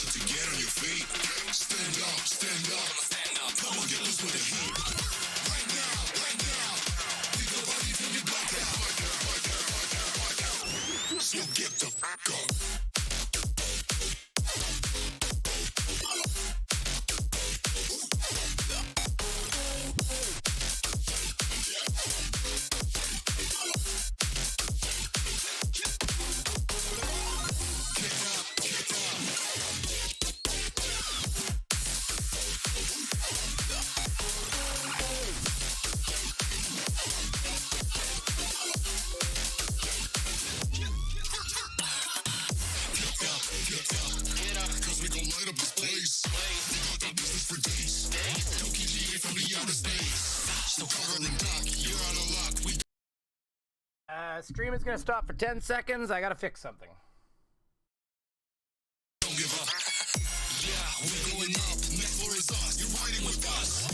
to get on your feet. Stand up, stand up, stand up. Come on, get loose with the heat. Right now, right now. Leave your body till you black out. So get the fuck up. Stream is gonna stop for 10 seconds. I gotta fix something. Don't give up. Yeah, we're going up. Next floor is us. You're riding with us.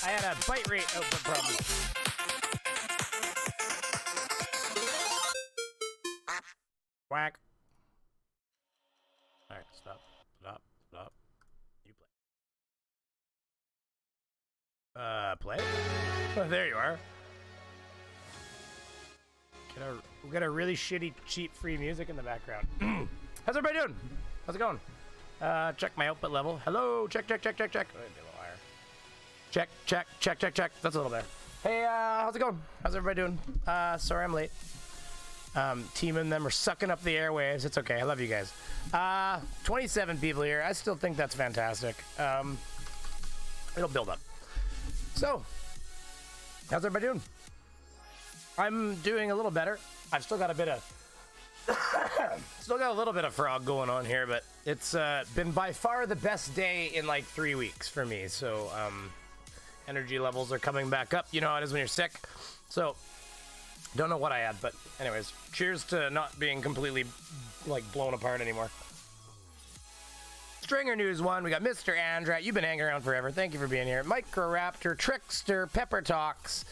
I had a bite rate output problem. Whack. Alright, stop. You play. Play? Oh, there you are. We got a really shitty, cheap, free music in the background. How's everybody doing? How's it going? Check my output level. Hello, check. Oh, maybe a little higher. Check. That's a little better. Hey, how's it going? How's everybody doing? Sorry I'm late. Team and them are sucking up the airwaves. It's okay. I love you guys. 27 people here. I still think that's fantastic. It'll build up. So, how's everybody doing? I'm doing a little better. I've still got a bit of little bit of frog going on here, but it's been by far the best day in like 3 weeks for me. So energy levels are coming back up. You know how it is when you're sick. So don't know what I had, but anyways, cheers to not being completely like blown apart anymore. Stringer News 1, we got Mr. Andrat. You've been hanging around forever. Thank you for being here. Microraptor, Trickster, Pepper Talks.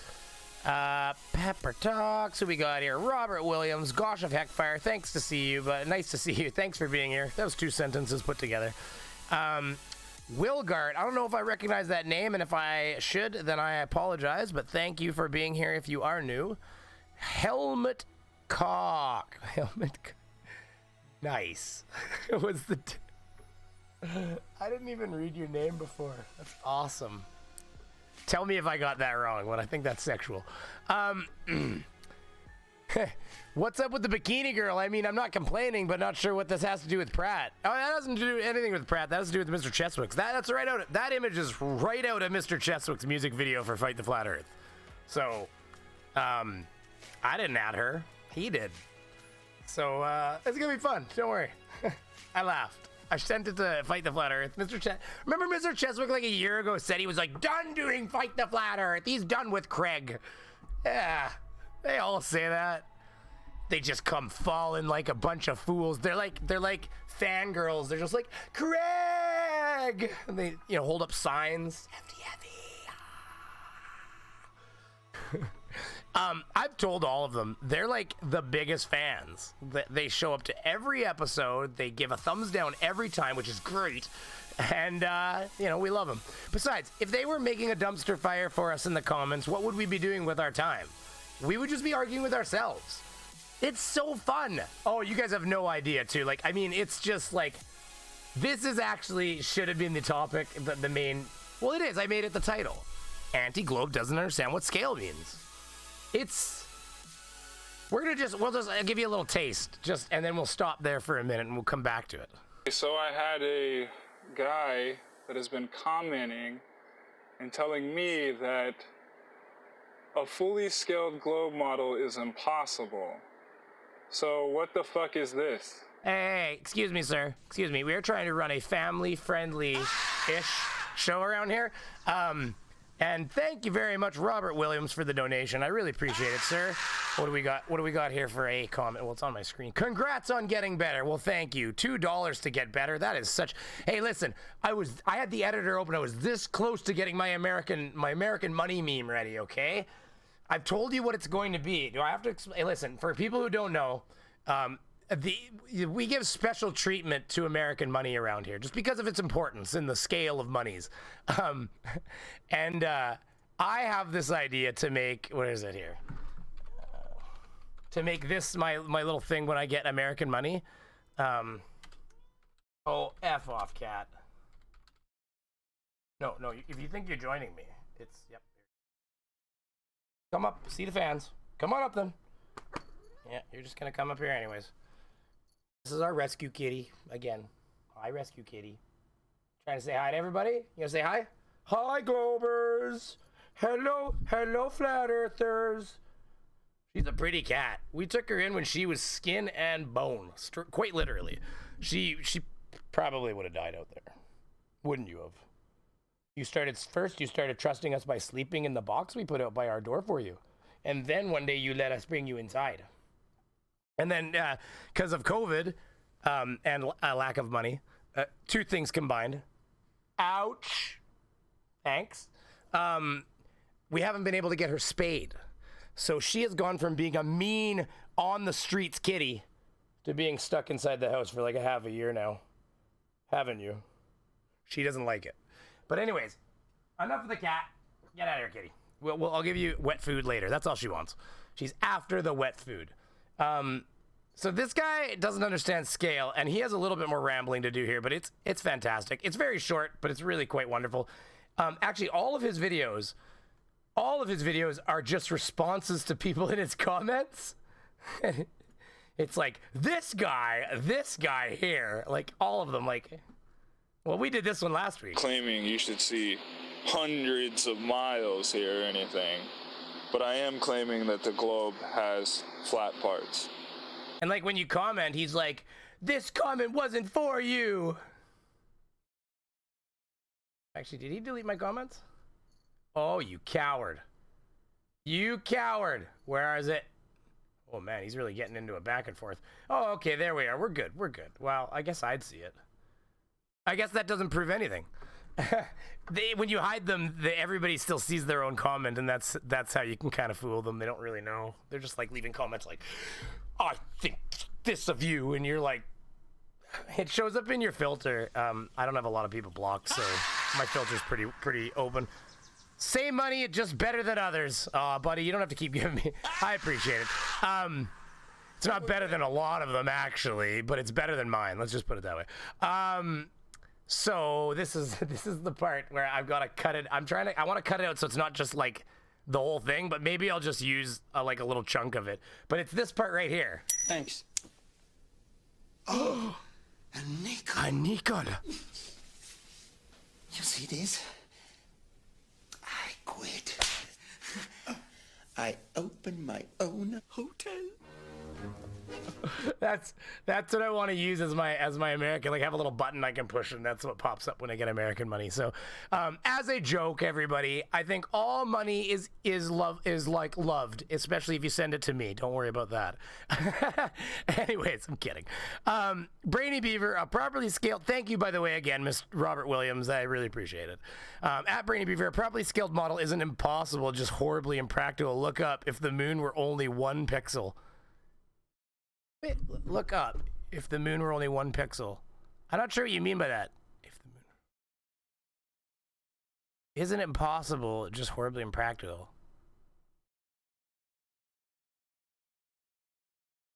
Who we got here? Robert Williams, Gosh of Heckfire. Thanks to see you, but nice to see you. Thanks for being here. That was 2 sentences put together. Wilgart, I don't know if I recognize that name, and if I should, then I apologize, but thank you for being here if you are new. Helmet Cock. Nice. What's the... I didn't even read your name before. That's awesome. Tell me if I got that wrong, but I think that's sexual. What's up with the bikini girl? I mean, I'm not complaining, but not sure what this has to do with Pratt. Oh, that doesn't do anything with Pratt. That has to do with Mr. Cheswick's. That's right out. That image is right out of Mr. Cheswick's music video for Fight the Flat Earth. So, I didn't add her. He did. So, it's gonna be fun. Don't worry. I laughed. I sent it to Fight the Flat Earth. Remember Mr. Cheswick like a year ago said he was like done doing Fight the Flat Earth. He's done with Craig. Yeah, they all say that. They just come falling like a bunch of fools. They're like fangirls. They're just like Craig, and they hold up signs. FTFE. I've told all of them, they're like the biggest fans. They show up to every episode. They give a thumbs down every time, which is great. And, we love them. Besides, if they were making a dumpster fire for us in the comments, what would we be doing with our time? We would just be arguing with ourselves. It's so fun. Oh, you guys have no idea, too. Like, I mean, it's just like, this is actually should have been the topic, the main. Well, it is. I made it the title. Anti-Globe doesn't understand what scale means. we're gonna we'll just give you a little taste, and then we'll stop there for a minute and we'll come back to it. So I had a guy that has been commenting and telling me that a fully scaled globe model is impossible. So what the fuck is this? Hey, excuse me, sir. Excuse me. We're trying to run a family-friendly-ish show around here. And thank you very much, Robert Williams, for the donation. I really appreciate it, sir. What do we got? What do we got here for a comment? Well, it's on my screen. Congrats on getting better. Well, thank you. $2 to get better. That is such. Hey, listen. I had the editor open. I was this close to getting my American money meme ready. Okay. I've told you what it's going to be. Do I have to explain? Hey, listen. For people who don't know, we give special treatment to American money around here just because of its importance in the scale of monies. I have this idea to make, what is it here? To make this my little thing when I get American money. Oh, F off, cat. No, if you think you're joining me, it's, yep. Come up, see the fans. Come on up then. Yeah, you're just gonna come up here anyways. This is our rescue kitty. Again, hi rescue kitty. Trying to say hi to everybody? You gonna say hi? Hi Globers! Hello flat earthers! She's a pretty cat. We took her in when she was skin and bone. Quite literally. She probably would have died out there. Wouldn't you have? You started trusting us by sleeping in the box we put out by our door for you. And then one day you let us bring you inside. And then, because of COVID and a lack of money, two things combined. Ouch. Thanks. We haven't been able to get her spayed. So she has gone from being a mean, on-the-streets kitty to being stuck inside the house for like a half a year now. Haven't you? She doesn't like it. But anyways, enough of the cat. Get out of here, kitty. I'll give you wet food later. That's all she wants. She's after the wet food. So this guy doesn't understand scale, and he has a little bit more rambling to do here, but it's fantastic. It's very short, but it's really quite wonderful. Actually, all of his videos are just responses to people in his comments. It's like, this guy here, like all of them, like, well, we did this one last week. Claiming you should see hundreds of miles here or anything, but I am claiming that the globe has flat parts. And like when you comment, he's like, this comment wasn't for you. Actually, did he delete my comments? Oh, you coward. You coward. Where is it? Oh man, he's really getting into a back and forth. Oh, okay, there we are. We're good. Well, I guess I'd see it. I guess that doesn't prove anything. When you hide them, everybody still sees their own comment, and that's how you can kind of fool them. They don't really know. They're just like leaving comments like, I think this of you, and you're like, it shows up in your filter. I don't have a lot of people blocked, so my filter's pretty open. Same money, just better than others. Aw, buddy, you don't have to keep giving me. I appreciate it. It's not better than a lot of them, actually, but it's better than mine. Let's just put it that way. So this is the part where I've got to cut it. I want to cut it out so it's not just like the whole thing, but maybe I'll just use like a little chunk of it. But it's this part right here. Thanks. Oh, a nickel. A nickel. You see this? I quit. I opened my own hotel. That's what I want to use as my American, like have a little button I can push and that's what pops up when I get American money. So as a joke, everybody, I think all money is like loved, especially if you send it to me. Don't worry about that. Anyways, I'm kidding. Brainy Beaver, a properly scaled, thank you by the way again, Mr. Robert Williams, I really appreciate it. At Brainy Beaver, a properly scaled model isn't impossible, just horribly impractical. Look up if the moon were only 1 pixel. Wait, look up if the moon were only 1 pixel. I'm not sure what you mean by that. If the moon isn't impossible, just horribly impractical.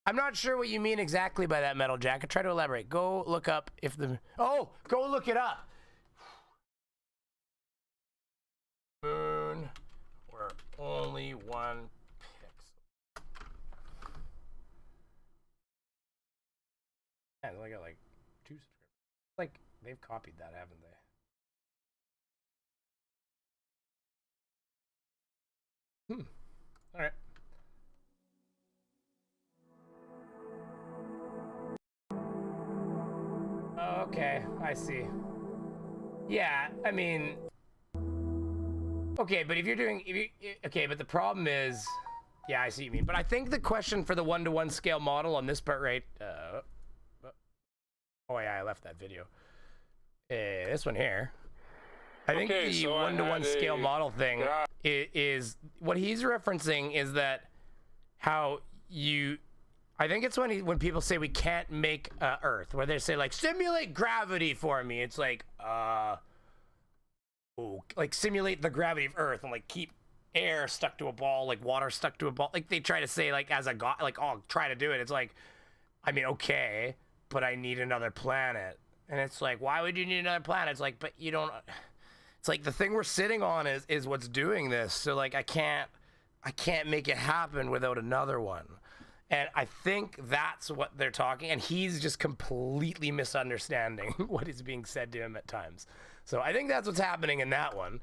I'm not sure what you mean exactly by that, Metal Jacket. Try to elaborate. Go look up if the go look it up. Moon were only 1 pixel. only got like 2 subscribers. Like, they've copied that, haven't they? All right. Okay, I see. Yeah, I mean, okay, but if you're doing, okay, but the problem is, yeah, I see what you mean. But I think the question for the 1-to-1 scale model on this part, right? Oh yeah, I left that video. This one here. I think the so 1-to-1 scale model thing is what he's referencing is that how you. I think it's when people say we can't make Earth, where they say like simulate gravity for me. It's like like simulate the gravity of Earth and like keep air stuck to a ball, like water stuck to a ball. Like they try to say like as a god, like oh try to do it. It's like, I mean okay, but I need another planet, and it's like why would you need another planet? It's like but you don't. It's like the thing we're sitting on is what's doing this. So like I can't make it happen without another one. And I think that's what they're talking, and he's just completely misunderstanding what is being said to him at times. So I think that's what's happening in that one.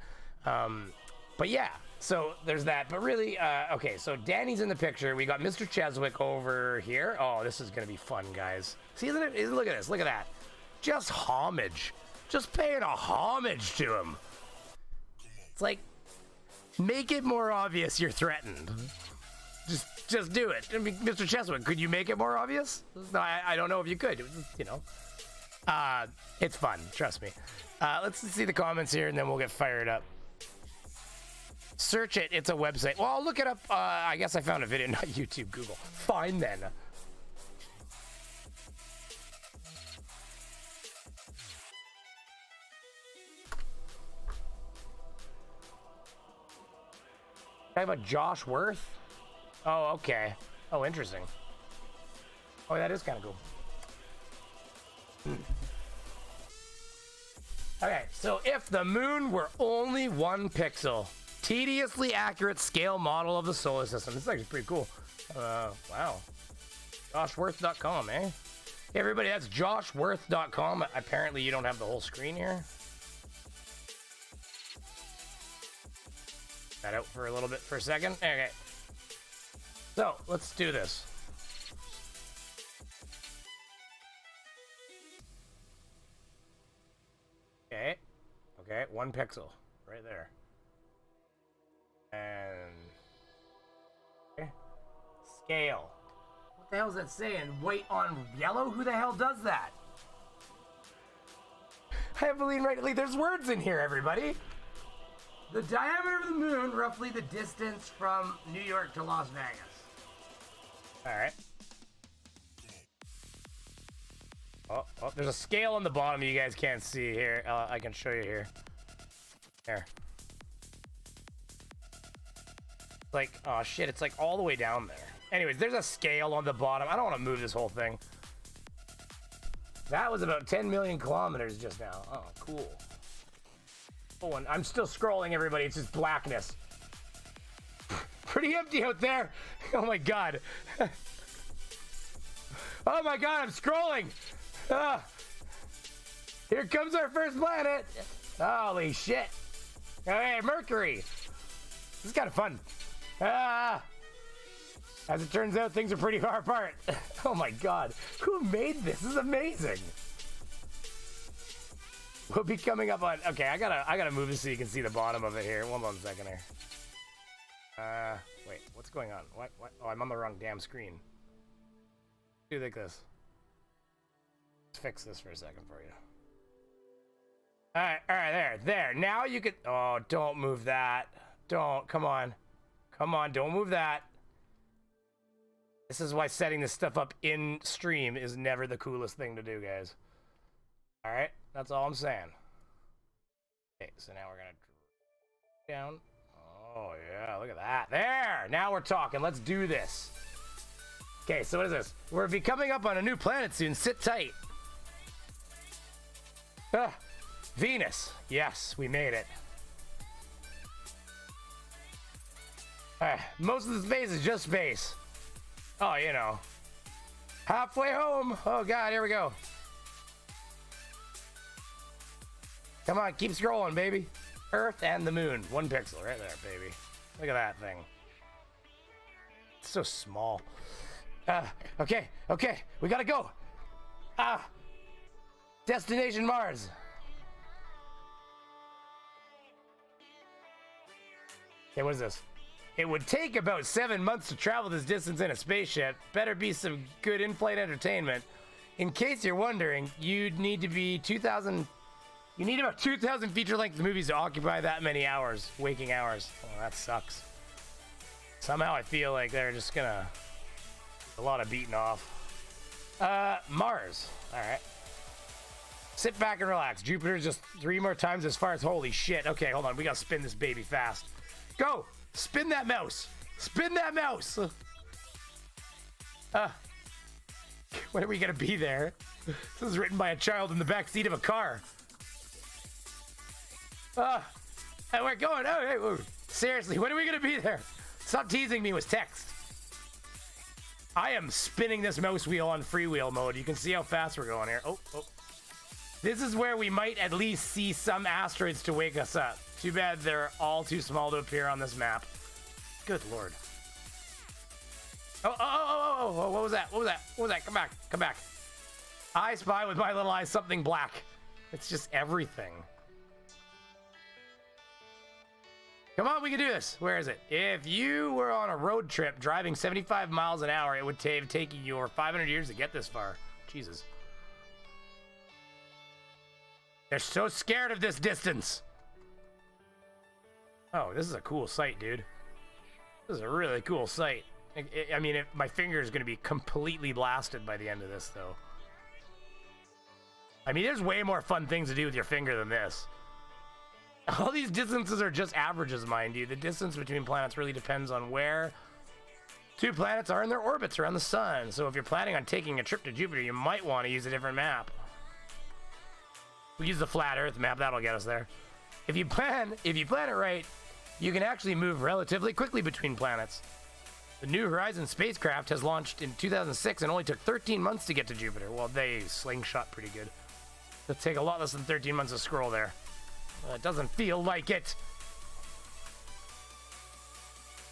But yeah, so there's that. But really, okay, so Danny's in the picture. We got Mr. Cheswick over here. Oh, this is going to be fun, guys. See, isn't it? Look at this. Look at that. Just homage. Just paying a homage to him. It's like, make it more obvious you're threatened. Just do it. I mean, Mr. Cheswick, could you make it more obvious? No, I don't know if you could. You know, it's fun. Trust me. Let's see the comments here, and then we'll get fired up. Search it. It's a website. Well, I'll look it up. I guess I found a video, not YouTube, Google. Fine then. Talking about Josh Worth? Oh, okay. Oh, interesting. Oh, that is kind of cool. Okay, so if the moon were only 1 pixel, tediously accurate scale model of the solar system. This is actually pretty cool. Wow. JoshWorth.com, eh? Hey, everybody, that's JoshWorth.com. Apparently, you don't have the whole screen here. That out for a little bit for a second. Okay. So, let's do this. Okay. Okay, 1 pixel. Right there. And... okay. Scale. What the hell is that saying? White on yellow? Who the hell does that? I believe rightly. There's words in here, everybody. The diameter of the moon, roughly the distance from New York to Las Vegas. Alright. Oh, there's a scale on the bottom you guys can't see here. I can show you here. There. Like, oh shit, it's like all the way down there. Anyways, there's a scale on the bottom. I don't want to move this whole thing. That was about 10 million kilometers just now. Oh, cool. Oh, and I'm still scrolling, everybody. It's just blackness. Pretty empty out there. Oh my god. Oh my god, I'm scrolling. Here comes our first planet. Holy shit. Okay, Mercury. This is kind of fun. As it turns out, things are pretty far apart. Oh my god. Who made this? This is amazing. We'll be coming up on... okay, I gotta move this so you can see the bottom of it here. One second here. Wait, what's going on? What? Oh, I'm on the wrong damn screen. Do like this. Let's fix this for a second for you. Alright, there. Now you can... oh, don't move that. Don't, come on. Come on, don't move that. This is why setting this stuff up in stream is never the coolest thing to do, guys. Alright, that's all I'm saying. Okay, so now we're gonna down. Oh yeah, look at that. There! Now we're talking. Let's do this. Okay, so what is this? We're coming up on a new planet soon. Sit tight. Venus. Yes, we made it. Most of the space is just space. Oh, you know. Halfway home. Oh God, here we go. Come on, keep scrolling, baby. Earth and the moon. 1 pixel right there, baby. Look at that thing. It's so small. Okay, we gotta go. Destination Mars. Okay, what is this? It would take about 7 months to travel this distance in a spaceship. Better be some good in-flight entertainment. In case you're wondering, you'd need to be 2,000... You need about 2,000 feature-length movies to occupy that many hours, waking hours. Oh, that sucks. Somehow I feel like they're just gonna... A lot of beating off. Mars. Alright. Sit back and relax. Jupiter's just 3 more times as far as... Holy shit. Okay, hold on. We gotta spin this baby fast. Go! Spin that mouse! Spin that mouse! When are we gonna be there? This is written by a child in the back seat of a car. And we're going. Oh, hey, whoa. Seriously, when are we gonna be there? Stop teasing me with text. I am spinning this mouse wheel on freewheel mode. You can see how fast we're going here. Oh. This is where we might at least see some asteroids to wake us up. Too bad they're all too small to appear on this map. Good lord. Oh, what was that? What was that? Come back. I spy with my little eyes something black. It's just everything. Come on, we can do this. Where is it? If you were on a road trip driving 75 miles an hour, it would have taken you over 500 years to get this far. Jesus. They're so scared of this distance. Oh, this is a cool sight, dude. This is a really cool sight. I mean, my finger is going to be completely blasted by the end of this, though. I mean, there's way more fun things to do with your finger than this. All these distances are just averages, mind you. The distance between planets really depends on where 2 planets are in their orbits around the sun. So if you're planning on taking a trip to Jupiter, you might want to use a different map. We use the flat Earth map. That'll get us there. If you plan it right, you can actually move relatively quickly between planets. The New Horizons spacecraft has launched in 2006 and only took 13 months to get to Jupiter. Well, they slingshot pretty good. It'll take a lot less than 13 months to scroll there. It doesn't feel like it.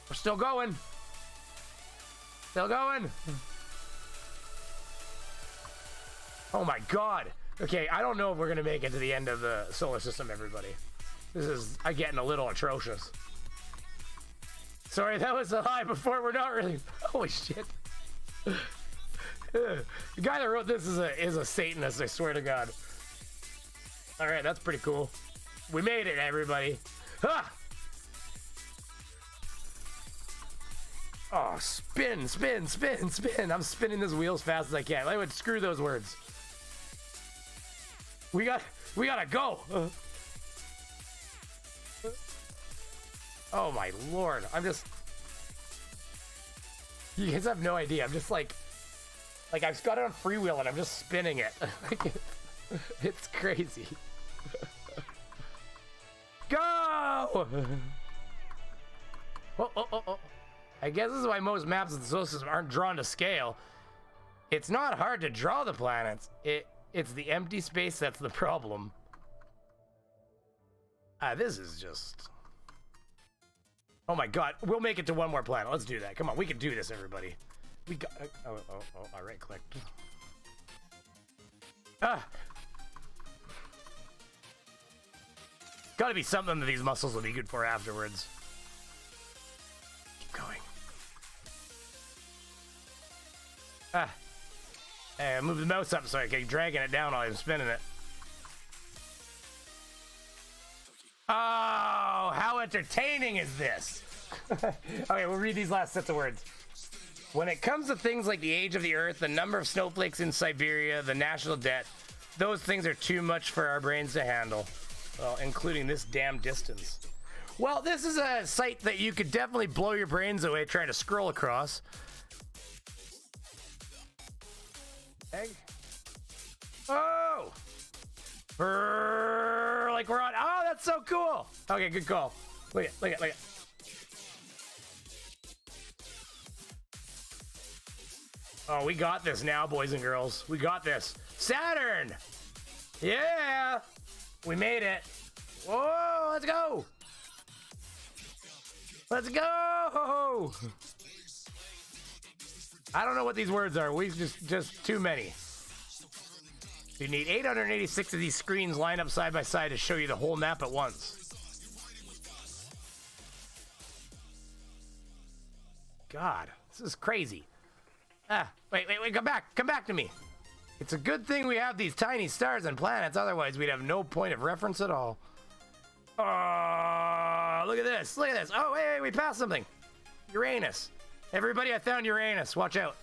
We're still going. Oh my god. Okay, I don't know if we're gonna make it to the end of the solar system, everybody. This is getting a little atrocious. Sorry, that was a lie before. We're not really... Holy shit. The guy that wrote this is a Satanist, I swear to God. Alright, that's pretty cool. We made it, everybody. Ah! Oh, spin. I'm spinning this wheel as fast as I can. I would screw those words. We gotta go. Oh my lord. You guys have no idea. I'm just like I've got it on freewheel and I'm just spinning it. It's crazy. Go! Oh. I guess this is why most maps of the solar system aren't drawn to scale. It's not hard to draw the planets. It's the empty space that's the problem. This is just... Oh my god, we'll make it to one more planet. Let's do that. Come on, we can do this, everybody. We got... Oh, I right-clicked. Gotta be something that these muscles will be good for afterwards. Keep going. Hey, move the mouse up so I can dragging it down while I'm spinning it. Oh, how entertaining is this? Okay, we'll read these last sets of words. When it comes to things like the age of the Earth, the number of snowflakes in Siberia, the national debt, those things are too much for our brains to handle. Well, including this damn distance. Well, this is a site that you could definitely blow your brains away trying to scroll across. Egg. Oh! Like we're on. Oh, that's so cool. Okay, good call. Look at. Oh, we got this now, boys and girls. We got this. Saturn! Yeah! We made it. Whoa, let's go! Let's go! I don't know what these words are. We just too many. You need 886 of these screens lined up side by side to show you the whole map at once. God, this is crazy. Wait, come back to me. It's a good thing we have these tiny stars and planets, otherwise we'd have no point of reference at all. Oh, look at this. Oh, wait, we passed something. Uranus. Everybody, I found Uranus. Watch out.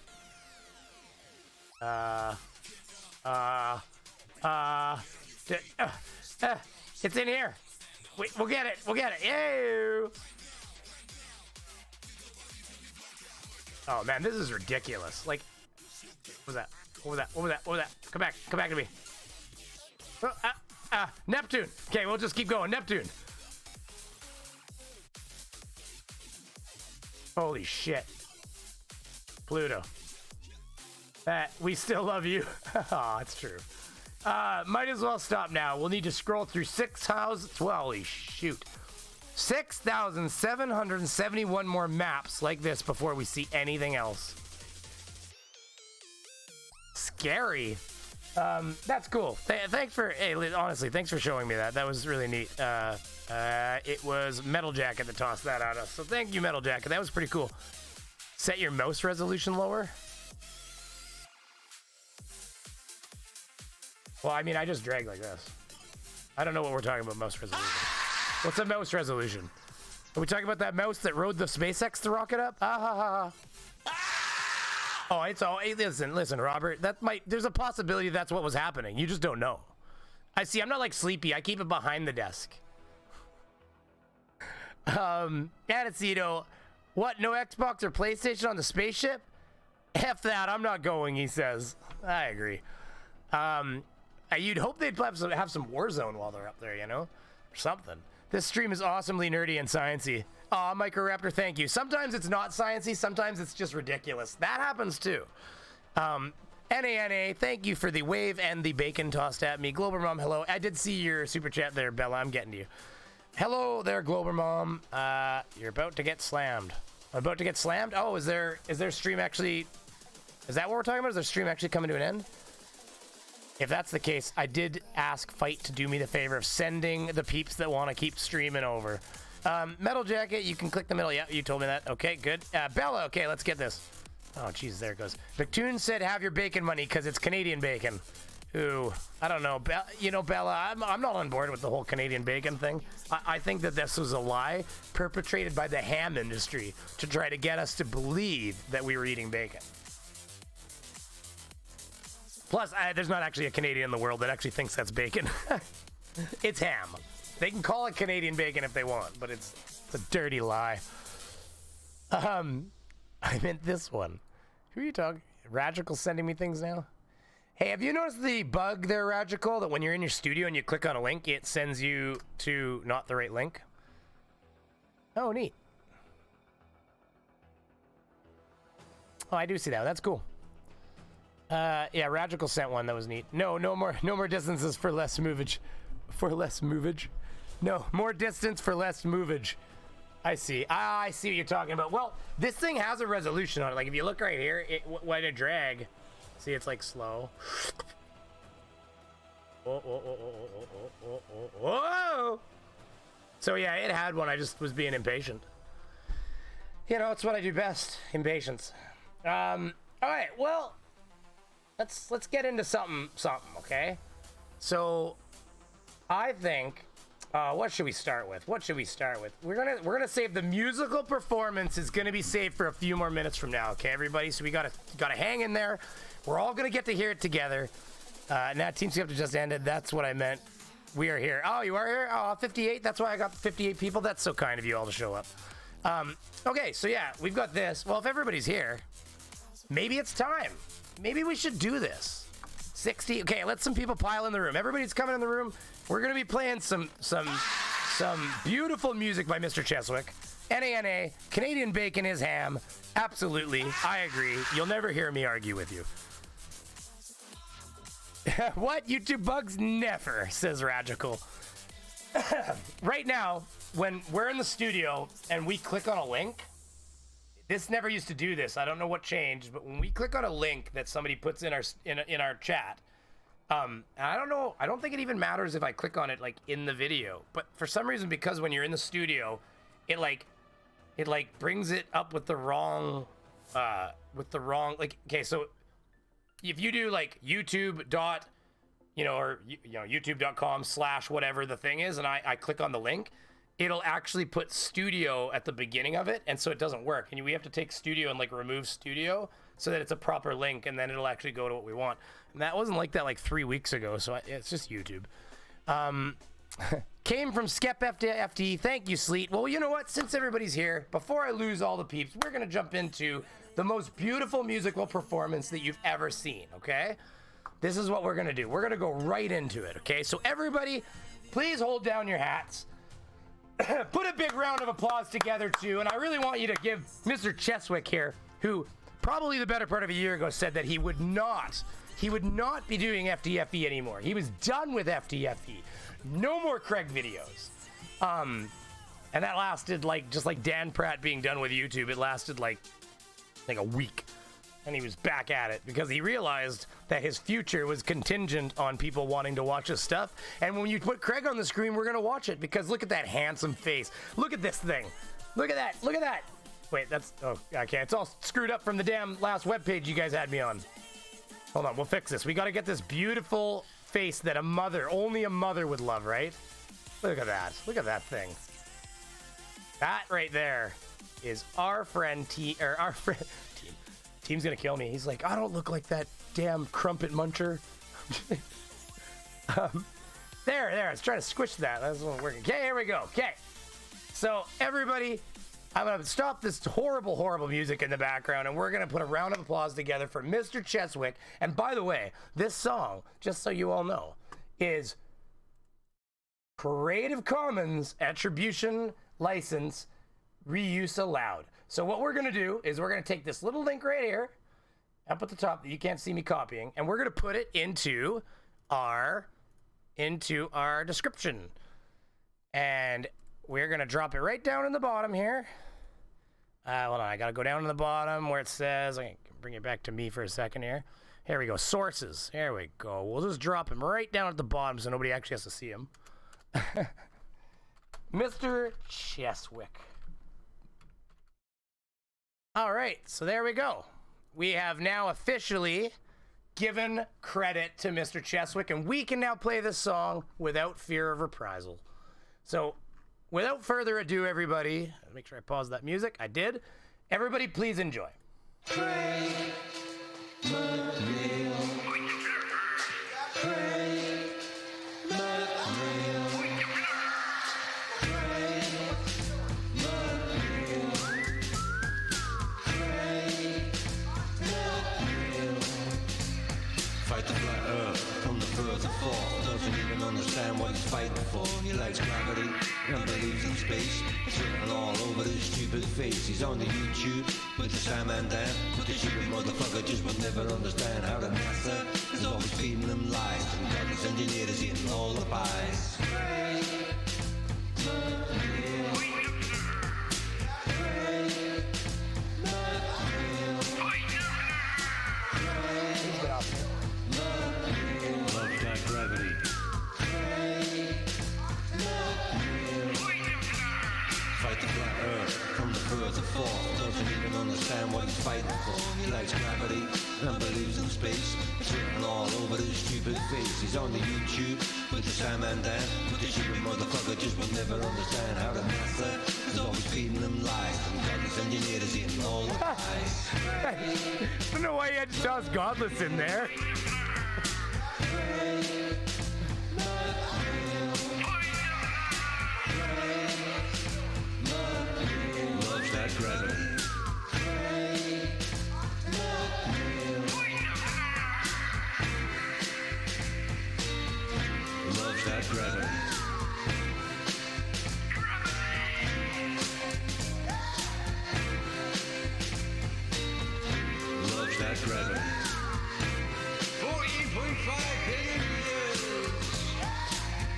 It's in here. We'll get it. Yay! Oh man, this is ridiculous. Like, what was that? Come back to me. Neptune. Okay, we'll just keep going. Neptune. Holy shit. Pluto. We still love you. Oh, it's true. Might as well stop now. We'll need to scroll through 6,000. Holy shoot. 6,771 more maps like this before we see anything else. Scary. That's cool. Thanks for, honestly, thanks for showing me that. That was really neat. It was Metal Jacket that tossed that at us. So thank you, Metal Jacket. That was pretty cool. Set your mouse resolution lower. Well, I mean, I just drag like this. I don't know what we're talking about mouse resolution. What's a mouse resolution? Are we talking about that mouse that rode the SpaceX to rocket up? Oh, it's all. Hey, listen, Robert. There's a possibility that's what was happening. You just don't know. I see. I'm not like Sleepy. I keep it behind the desk. Anacito, what? No Xbox or PlayStation on the spaceship? F that. I'm not going. He says. I agree. You'd hope they'd have some Warzone while they're up there, you know, or something. This stream is awesomely nerdy and sciencey. Aw, Microraptor, thank you. Sometimes it's not sciencey, sometimes it's just ridiculous. That happens too. NANA, thank you for the wave and the bacon tossed at me. Glober Mom, hello. I did see your super chat there, Bella. I'm getting to you. Hello there, Glober Mom. You're about to get slammed. I'm about to get slammed? Oh, is there stream actually... Is that what we're talking about? Is there stream actually coming to an end? If that's the case, I did ask Fight to do me the favor of sending the peeps that want to keep streaming over. Metal Jacket, you can click the middle. Yeah, you told me that. Okay, good. Bella, okay, let's get this. Oh, Jesus, there it goes. Victoon said have your bacon money because it's Canadian bacon. Ooh, I don't know. Bella, I'm not on board with the whole Canadian bacon thing. I think that this was a lie perpetrated by the ham industry to try to get us to believe that we were eating bacon. Plus, there's not actually a Canadian in the world that actually thinks that's bacon. It's ham. They can call it Canadian bacon if they want, but it's a dirty lie. I meant this one. Who are you talking? Radical sending me things now? Hey, have you noticed the bug there, Radical, that when you're in your studio and you click on a link, it sends you to not the right link? Oh, neat. Oh, I do see that. That's cool. Yeah, Radical sent one that was neat. No more distances for less movage. No, more distance for less movage. I see. I see what you're talking about. Well, this thing has a resolution on it. Like if you look right here, when I drag, see it's like slow. Whoa! So yeah, it had one. I just was being impatient. You know, it's what I do best. Impatience. All right. Well. Let's get into something, okay? So, I think, what should we start with? We're gonna save the musical performance is gonna be saved for a few more minutes from now, okay, everybody? So we gotta hang in there. We're all gonna get to hear it together. Now Team Skip just ended. That's what I meant. We are here. Oh, you are here? Oh, 58. That's why I got 58 people. That's so kind of you all to show up. Okay, so yeah, we've got this. Well, if everybody's here, maybe it's time. Maybe we should do this. 60. Okay, let some people pile in the room. Everybody's coming in the room. We're gonna be playing some beautiful music by Mr. Cheswick. NANA, Canadian bacon is ham. Absolutely, I agree. You'll never hear me argue with you. What? YouTube bugs? Never, says Radical. Right now, when we're in the studio and we click on a link, this never used to do this. I don't know what changed, but when we click on a link that somebody puts in our chat, and I don't know, I don't think it even matters if I click on it like in the video, but for some reason, because when you're in the studio, it brings it up with the wrong, like, okay, so if you do like youtube.com/ whatever the thing is, and I click on the link, it'll actually put studio at the beginning of it, and so it doesn't work. And we have to take studio and like remove studio so that it's a proper link, and then it'll actually go to what we want. And that wasn't like that like 3 weeks ago, so it's just YouTube. Came from Skep FTFE. Thank you, Sleet. Well, you know what? Since everybody's here, before I lose all the peeps, we're going to jump into the most beautiful musical performance that you've ever seen, okay? This is what we're going to do. We're going to go right into it, okay? So everybody, please hold down your hats. Put a big round of applause together, too. And I really want you to give Mr. Cheswick here, who probably the better part of a year ago said that he would not be doing FTFE anymore. He was done with FTFE. No more Craig videos. And that lasted like, just like Dan Pratt being done with YouTube, it lasted like a week. And he was back at it because he realized that his future was contingent on people wanting to watch his stuff. And when you put Craig on the screen, we're going to watch it because look at that handsome face. Look at this thing. Look at that. Look at that. Wait, that's, oh, okay. It's all screwed up from the damn last webpage you guys had me on. Hold on, we'll fix this. We got to get this beautiful face that only a mother would love, right? Look at that. Look at that thing. That right there is our friend Team's gonna kill me. He's like, I don't look like that damn crumpet muncher. There. Let's try to squish that. That's not working. Okay, here we go. Okay. So everybody, I'm gonna stop this horrible, horrible music in the background, and we're gonna put a round of applause together for Mr. Cheswick. And by the way, this song, just so you all know, is Creative Commons Attribution License Reuse Allowed. So what we're going to do is we're going to take this little link right here up at the top that you can't see me copying, and we're going to put it into our description. And we're going to drop it right down in the bottom here. Hold on, I got to go down to the bottom where it says, I can bring it back to me for a second here. Here we go, sources. There we go. We'll just drop him right down at the bottom so nobody actually has to see him. Mr. Cheswick. All right, so there we go. We have now officially given credit to Mr. Cheswick, and we can now play this song without fear of reprisal. So, without further ado, everybody, make sure I pause that music. I did. Everybody, please enjoy. Doesn't even understand what he's fighting for. He likes gravity and believes in space. It's written all over his stupid face. He's on the YouTube with the Sam and Dan, but the stupid motherfucker just will never understand how the NASA is always feeding him lies, and godless engineers eating all the pies. Doesn't even understand what he's fighting for. He likes gravity and believes in space. It's written all over his stupid face. He's on the YouTube with the Sam and Dan, but the stupid motherfucker just will never understand how the NASA is always feeding him lies, and godless engineers eating all the pies. I don't know why you had to toss godless in there. Gravity. Loves that gravity. push that gravity. 14.5 billion years.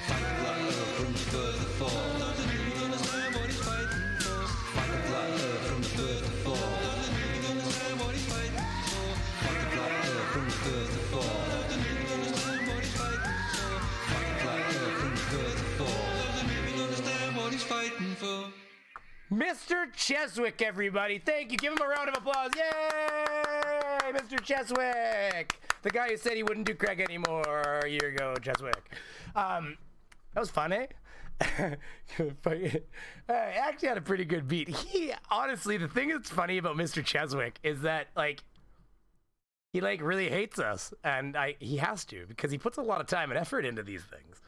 Fight the black earth from the birth of fall. Doesn't even understand what he's fighting for. Fight the black earth from the birth of fall. Doesn't even understand what he's fighting for. Fight the black earth from the birth of fall. Doesn't even understand what he's fighting for. Fight the black earth from the birth of fall. Doesn't even understand what he's fighting for. Mr. Cheswick, everybody. Thank you. Give him a round of applause. Yay! Mr. Cheswick. The guy who said he wouldn't do Craig anymore a year ago, Cheswick. That was fun, eh? Actually had a pretty good beat. He, honestly, the thing that's funny about Mr. Cheswick is that, like, he, like, really hates us. And he has to, because he puts a lot of time and effort into these things.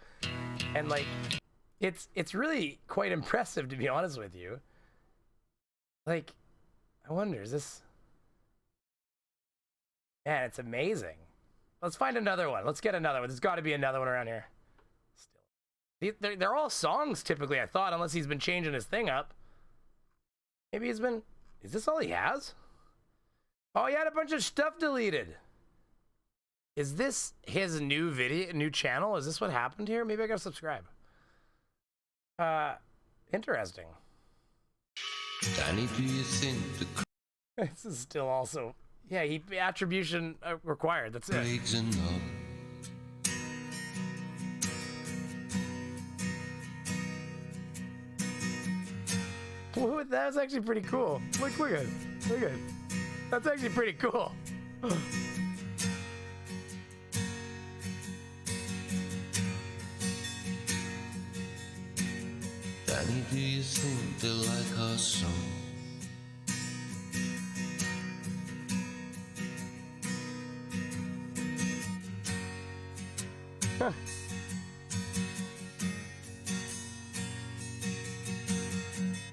And, like, it's really quite impressive, to be honest with you. Like, I wonder, is this... Man, it's amazing. Let's find another one. Let's get another one. There's got to be another one around here. Still. They're all songs, typically, I thought, unless he's been changing his thing up. Maybe he's been... Is this all he has? Oh, he had a bunch of stuff deleted. Is this his new video, new channel? Is this what happened here? Maybe I gotta subscribe. Interesting. Danny, do you think the This is still also... Yeah, attribution required. That's it. Craig's enough? Well, that was actually pretty cool. Look good. Look good. That's actually pretty cool. Danny, do you think they like our song? Huh.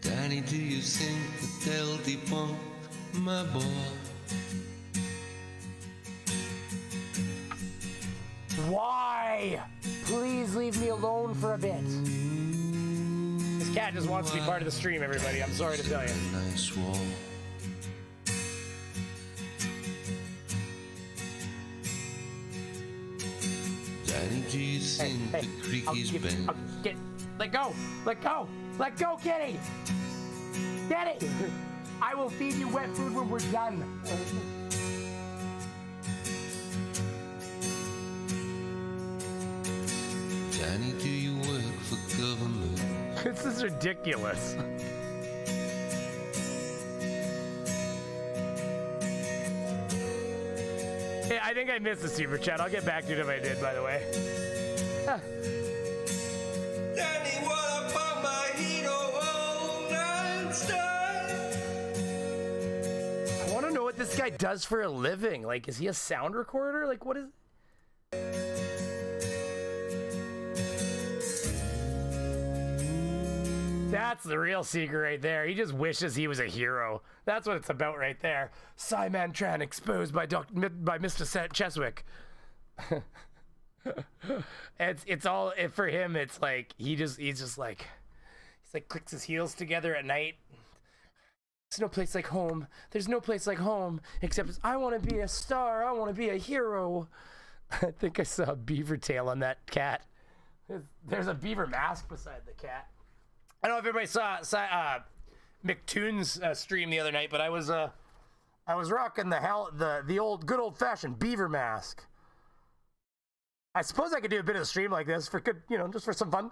Danny, do you think that they'll debunk my boy? Why? Please leave me alone for a bit. This cat just wants to be part of the stream, everybody. I'm sorry to tell you. Nice wall. Danny, do you think the creek is bent? Let go! Let go! Let go, kitty! Get it! I will feed you wet food when we're done. Danny, do you work for government? This is ridiculous. Hey, I think I missed the super chat. I'll get back to it if I did, by the way. Danny, what about my hero? I want to know what this guy does for a living. Like, is he a sound recorder? Like, what is... That's the real secret right there. He just wishes he was a hero. That's what it's about right there. Simon Tran exposed by Mr. Cheswick. It's all for him. It's like he's just like clicks his heels together at night. There's no place like home. There's no place like home except I want to be a star. I want to be a hero. I think I saw a beaver tail on that cat. There's a beaver mask beside the cat. I don't know if everybody saw McToon's stream the other night, but I was rocking the old good old fashioned beaver mask. I suppose I could do a bit of a stream like this for good, just for some fun.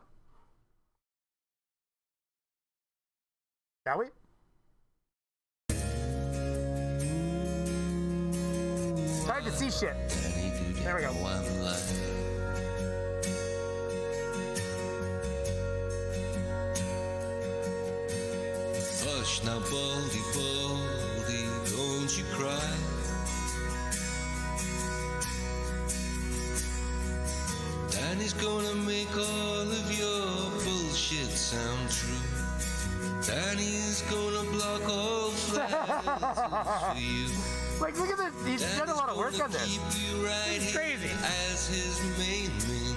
Shall we? It's hard to see shit. There we go. Hush now, Baldy, Baldy, don't you cry. Danny's gonna make all of your bullshit sound true. Danny's gonna block all flights for you. Like, look at this. He's done a lot of work on this. It's crazy. As his main man,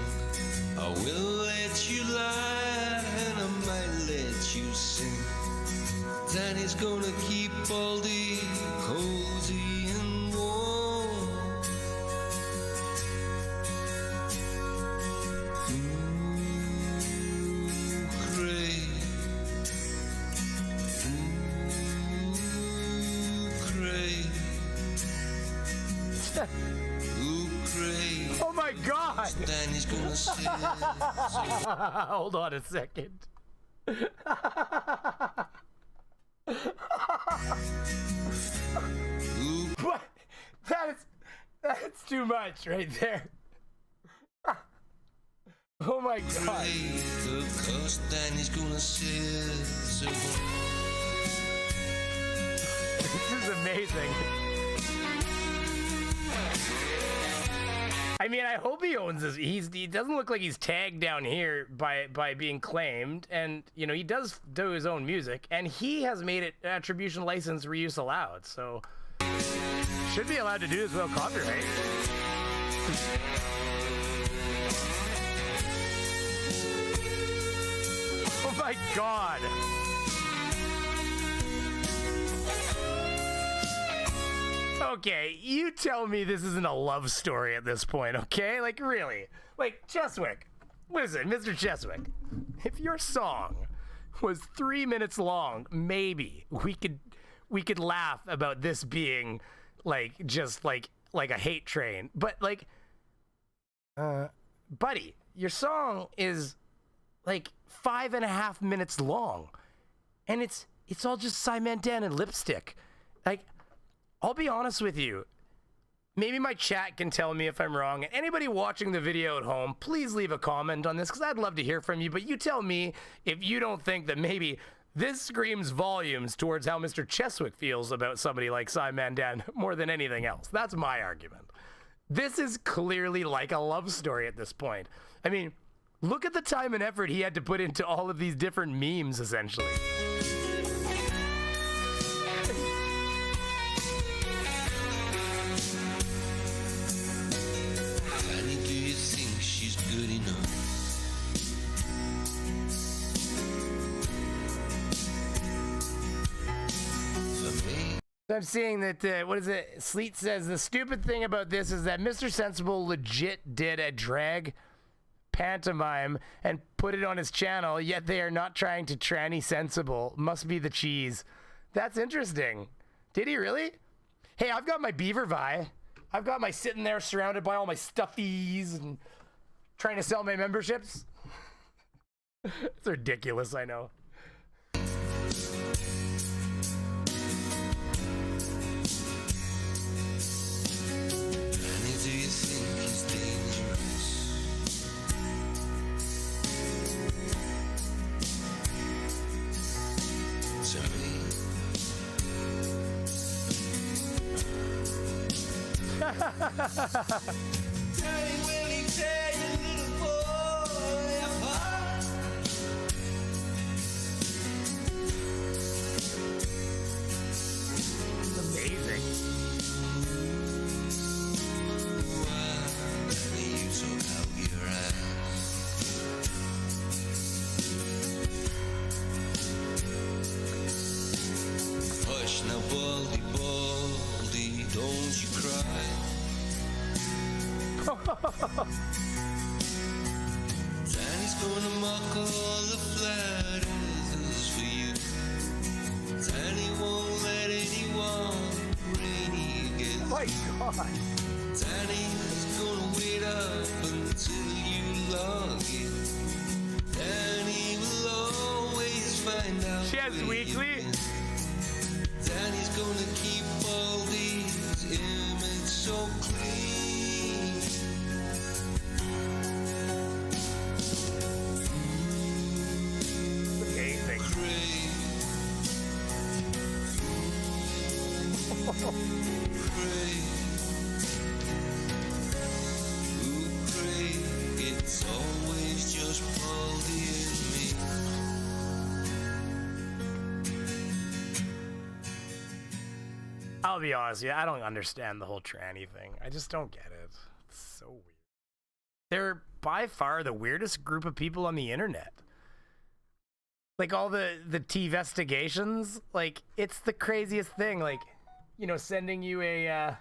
I will let you lie and I might let you sing. Danny's gonna keep Baldy cozy and warm. Oh my God! Hold on a second. What? That's too much right there. Oh my God. This is amazing. I mean, I hope he owns this. He doesn't look like he's tagged down here by being claimed, and you know he does do his own music, and he has made it attribution license reuse allowed, so should be allowed to do this without copyright. Oh my God. Okay, you tell me this isn't a love story at this point, okay? Like, really? Like, Cheswick, listen, Mr. Cheswick, if your song was 3 minutes long, maybe we could laugh about this being, like, just, like a hate train. But, like, buddy, your song is, like, 5.5 minutes long. And it's all just Simon Dan and lipstick. Like, I'll be honest with you. Maybe my chat can tell me if I'm wrong. And anybody watching the video at home, please leave a comment on this because I'd love to hear from you. But you tell me if you don't think that maybe this screams volumes towards how Mr. Cheswick feels about somebody like Simon Dan more than anything else. That's my argument. This is clearly like a love story at this point. I mean, look at the time and effort he had to put into all of these different memes, essentially. Good enough. For me. I'm seeing that, what is it? Sleet says, the stupid thing about this is that Mr. Sensible legit did a drag pantomime and put it on his channel, yet they are not trying to tranny sensible. Must be the cheese. That's interesting. Did he really? Hey, I've got my Beaver Vi. I've got my sitting there surrounded by all my stuffies and trying to sell my memberships. It's ridiculous, I know. Danny's gonna mock all the flat earthers for you. Danny won't let anyone rainy again. Oh my God. Danny's gonna wait up until you log in. Danny will always find out. Cheswick. Danny's gonna keep all these images so clean. Amazing. It's always just Baldy and me. I'll be honest with you, I don't understand the whole tranny thing. I just don't get it. It's so weird. They're by far the weirdest group of people on the internet. Like all the T-vestigations, like it's the craziest thing. Like, you know, sending you a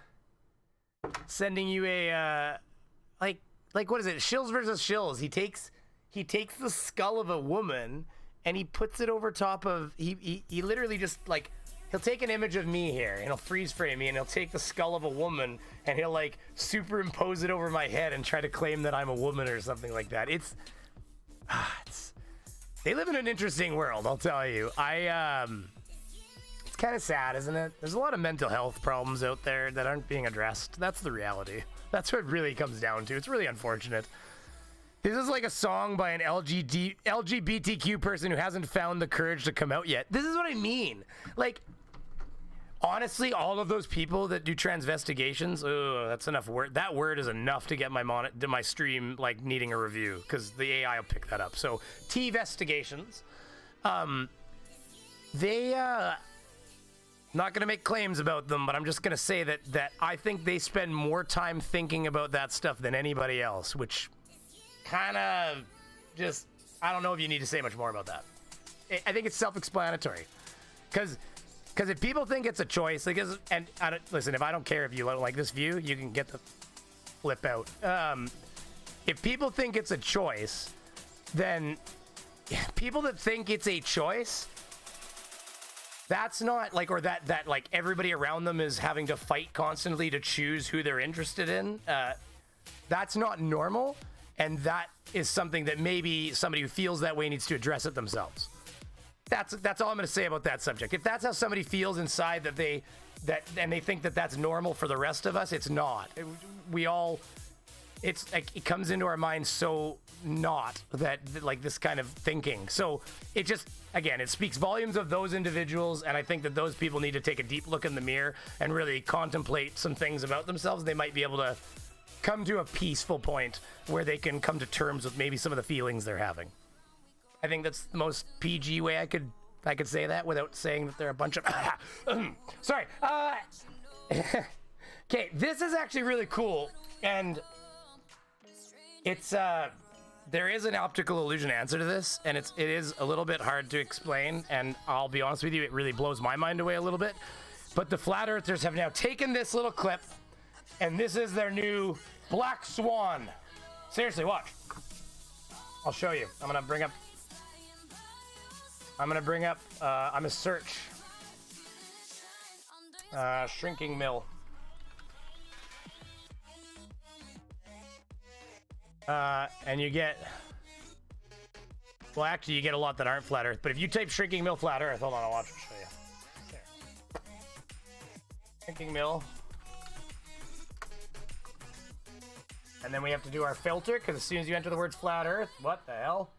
like what is it? Shills versus Shills. He takes the skull of a woman and he puts it over top of he literally just like he'll take an image of me here and he'll freeze frame me, and he'll take the skull of a woman and he'll like superimpose it over my head and try to claim that I'm a woman or something like that. It's they live in an interesting world, I'll tell you. It's kind of sad, isn't it? There's a lot of mental health problems out there that aren't being addressed. That's the reality. That's what it really comes down to. It's really unfortunate. This is like a song by an LGBTQ person who hasn't found the courage to come out yet. This is what I mean. Like, honestly, all of those people that do transvestigations, that's enough word. That word is enough to get my stream like needing a review, because the AI will pick that up. So T-vestigations, not gonna make claims about them, but I'm just gonna say that I think they spend more time thinking about that stuff than anybody else, which kind of just, I don't know if you need to say much more about that. I think it's self-explanatory, because if people think it's a choice, like, listen, if I don't care if you don't like this view, you can get the flip out. If people think it's a choice, then people that think it's a choice, that's not like, or that like everybody around them is having to fight constantly to choose who they're interested in. That's not normal. And that is something that maybe somebody who feels that way needs to address it themselves. That's all I'm going to say about that subject. If that's how somebody feels inside and they think that that's normal for the rest of us, it's not. It's like, it comes into our minds so not that like this kind of thinking. So it just, again, it speaks volumes of those individuals, and I think that those people need to take a deep look in the mirror and really contemplate some things about themselves. They might be able to come to a peaceful point where they can come to terms with maybe some of the feelings they're having. I think that's the most PG way I could say that without saying that they're a bunch of sorry. Okay, this is actually really cool, and it's there is an optical illusion answer to this, and it is a little bit hard to explain, and I'll be honest with you, it really blows my mind away a little bit. But the flat earthers have now taken this little clip, and this is their new Black Swan. Seriously, watch. I'll show you. I'm gonna bring up, I'm gonna search shrinking mill. And you get, well, actually you get a lot that aren't flat earth, but if you type shrinking mill flat earth, hold on, I'll watch, I'll show you. There. Shrinking mill. And then we have to do our filter, because as soon as you enter the words flat earth, what the hell?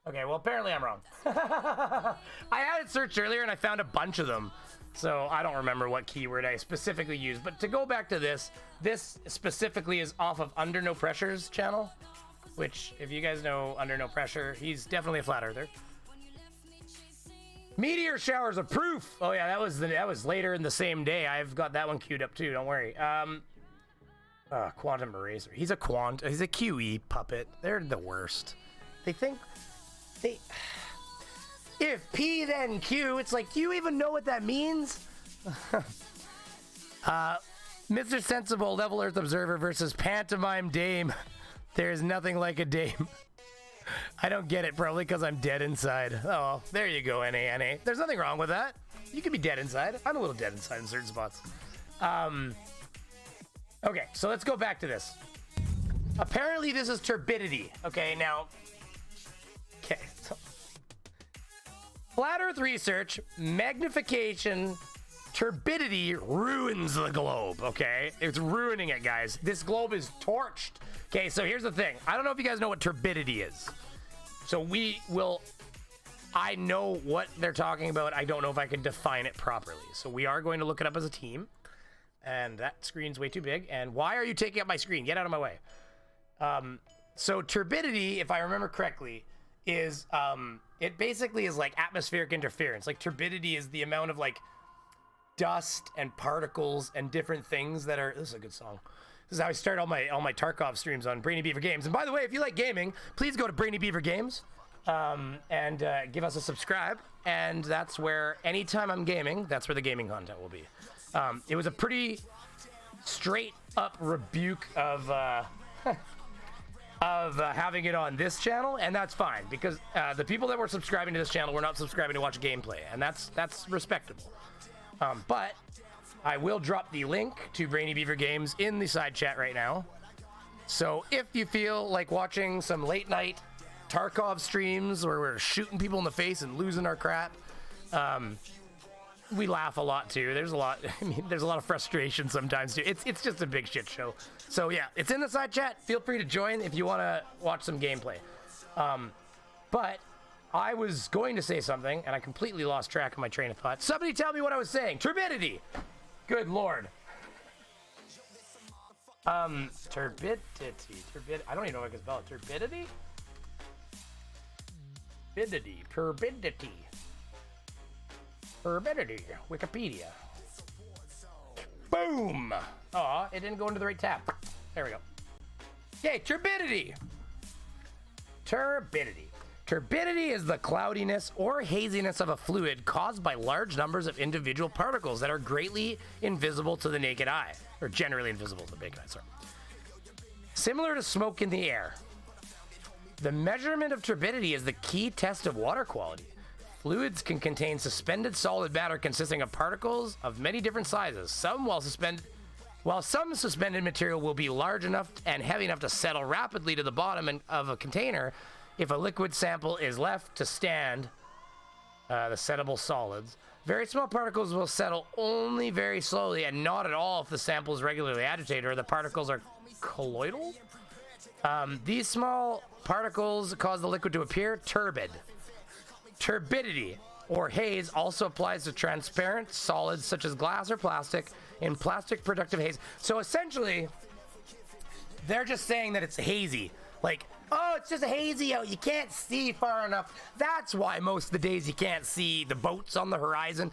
Okay, well, apparently I'm wrong. I had it searched earlier and I found a bunch of them. So I don't remember what keyword I specifically used. But to go back to this specifically is off of Under No Pressure's channel, which, if you guys know Under No Pressure, he's definitely a flat earther. Meteor showers of proof. Oh yeah, that was later in the same day. I've got that one queued up too. Don't worry. Quantum Eraser. He's a QE puppet. They're the worst. If P then Q, it's like, do you even know what that means? Mr. Sensible, Level Earth Observer versus Pantomime Dame. There's nothing like a dame. I don't get it, probably because I'm dead inside. Oh, there you go, NA. There's nothing wrong with that. You can be dead inside. I'm a little dead inside in certain spots. Okay, so let's go back to this. Apparently this is turbidity. Okay, now... Okay, so... Flat Earth research, magnification, turbidity ruins the globe, okay? It's ruining it, guys. This globe is torched. Okay, so here's the thing. I don't know if you guys know what turbidity is. So I know what they're talking about. I don't know if I can define it properly. So we are going to look it up as a team. And that screen's way too big. And why are you taking up my screen? Get out of my way. So turbidity, if I remember correctly, is it basically is like atmospheric interference. Like turbidity is the amount of like dust and particles and different things that are. This is a good song. This is how I start all my Tarkov streams on Brainy Beaver Games. And by the way, if you like gaming, please go to Brainy Beaver Games and give us a subscribe. And that's where anytime I'm gaming, that's where the gaming content will be. It was a pretty straight up rebuke of of having it on this channel, and that's fine because the people that were subscribing to this channel were not subscribing to watch gameplay, and that's respectable. But I will drop the link to Brainy Beaver Games in the side chat right now. So if you feel like watching some late night Tarkov streams where we're shooting people in the face and losing our crap, we laugh a lot too. There's a lot. I mean, there's a lot of frustration sometimes too. It's just a big shit show. So yeah, it's in the side chat. Feel free to join if you want to watch some gameplay. But I was going to say something and I completely lost track of my train of thought. Somebody tell me what I was saying. Turbidity. Good lord. Turbidity. I don't even know what I can spell it. Turbidity. Turbidity. Turbidity. Wikipedia. Boom! Aw, it didn't go into the right tab. There we go. Yay, turbidity! Turbidity. Turbidity is the cloudiness or haziness of a fluid caused by large numbers of individual particles that are greatly invisible to the naked eye. Or generally invisible to the naked eye, sorry. Similar to smoke in the air. The measurement of turbidity is the key test of water quality. Fluids can contain suspended solid matter consisting of particles of many different sizes. While some suspended material will be large enough and heavy enough to settle rapidly to the bottom of a container, if a liquid sample is left to stand, the settable solids, very small particles will settle only very slowly and not at all if the sample is regularly agitated or the particles are colloidal. These small particles cause the liquid to appear turbid. Turbidity, or haze, also applies to transparent solids such as glass or plastic in plastic productive haze. So essentially, they're just saying that it's hazy. Like, oh, it's just hazy out. You can't see far enough. That's why most of the days you can't see the boats on the horizon.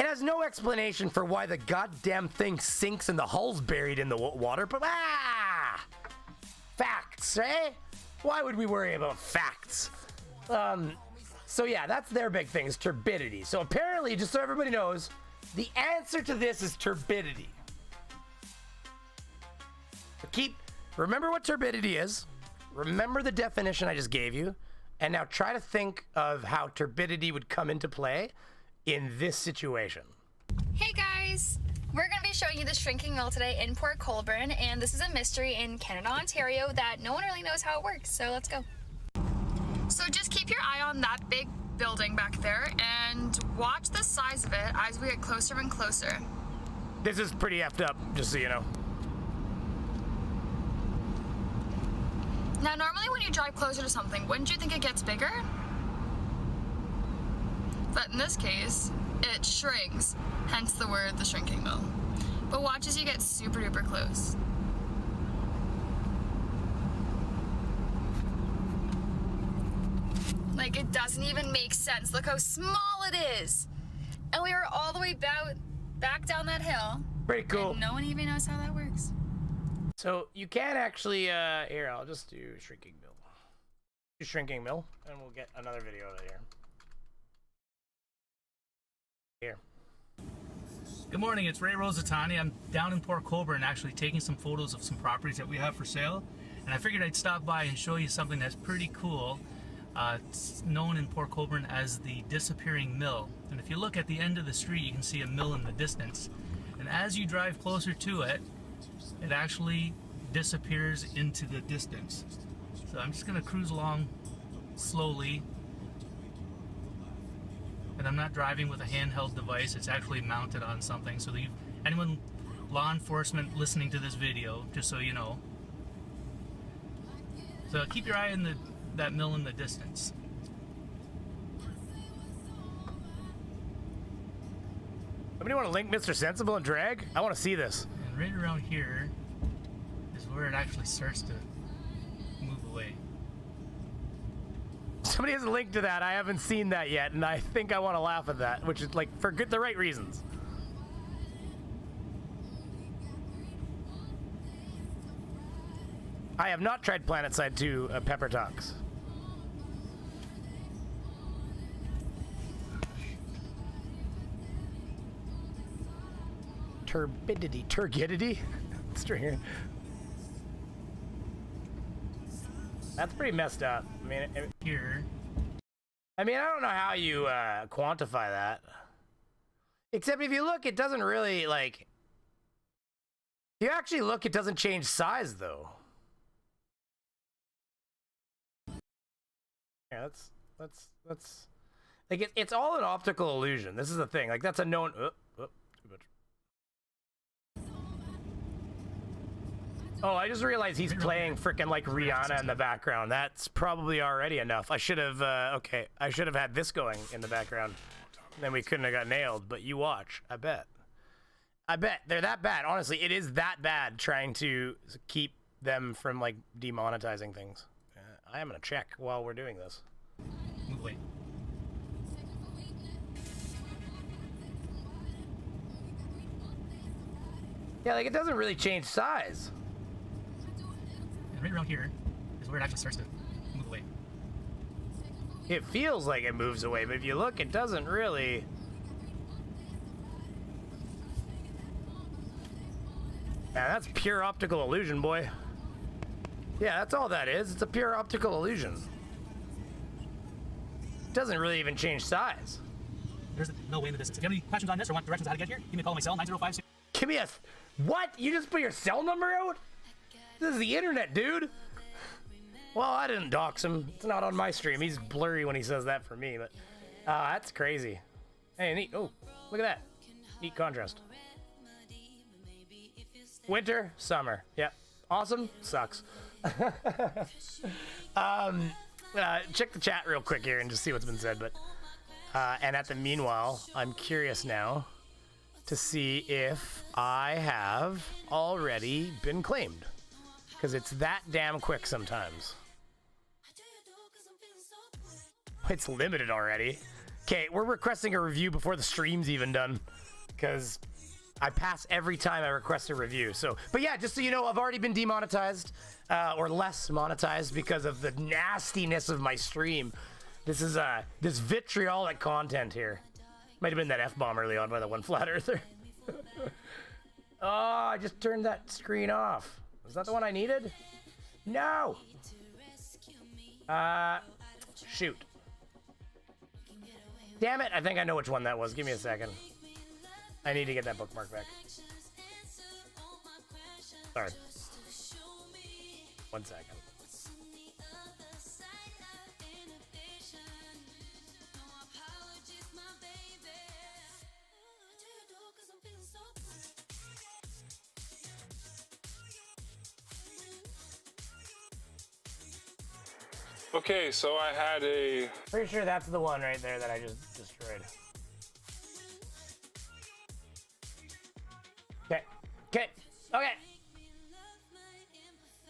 It has no explanation for why the goddamn thing sinks and the hull's buried in the water, but facts, eh? Why would we worry about facts? So yeah, that's their big thing, is turbidity. So apparently, just so everybody knows, the answer to this is turbidity. Remember what turbidity is. Remember the definition I just gave you. And now try to think of how turbidity would come into play in this situation. Hey guys! We're going to be showing you the shrinking mill today in Port Colborne, and this is a mystery in Canada, Ontario that no one really knows how it works, so let's go. So just keep your eye on that big building back there and watch the size of it as we get closer and closer. This is pretty effed up, just so you know. Now normally when you drive closer to something, wouldn't you think it gets bigger? But in this case, it shrinks, hence the word the shrinking mill. But watch as you get super duper close. Like, it doesn't even make sense. Look how small it is. And we were all the way back down that hill. Pretty cool. And no one even knows how that works. So you can actually, here, I'll just do shrinking mill. Do shrinking mill, and we'll get another video of it here. Here. Good morning, it's Ray Rosatani. I'm down in Port Colborne actually taking some photos of some properties that we have for sale. And I figured I'd stop by and show you something that's pretty cool. It's known in Port Colborne as the disappearing mill. And if you look at the end of the street, you can see a mill in the distance. And as you drive closer to it, it actually disappears into the distance. So I'm just gonna cruise along slowly. And I'm not driving with a handheld device, it's actually mounted on something. So anyone, law enforcement listening to this video, just so you know. So keep your eye on that mill in the distance. Somebody want to link Mr. Sensible and drag? I want to see this. And right around here is where it actually starts to move away. Somebody has a link to that. I haven't seen that yet, and I think I want to laugh at that, which is like for the right reasons. I have not tried PlanetSide 2 Pepper Talks. Turbidity. Turgidity? Stringer. That's pretty messed up. I mean, here. I don't know how you quantify that. Except if you look, it doesn't really, like... If you actually look, it doesn't change size, though. Yeah, that's... Like, it's all an optical illusion. This is the thing. Like, that's a known... too much. Oh, I just realized he's playing frickin' like Rihanna in the background. That's probably already enough. I should have, okay. I should have had this going in the background. Then we couldn't have got nailed, but you watch. I bet. I bet. They're that bad. Honestly, it is that bad trying to keep them from, like, demonetizing things. I am gonna check while we're doing this. Wait. Yeah, like, it doesn't really change size. And right around here is where it actually starts to move away. It feels like it moves away, but if you look, it doesn't really. Yeah, that's pure optical illusion, boy. Yeah, that's all that is. It's a pure optical illusion. It doesn't really even change size. There's no way in the distance. If you have any questions on this or want directions on how to get here, give me a call on my cell, 905. Give me a... What? You just put your cell number out? This is the internet, dude. Well, I didn't dox him. It's not on my stream. He's blurry when he says that for me, but... that's crazy. Hey, neat. Oh, look at that. Neat contrast. Winter, summer. Yep. Awesome. Sucks. Check the chat real quick here and just see what's been said, but... and at the meanwhile, I'm curious now to see if I have already been claimed. Because it's that damn quick sometimes. It's limited already. Okay, we're requesting a review before the stream's even done. Because I pass every time I request a review. So, but yeah, just so you know, I've already been demonetized. Or less monetized because of the nastiness of my stream. This is this vitriolic content here. Might have been that F-bomb early on by the one flat earther. Oh, I just turned that screen off. Was that the one I needed? No! Shoot. Damn it, I think I know which one that was. Give me a second. I need to get that bookmark back. Sorry. 1 second. Okay, so I had a... Pretty sure that's the one right there that I just destroyed. Okay. Okay. Okay.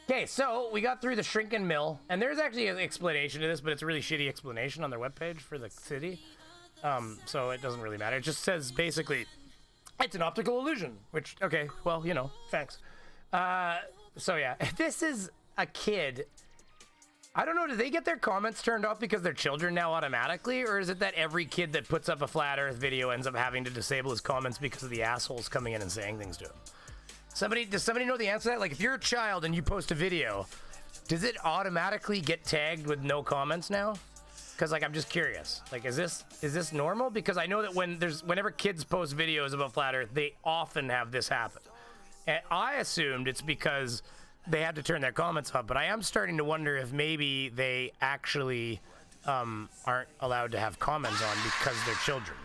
Okay, so we got through the shrink and mill, and there's actually an explanation to this, but it's a really shitty explanation on their webpage for the city. So it doesn't really matter. It just says basically, it's an optical illusion, which, okay, well, you know, thanks. So yeah, this is a kid. I don't know, do they get their comments turned off because they're children now automatically, or is it that every kid that puts up a flat earth video ends up having to disable his comments because of the assholes coming in and saying things to him? Does somebody know the answer to that? Like, if you're a child and you post a video, does it automatically get tagged with no comments now? Because, like, I'm just curious. Like, is this normal? Because I know that whenever kids post videos about flat earth, they often have this happen. And I assumed it's because they had to turn their comments off, but I am starting to wonder if maybe they actually aren't allowed to have comments on because they're children.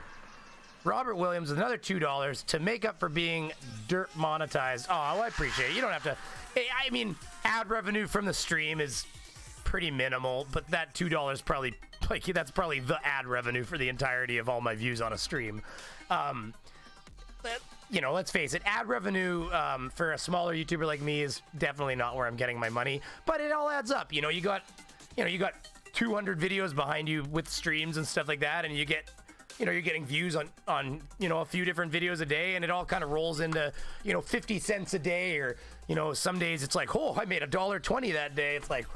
Robert Williams, another $2 to make up for being dirt monetized. Oh, well, I appreciate it. You don't have to. I mean, ad revenue from the stream is pretty minimal, but that $2 probably, like, that's probably the ad revenue for the entirety of all my views on a stream. You know, let's face it, ad revenue for a smaller YouTuber like me is definitely not where I'm getting my money, but it all adds up. You know, you got 200 videos behind you with streams and stuff like that, and you get, you know, you're getting views on you know, a few different videos a day, and it all kind of rolls into, you know, 50 cents a day, or, you know, some days it's like, oh, I made $1.20 that day. It's like,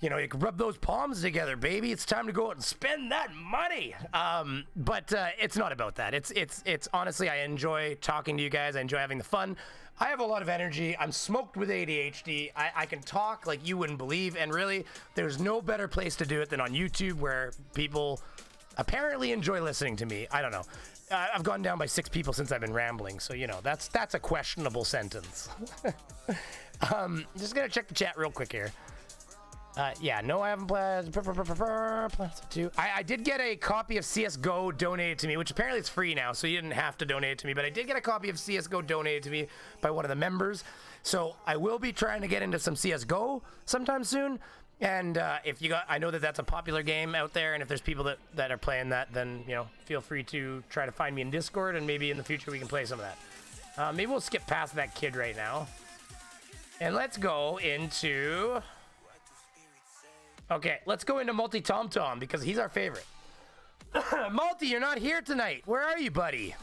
you know, you can rub those palms together, baby. It's time to go out and spend that money. But it's not about that. It's honestly, I enjoy talking to you guys. I enjoy having the fun. I have a lot of energy. I'm smoked with ADHD. I can talk like you wouldn't believe. And really, there's no better place to do it than on YouTube, where people apparently enjoy listening to me. I don't know. I've gone down by 6 people since I've been rambling. So, you know, that's a questionable sentence. Just going to check the chat real quick here. Yeah, no, I haven't played. I did get a copy of CSGO donated to me, which apparently it's free now, so you didn't have to donate it to me. But I did get a copy of CSGO donated to me by one of the members. So I will be trying to get into some CSGO sometime soon. And if you got, I know that that's a popular game out there, and if there's people that are playing that, then, you know, feel free to try to find me in Discord, and maybe in the future we can play some of that. Maybe we'll skip past that kid right now. And let's go into... Okay, let's go into Multi Tom Tom, because he's our favorite. Multi, you're not here tonight. Where are you, buddy?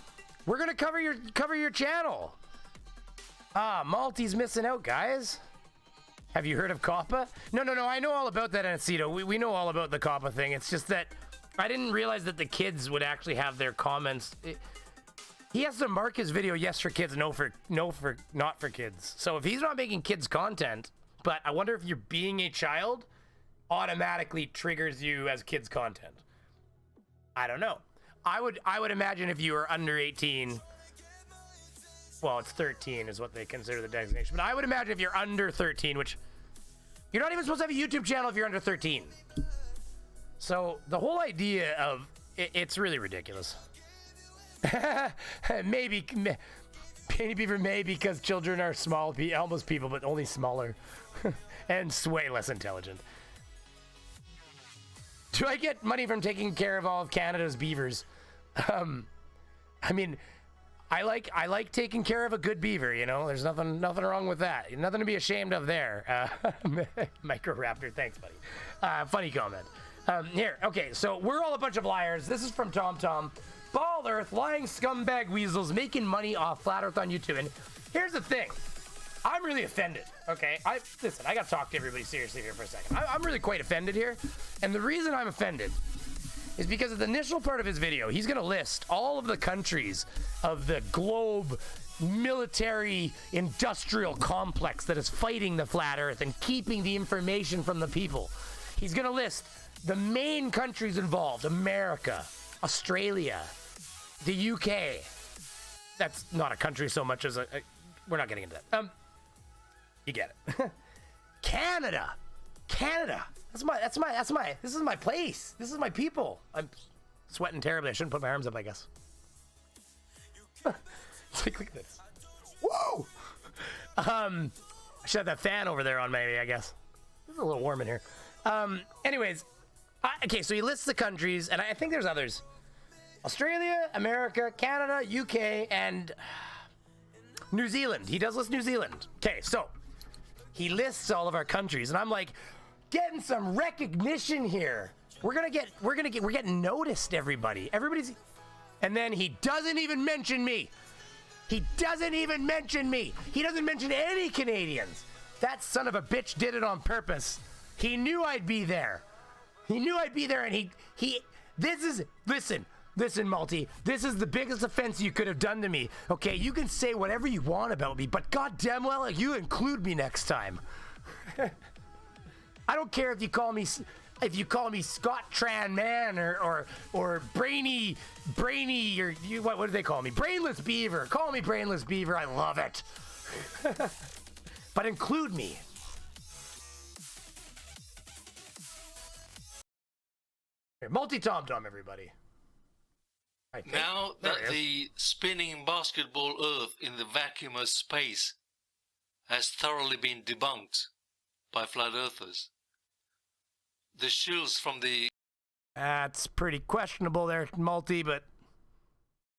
We're gonna cover your channel. Multi's missing out, guys. Have you heard of COPPA? No. I know all about that, Anacito. We know all about the COPPA thing. It's just that I didn't realize that the kids would actually have their comments. He has to mark his video yes for kids, no for not for kids. So if he's not making kids content, but I wonder if you're being a child, automatically triggers you as kids content. I don't know. I would imagine if you were under 18, well, it's 13 is what they consider the designation, but I would imagine if you're under 13, which you're not even supposed to have a YouTube channel if you're under 13. So the whole idea of it's really ridiculous. Maybe Beaver may, because children are small, almost people, but only smaller and way less intelligent. Do I get money from taking care of all of Canada's beavers? I mean, I like taking care of a good beaver, you know? There's nothing wrong with that. Nothing to be ashamed of there. Microraptor, thanks, buddy. Funny comment. Here, okay, so we're all a bunch of liars. This is from Tom Tom. Bald Earth, lying scumbag weasels making money off Flat Earth on YouTube. And here's the thing. I'm really offended, okay? Listen, I gotta talk to everybody seriously here for a second. I'm really quite offended here. And the reason I'm offended is because at the initial part of his video, he's gonna list all of the countries of the globe military industrial complex that is fighting the Flat Earth and keeping the information from the people. He's gonna list the main countries involved: America, Australia, the UK. That's not a country so much as we're not getting into that. You get it. Canada. This is my place. This is my people. I'm sweating terribly. I shouldn't put my arms up, I guess. Look at this. Whoa! I should have that fan over there on, maybe, I guess. It's a little warm in here. Anyways, okay, so he lists the countries, and I think there's others. Australia, America, Canada, UK, and New Zealand. He does list New Zealand. Okay, so he lists all of our countries, and I'm like, getting some recognition here. We're getting noticed, everybody. And then he doesn't even mention me. He doesn't mention any Canadians. That son of a bitch did it on purpose. He knew I'd be there. And listen, Multi, this is the biggest offense you could have done to me. Okay, you can say whatever you want about me, but goddamn well, you include me next time. I don't care if you call me Scott Tran Man or Brainy or what do they call me? Brainless Beaver. Call me Brainless Beaver. I love it. But include me. Here, Multi Tom Tom, everybody. Now that the spinning basketball Earth in the vacuum of space has thoroughly been debunked by flat earthers, the shills from the... That's pretty questionable there, Multi, but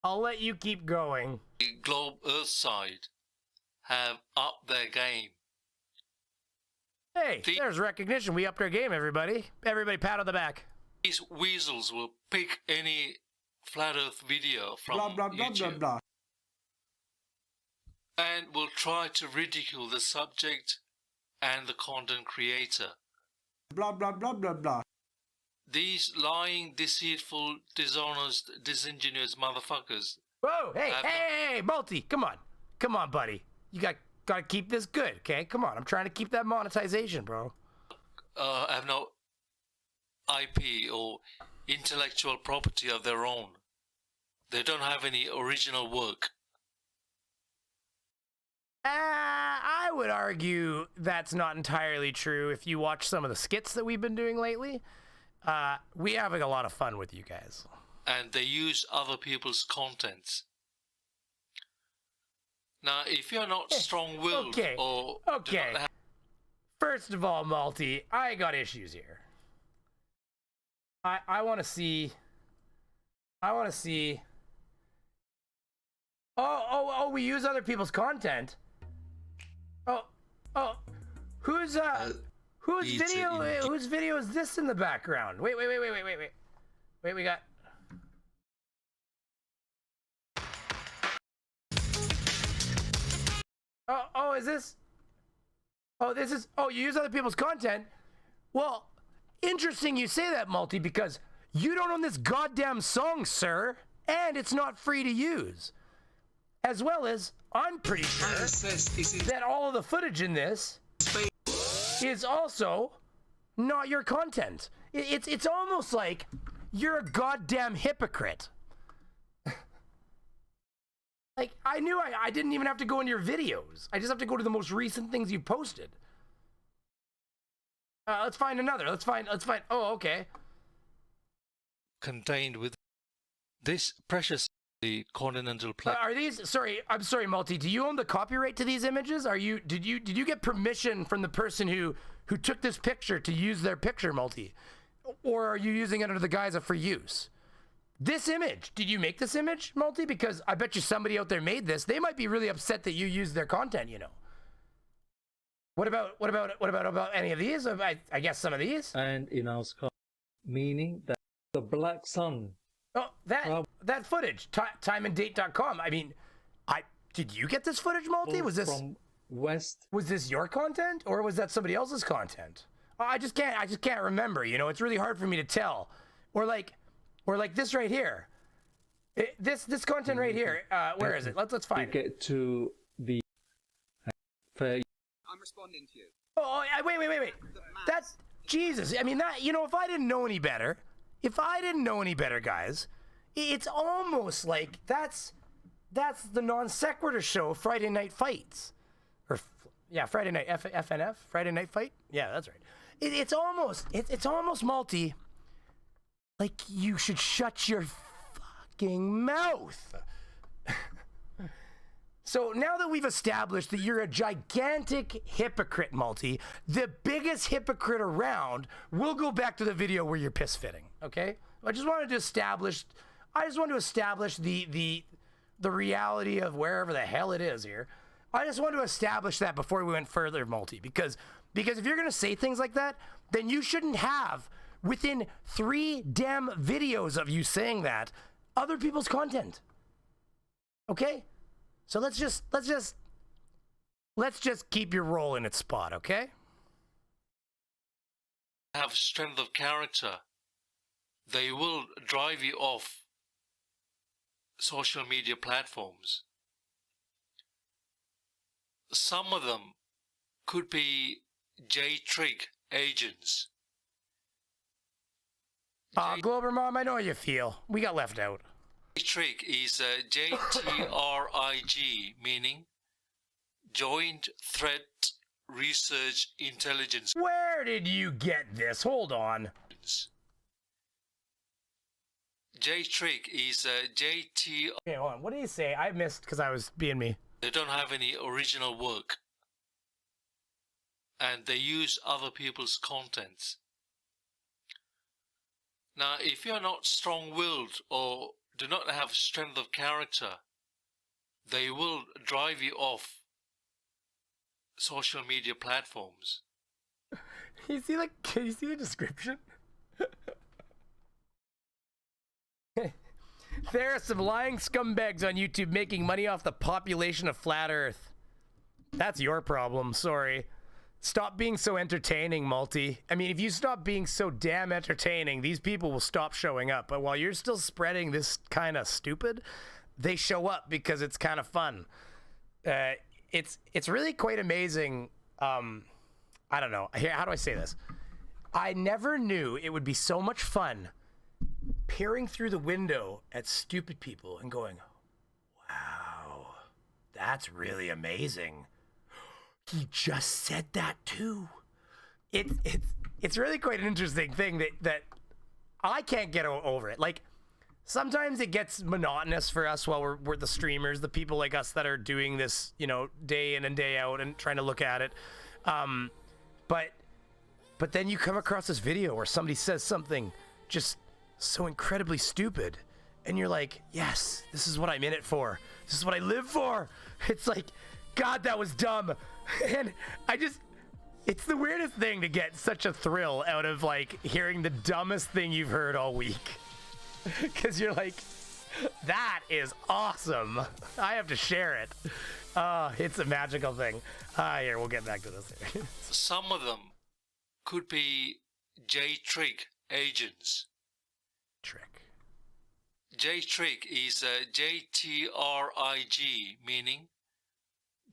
I'll let you keep going. The globe Earth side have upped their game. Hey, there's recognition. We upped our game, everybody. Everybody pat on the back. These weasels will pick any flat Earth video from YouTube and will try to ridicule the subject and the content creator. blah blah blah blah blah. These lying, deceitful, dishonest, disingenuous motherfuckers. Whoa, hey, Multi, come on, buddy. You gotta keep this good, okay? Come on, I'm trying to keep that monetization, bro. Have no IP or intellectual property of their own. They don't have any original work. I would argue that's not entirely true. If you watch some of the skits that we've been doing lately, we're having a lot of fun with you guys. And they use other people's contents. Now, if you're not strong-willed or do not have... First of all, Multi, I got issues here. I want to see. Oh, we use other people's content. Oh, whose video is this in the background? Wait, we got. Oh, is this? Oh, this is. Oh, you use other people's content? Well, interesting you say that, Multi, because you don't own this goddamn song, sir, and it's not free to use. As well as, I'm pretty sure that all of the footage in this is also not your content. It's almost like you're a goddamn hypocrite. Like, I knew I didn't even have to go into your videos. I just have to go to the most recent things you posted. Let's find another. Let's find. Oh, okay. Contained with this precious continental plate. Are these? Sorry, I'm sorry, Multi. Do you own the copyright to these images? Did you get permission from the person who took this picture to use their picture, Multi, or are you using it under the guise of for use? This image, did you make this image, Multi? Because I bet you somebody out there made this. They might be really upset that you used their content, you know. What about any of these? I guess some of these. And in our skull, meaning that the black sun. Oh, that footage, timeanddate.com. I mean, did you get this footage, Multi? Was this from West? Was this your content or was that somebody else's content? Oh, I just can't remember. You know, it's really hard for me to tell. Or like this right here. This content right here. Where is it? Let's find it. Get to the fair. I'm responding to you. Oh, wait. That's Jesus. I mean, that, you know, if I didn't know any better, guys, it's almost like that's the non sequitur show, Friday Night Fights, or Friday Night FNF, Friday Night Fight. Yeah, that's right. It's almost Multi. Like, you should shut your fucking mouth. So now that we've established that you're a gigantic hypocrite, Multi, the biggest hypocrite around, we'll go back to the video where you're piss fitting, okay? I just wanted to establish the reality of wherever the hell it is here. I just wanted to establish that before we went further, Multi, because if you're gonna say things like that, then you shouldn't have, within 3 damn videos of you saying that, other people's content. Okay? So let's just keep your role in its spot, okay? Have strength of character. They will drive you off social media platforms. Some of them could be J-Trig agents. Glober Mom, I know how you feel. We got left out. J-Trig is JTRIG, meaning Joint Threat Research Intelligence. Where did you get this? Hold on. J-Trig is JT. Okay, hold on. What did he say? I missed because I was being me. They don't have any original work. And they use other people's contents. Now, if you're not strong-willed or do not have strength of character, they will drive you off social media platforms. Can you see the description? There are some lying scumbags on YouTube making money off the population of Flat Earth. That's your problem, sorry. Stop being so entertaining, Multi. I mean, if you stop being so damn entertaining, these people will stop showing up. But while you're still spreading this kind of stupid, they show up because it's kind of fun. It's really quite amazing. I don't know. How do I say this? I never knew it would be so much fun peering through the window at stupid people and going, wow, that's really amazing. He just said that too. It's really quite an interesting thing that I can't get over it. Like, sometimes it gets monotonous for us while we're the streamers, the people like us that are doing this, you know, day in and day out and trying to look at it. But then you come across this video where somebody says something just so incredibly stupid, and you're like, yes, this is what I'm in it for. This is what I live for. It's like, God, that was dumb. And it's the weirdest thing to get such a thrill out of, like, hearing the dumbest thing you've heard all week. Because you're like, that is awesome. I have to share it. It's a magical thing. Here, we'll get back to this. Some of them could be J-Trig agents. Trick. J-Trig is JTRIG, meaning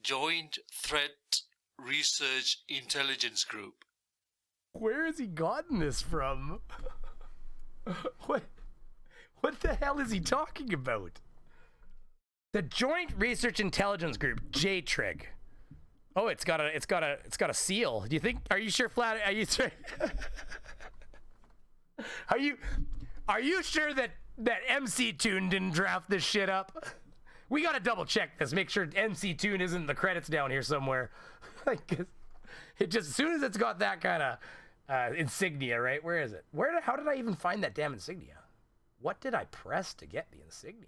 Joint Threat Research Intelligence Group. Where has he gotten this from? What the hell is he talking about? The Joint Research Intelligence Group, J-Trig. Oh, it's got a seal. Do you think? Are you sure, Flat? Are you sure? Are you sure that MC Tune didn't draft this shit up? We gotta double check this. Make sure MC Tune isn't in the credits down here somewhere. Like, it just, as soon as it's got that kind of insignia, right? Where is it? How did I even find that damn insignia? What did I press to get the insignia?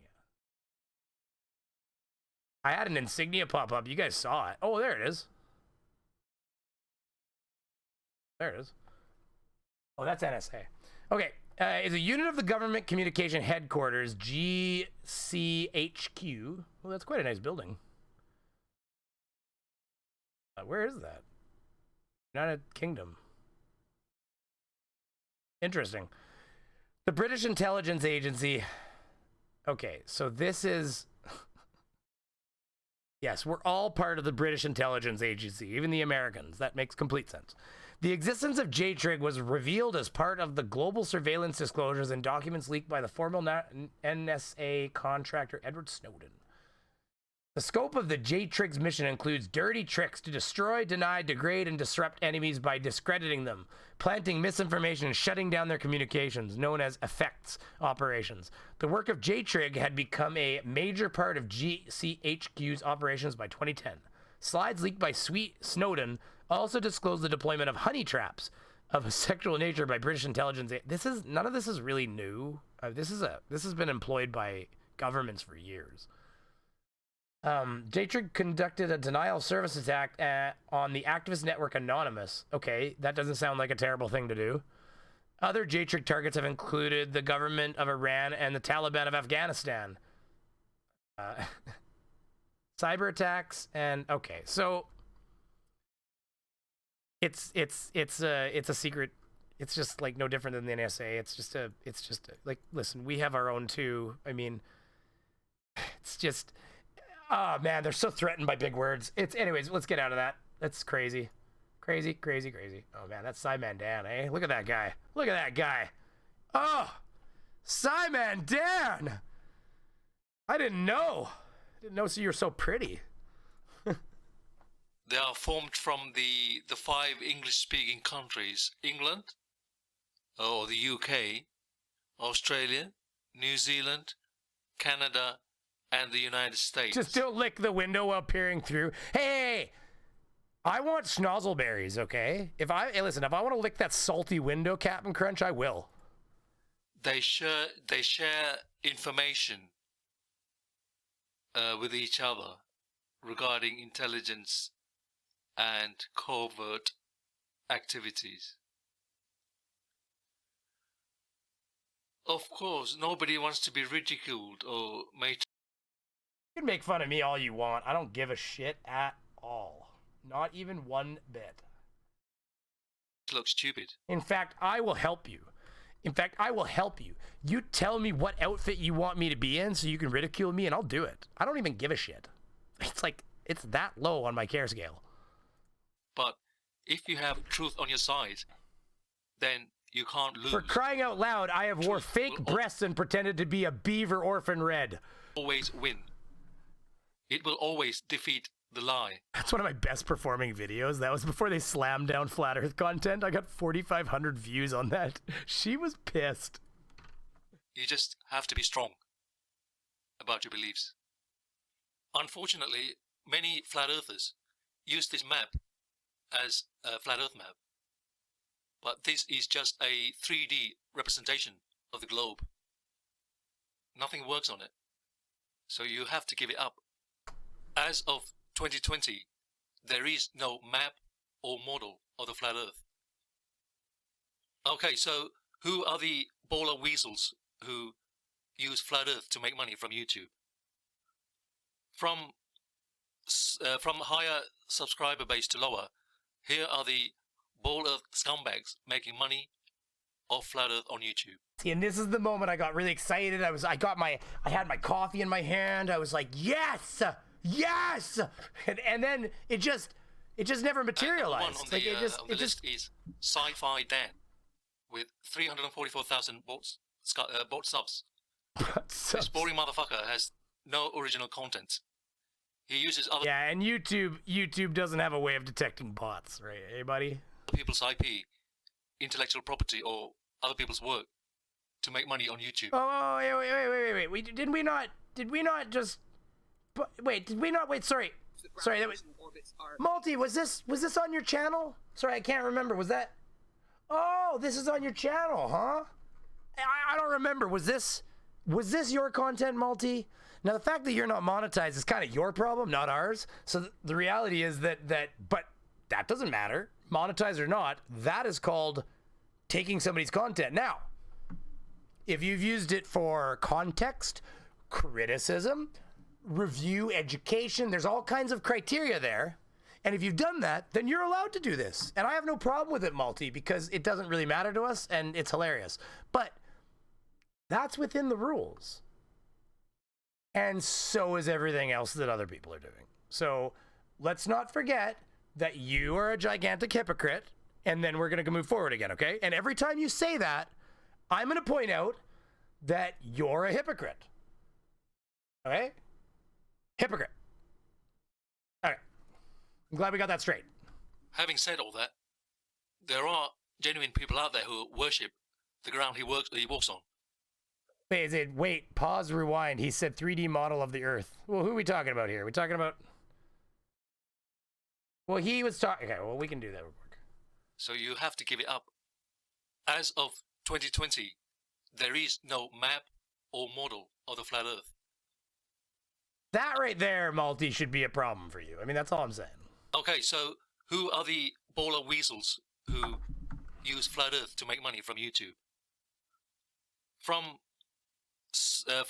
I had an insignia pop up. You guys saw it. Oh, there it is. There it is. Oh, that's NSA. Okay. Is a unit of the government communication headquarters, GCHQ. Well, that's quite a nice building. Where is that? United Kingdom. Interesting. The British Intelligence Agency. Okay, so this is... Yes, we're all part of the British Intelligence Agency, even the Americans. That makes complete sense. The existence of J-Trig was revealed as part of the global surveillance disclosures and documents leaked by the former NSA contractor Edward Snowden. The scope of the J-Trig's mission includes dirty tricks to destroy, deny, degrade, and disrupt enemies by discrediting them, planting misinformation, and shutting down their communications, known as effects operations. The work of J-Trig had become a major part of GCHQ's operations by 2010. Slides leaked by Snowden also disclosed the deployment of honey traps of a sexual nature by British intelligence. None of this is really new. This has been employed by governments for years. J-Trig conducted a denial of service attack on the activist network Anonymous. Okay, that doesn't sound like a terrible thing to do. Other J-Trig targets have included the government of Iran and the Taliban of Afghanistan. Cyber attacks and okay, so it's a secret. It's just like no different than the NSA. It's just like, listen, we have our own too. I mean, it's just. Oh, man, they're so threatened by big words. Anyways, let's get out of that. That's crazy. Crazy, crazy, crazy. Oh, man, that's Simon Dan, eh? Look at that guy. Look at that guy. Oh, Simon Dan. I didn't know. So you're so pretty. They are formed from the 5 English-speaking countries: England, or the UK, Australia, New Zealand, Canada, and the United States. Just don't lick the window while peering through. Hey, I want schnozzleberries, okay? If I want to lick that salty window, Captain Crunch, I will. They share information with each other regarding intelligence and covert activities. Of course, nobody wants to be ridiculed or made. You can make fun of me all you want. I don't give a shit at all. Not even one bit. look stupid. In fact, I will help you. You tell me what outfit you want me to be in so you can ridicule me and I'll do it. I don't even give a shit. It's like, it's that low on my care scale. But if you have truth on your side, then you can't lose. For crying out loud, I have wore fake breasts and pretended to be a Beaver orphan red. Always win. It will always defeat the lie. That's one of my best performing videos. That was before they slammed down Flat Earth content. I got 4,500 views on that. She was pissed. You just have to be strong about your beliefs. Unfortunately, many flat earthers use this map as a flat earth map. But this is just a 3D representation of the globe. Nothing works on it. So you have to give it up. As of 2020, there is no map or model of the flat earth. Okay, so who are the baller weasels who use flat earth to make money from YouTube? From higher subscriber base to lower, here are the ball earth scumbags making money off flat earth on YouTube. See, and this is the moment I got really excited. I had my coffee in my hand. I was like, yes, yes, and then it just never materialized. On the list is Sci-Fi Dan with 344,000 bot subs. This boring motherfucker has no original content. He uses other and YouTube doesn't have a way of detecting bots, right? Hey, buddy. people's IP, intellectual property, or other people's work to make money on YouTube. Oh, wait. Did we not just? Wait, sorry, that was Multi. Was this on your channel? Sorry, I can't remember. Was that? Oh, this is on your channel, huh? I don't remember. Was this your content, Multi? Now, the fact that you're not monetized is kind of your problem, not ours. So the reality is but that doesn't matter. Monetized or not, that is called taking somebody's content. Now, if you've used it for context, criticism, review, education, there's all kinds of criteria there. And if you've done that, then you're allowed to do this. And I have no problem with it, Multi, because it doesn't really matter to us and it's hilarious. But that's within the rules. And so is everything else that other people are doing. So let's not forget that you are a gigantic hypocrite, and then we're going to move forward again, okay? And every time you say that, I'm going to point out that you're a hypocrite. Okay? Hypocrite. All right. I'm glad we got that straight. Having said all that, there are genuine people out there who worship the ground he walks on. Wait, pause, rewind. He said 3D model of the Earth. Well, who are we talking about here? We're talking about... Well, he was talking... Okay, well, we can do that. So you have to give it up. As of 2020, there is no map or model of the flat Earth. That right there, Multi, should be a problem for you. I mean, that's all I'm saying. Okay, so who are the baller weasels who use flat Earth to make money from YouTube? From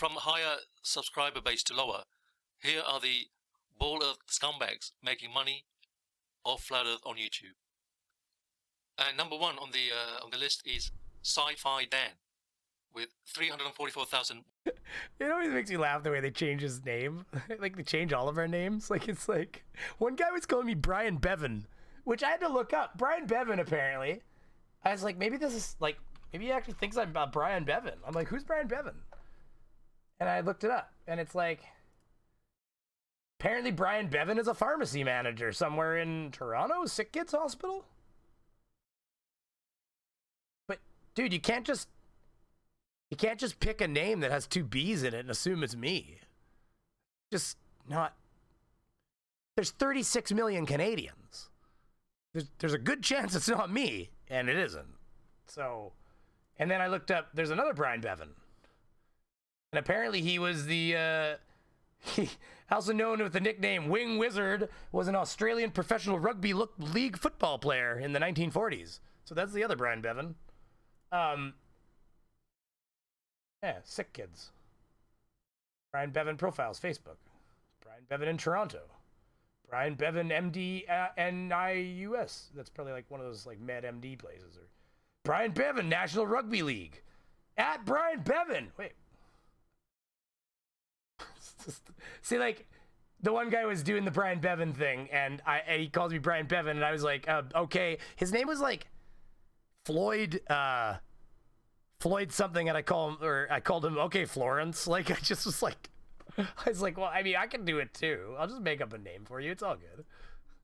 higher subscriber base to lower, here are the ball earth scumbags making money off flat Earth on YouTube. And number one on the list is Sci-Fi Dan with 344,000. It always makes me laugh the way they change his name. Like they change all of our names. Like it's like one guy was calling me Brian Bevan, which I had to look up. Brian Bevan, apparently. I was like, maybe this is like, maybe he actually thinks I'm Brian Bevan. I'm like, who's Brian Bevan? And I looked it up, and it's like, apparently Brian Bevan is a pharmacy manager somewhere in Toronto, Sick Kids Hospital. But dude, you can't just pick a name that has two B's in it and assume it's me. Just not. There's 36 million Canadians. There's a good chance it's not me, and it isn't. So, and then I looked up, there's another Brian Bevan. And apparently he was he also known with the nickname Wing Wizard, was an Australian professional rugby league football player in the 1940s. So that's the other Brian Bevan. Yeah, Sick Kids. Brian Bevan profiles, Facebook. Brian Bevan in Toronto. Brian Bevan, MD, NIUS. That's probably like one of those like med MD places. Or Brian Bevan, National Rugby League. At Brian Bevan. Wait. See, like, the one guy was doing the Brian Bevan thing, and he calls me Brian Bevan, and I was like, okay. His name was like Floyd something, and I called him, okay, Florence. Like, I just was like, well, I mean, I can do it too. I'll just make up a name for you. It's all good.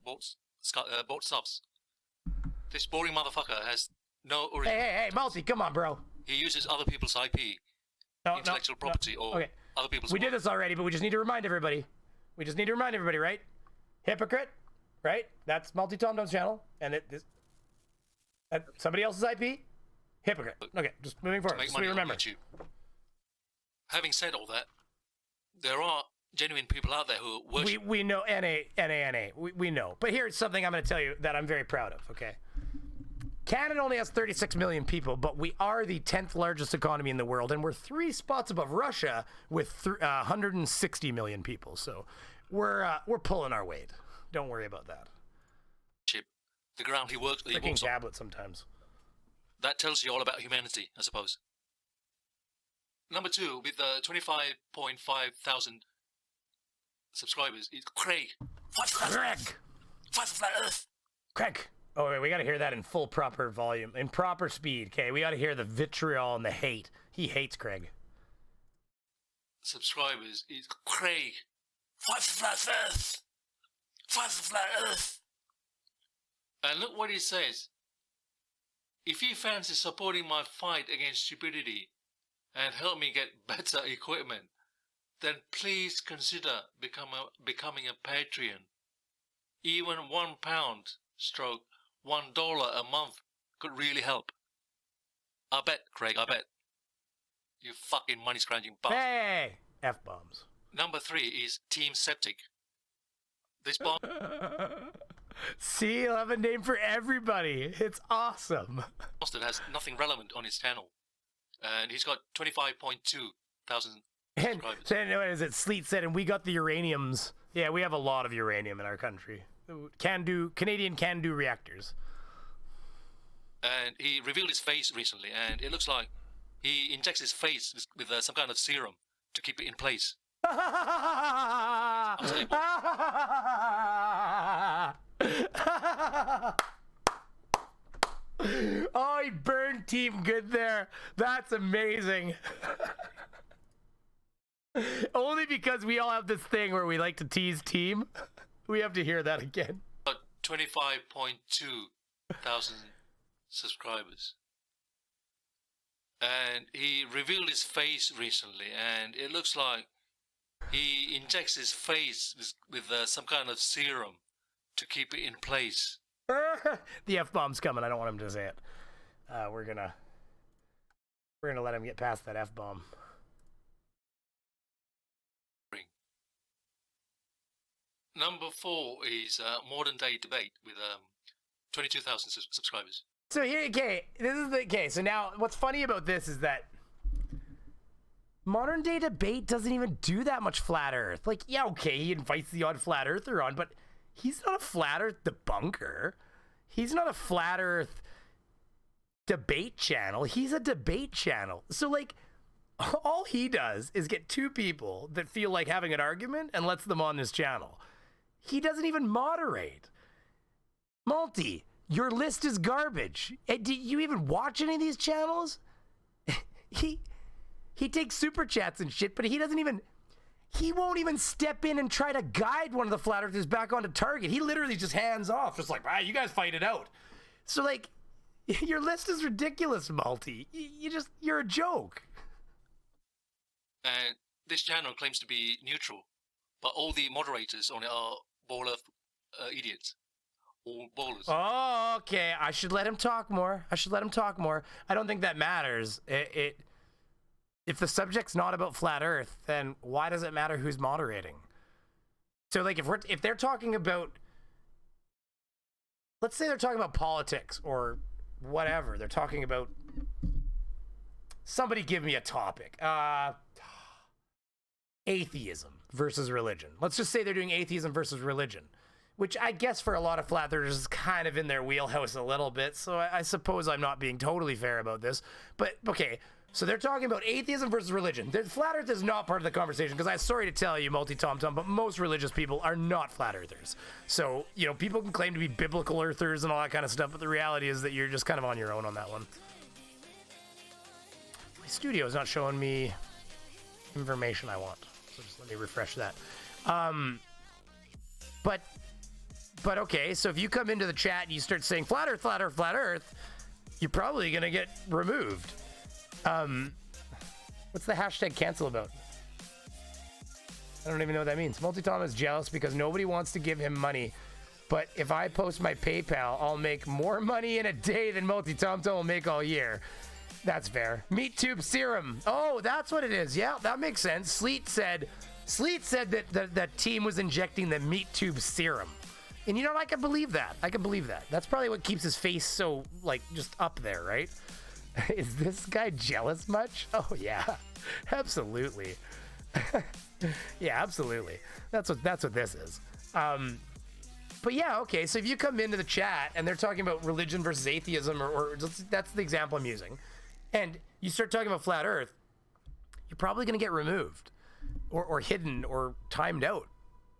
Bought subs. This boring motherfucker has no origin. Hey, Multi, come on, bro. He uses other people's IP, intellectual property, or okay. other people's We did this already, but we just need to remind everybody. Right? Hypocrite, right? That's Multi Tom Dom's channel, and somebody else's IP. Hypocrite. Okay, just moving forward. Make Just money remember. on YouTube. Having said all that, there are genuine people out there who worship. We know NA. We know. But here's something I'm going to tell you that I'm very proud of. Okay. Canada only has 36 million people, but we are the 10th largest economy in the world, and we're 3 spots above Russia with 160 million people. So we're pulling our weight. Don't worry about that. The ground he walks Freaking on. tablet sometimes. That tells you all about humanity, I suppose. Number 2, with 25.5 thousand subscribers, is Craig. Craig. Fight for flat Earth. Craig. Oh, wait, we got to hear that in full proper volume, in proper speed, okay? We got to hear the vitriol and the hate. He hates Craig. Subscribers is Craig. Fight for flat Earth. Fight for flat Earth. And look what he says. If you fancy supporting my fight against stupidity and help me get better equipment, then please consider becoming a Patreon. Even £1 stroke $1 a month could really help. I bet, Craig, I bet. You fucking money-scrounging bastard. Hey! F-bombs. Number 3 is Team Septic. This bomb... See, he'll have a name for everybody. It's awesome. bastard has nothing relevant on his channel. And he's got 25.2 thousand subscribers. And what is it? Sleet said, and we got the uraniums. Yeah, we have a lot of uranium in our country. Canadian can-do reactors. And he revealed his face recently, and it looks like he injects his face with some kind of serum to keep it in place. Oh, he burned Team good there. That's amazing. Only because we all have this thing where we like to tease Team. We have to hear that again. 25.2 thousand subscribers. And he revealed his face recently, and it looks like he injects his face with some kind of serum to keep it in place. The F-bomb's coming. I don't want him to say it. We're gonna let him get past that F-bomb. Number 4 is Modern Day Debate with 22,000 subscribers. So here, okay, this is the case. So now, what's funny about this is that Modern Day Debate doesn't even do that much flat Earth. Like, yeah, okay, he invites the odd flat Earther on, but he's not a flat Earth debunker. He's not a flat Earth debate channel. He's a debate channel. So, like, all he does is get 2 people that feel like having an argument and lets them on this channel. He doesn't even moderate. Multi, your list is garbage. Do you even watch any of these channels? He takes super chats and shit, but he won't even step in and try to guide one of the flat earthers back onto target. He literally just hands off, just like, you guys fight it out. So, like, your list is ridiculous, Multi. You're a joke. And this channel claims to be neutral, but all the moderators on it are baller idiots. All ballers. Oh, okay. I should let him talk more. I don't think that matters. If the subject's not about flat Earth, then why does it matter who's moderating? So, like, if they're talking about, let's say they're talking about politics or whatever, they're talking about, somebody give me a topic. Atheism versus religion. Let's just say they're doing atheism versus religion. which I guess for a lot of flat earthers is kind of in their wheelhouse a little bit. So I suppose I'm not being totally fair about this. But okay, so they're talking about atheism versus religion. Flat earth is not part of the conversation because I'm sorry to tell you, multi-tom-tom, but most religious people are not flat earthers. So, you know, people can claim to be biblical earthers and all that kind of stuff, but the reality is that you're just kind of on your own on that one. My studio is not showing me information I want. So just let me refresh that. But okay, so if you come into the chat and you start saying flat earth, flat earth, flat earth, you're probably going to get removed. What's the hashtag cancel about? I don't even know what that means. Multi-Tom is jealous because nobody wants to give him money. But if I post my PayPal, I'll make more money in a day than Multi-Tom will make all year. That's fair. Meat tube serum. Oh, that's what it is. Yeah, that makes sense. Sleet said that that team was injecting the meat tube serum. And you know, I can believe that. I can believe that. That's probably what keeps his face so, like, just up there, right? Is this guy jealous much? Oh, yeah. Absolutely. Yeah, absolutely. That's what this is. But yeah, okay, so if you come into the chat and they're talking about religion versus atheism, or just, that's the example I'm using, and you start talking about flat earth, you're probably going to get removed or hidden or timed out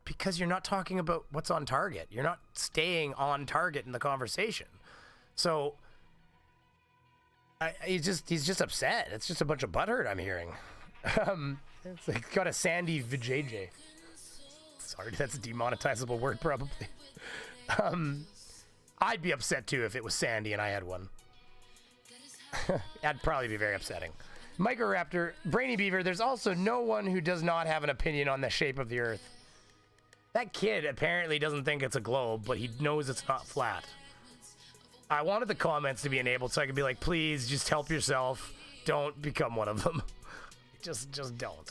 because you're not talking about what's on target. You're not staying on target in the conversation. So he's just upset. It's just a bunch of butthurt I'm hearing. It's like got a Sandy Vijay. Sorry, that's a demonetizable word probably. I'd be upset too if it was Sandy and I had one. That'd probably be very upsetting. Microraptor, Brainy Beaver, there's also no one who does not have an opinion on the shape of the Earth. That kid apparently doesn't think it's a globe, but he knows it's not flat. I wanted the comments to be enabled so I could be like, please just help yourself. Don't become one of them. just don't.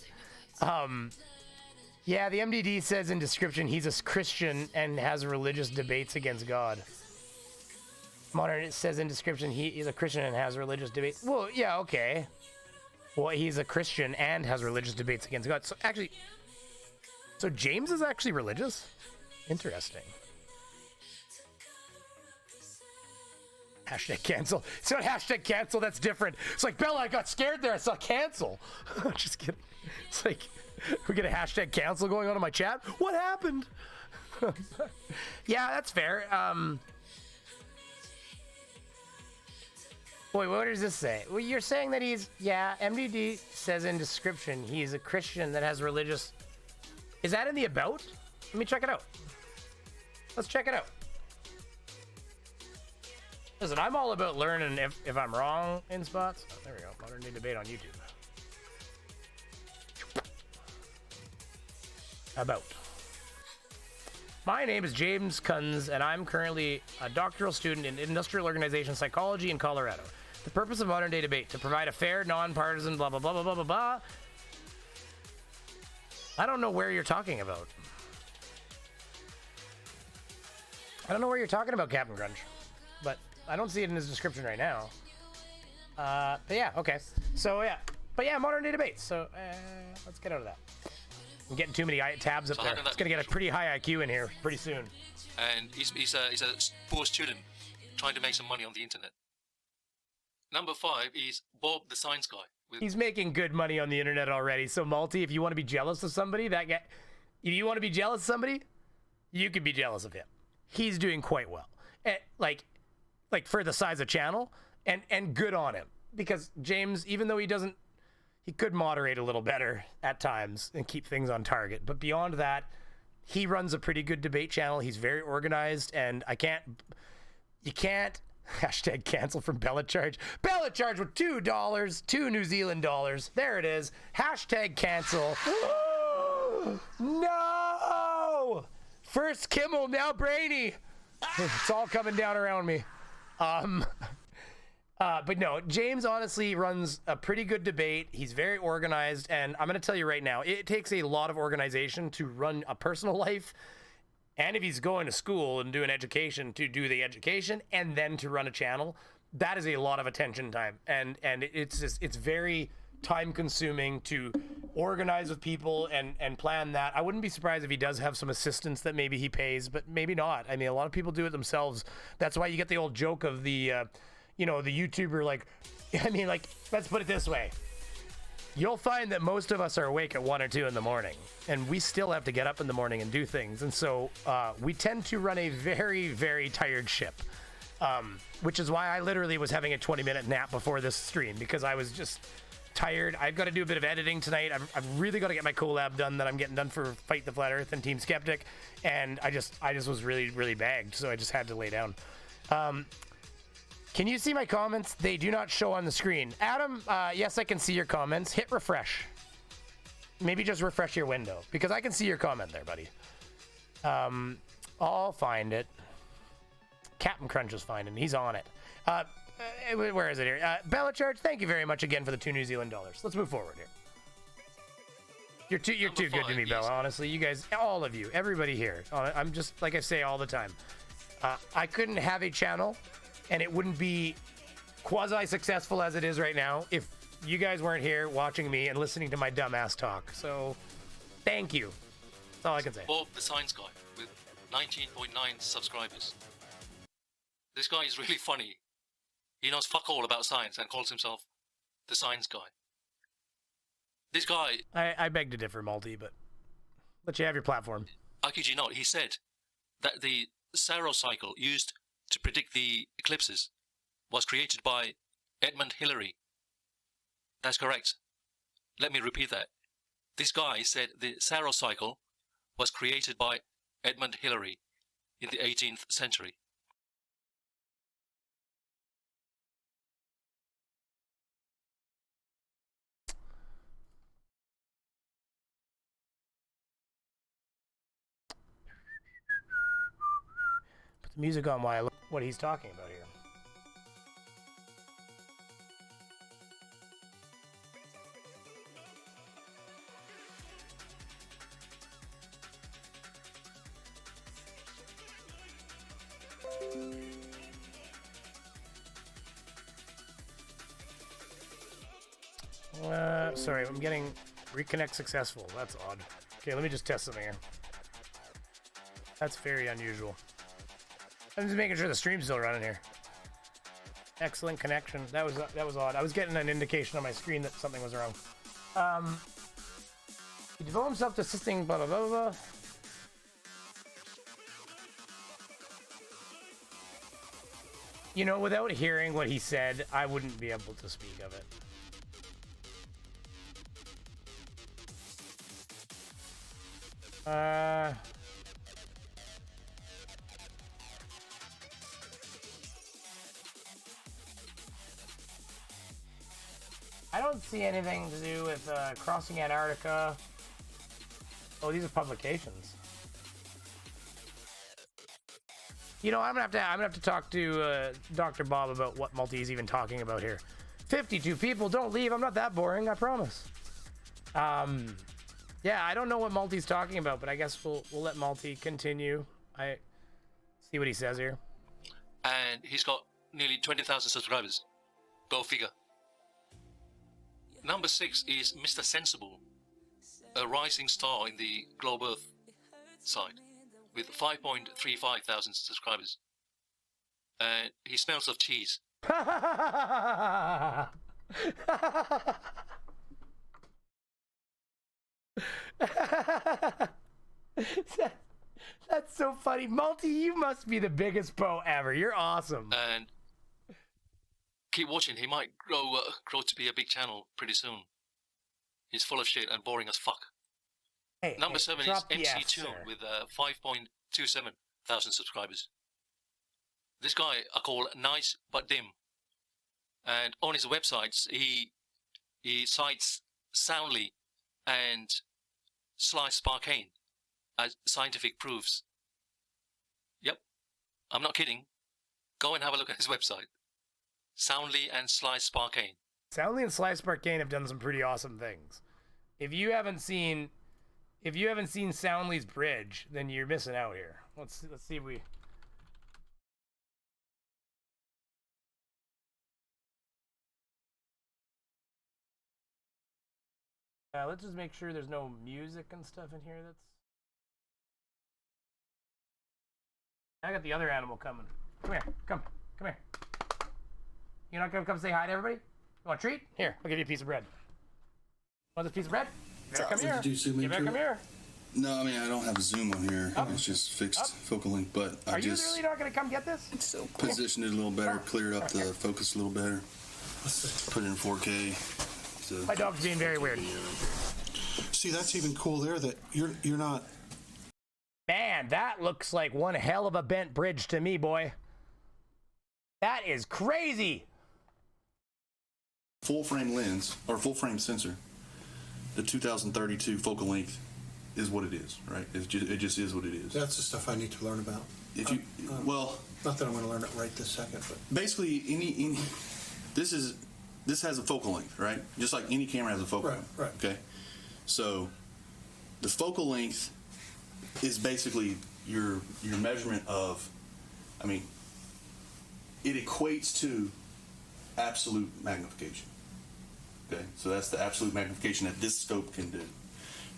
Yeah, the MDD says in description he's a Christian and has religious debates against God. Modern, it says in description he's a Christian and has religious debates. Well, yeah, okay. Well, he's a Christian and has religious debates against God. So actually, so James is actually religious? Interesting. Hashtag cancel. It's not hashtag cancel, that's different. It's like, Bella, I got scared there. I saw cancel. Just kidding. It's like, we get a hashtag cancel going on in my chat. What happened? Yeah, that's fair. Wait, what does this say? Well, you're saying that he's, yeah, MDD says in description he's a Christian that has religious. Is that in the about? Let me check it out. Let's check it out. Listen, I'm all about learning if I'm wrong in spots. Oh, there we go. Modern Day Debate on YouTube. About. My name is James Kunz, and I'm currently a doctoral student in industrial organization psychology in Colorado. The purpose of Modern Day Debate, to provide a fair, non-partisan, blah, blah, blah, blah, blah, blah, blah. I don't know where you're talking about. I don't know where you're talking about, Captain Grunge. But I don't see it in his description right now. But yeah, okay. So yeah. But yeah, Modern Day Debate. So let's get out of that. I'm getting too many tabs up there. It's going to get a pretty high IQ in here pretty soon. And he's a poor student trying to make some money on the internet. Number 5 is Bob the Science Guy. He's making good money on the internet already. So Multi, if you want to be jealous of somebody, that guy, if you want to be jealous of somebody, you can be jealous of him. He's doing quite well. And, like for the size of channel, and good on him. Because James, even though he could moderate a little better at times and keep things on target. But beyond that, he runs a pretty good debate channel. He's very organized, and you can't, hashtag cancel from Bella Charge. Bella Charge with $2, 2 New Zealand dollars. There it is. Hashtag cancel. No! First Kimmel, now Brainy. It's all coming down around me. But no, James honestly runs a pretty good debate. He's very organized, and I'm going to tell you right now, it takes a lot of organization to run a personal life, and if he's going to school and doing education, to do the education, and then to run a channel, that is a lot of attention time, and it's very time consuming to organize with people and plan that. I wouldn't be surprised if he does have some assistants that maybe he pays, but maybe not. I mean, a lot of people do it themselves. That's why you get the old joke of the, the YouTuber, like, I mean, like, let's put it this way. You'll find that most of us are awake at 1 or 2 in the morning, and we still have to get up in the morning and do things. And so we tend to run a very, very tired ship, which is why I literally was having a 20-minute nap before this stream, because I was just tired. I've got to do a bit of editing tonight. I've really got to get my collab done that I'm getting done for Fight the Flat Earth and Team Skeptic, and I just was really, really bagged, so I just had to lay down. Can you see my comments? They do not show on the screen. Adam, yes, I can see your comments. Hit refresh. Maybe just refresh your window, because I can see your comment there, buddy. I'll find it. Captain Crunch is finding. He's on it. Where is it here? Bella Charge, thank you very much again for the 2 New Zealand dollars. Let's move forward here. You're too good to me, Bella. Honestly, you guys, all of you, everybody here. I'm just, like I say all the time. I couldn't have a channel, and it wouldn't be quasi-successful as it is right now if you guys weren't here watching me and listening to my dumbass talk. So, thank you. That's all I can say. Bob the Science Guy with 19.9 subscribers. This guy is really funny. He knows fuck all about science and calls himself the Science Guy. This guy... I beg to differ, Malty, but let you have your platform. I kid you not, he said that the Saros cycle used to predict the eclipses was created by Edmund Hillary. That's correct. Let me repeat that. This guy said the Saros cycle was created by Edmund Hillary in the 18th century. Put the music on while I look what he's talking about here. Sorry, I'm getting reconnect successful. That's odd. Okay, let me just test something here. That's very unusual. I'm just making sure the stream's still running here. Excellent connection. That was odd. I was getting an indication on my screen that something was wrong. He devoted himself to assisting blah blah blah blah. You know, without hearing what he said, I wouldn't be able to speak of it. I don't see anything to do with crossing Antarctica. Oh, these are publications. You know, I'm gonna have to talk to Dr. Bob about what Malty's even talking about here. 52 people, don't leave. I'm not that boring, I promise. Yeah, I don't know what Malty's talking about, but I guess we'll let Malty continue. I see what he says here. And he's got nearly 20,000 subscribers. Go figure. Number 6 is Mr. Sensible, a rising star in the Globe Earth side, with 5.35 thousand subscribers. And he smells of cheese. That's so funny. Malty, you must be the biggest pro ever. You're awesome. And keep watching. He might grow to be a big channel pretty soon. He's full of shit and boring as fuck. Hey, Number 7 is MC Tune sir. with 5.27 thousand subscribers. This guy I call nice but dim. And on his websites, he cites Soundly and Sly Sparkane as scientific proofs. Yep, I'm not kidding. Go and have a look at his website. Soundly and Sly Sparkane. Soundly and Sly Sparkane have done some pretty awesome things. If you haven't seen Soundly's bridge, then you're missing out here. Let's see if we. Let's just make sure there's no music and stuff in here. I got the other animal coming. Come here. Come here. You not gonna come say hi to everybody? You want a treat? Here, I'll give you a piece of bread. Want this piece of bread? Come here. You better come here. No, I mean, I don't have a zoom on here. It's just fixed focal length, but I just... Are you really not going to come get this? It's so cool. Positioned it a little better, cleared up the focus a little better. Put it in 4K. So my dog's being very weird. See, that's even cool there that you're not... Man, that looks like one hell of a bent bridge to me, boy. That is crazy. Full frame lens, or full frame sensor, the 2032 focal length is what it is, right? It just is what it is. That's the stuff I need to learn about. If you, well, not that I'm going to learn it right this second, but basically this has a focal length, right? Just like any camera has a focal length. Right. Okay. So the focal length is basically your measurement of, I mean, it equates to absolute magnification. Okay, so that's the absolute magnification that this scope can do.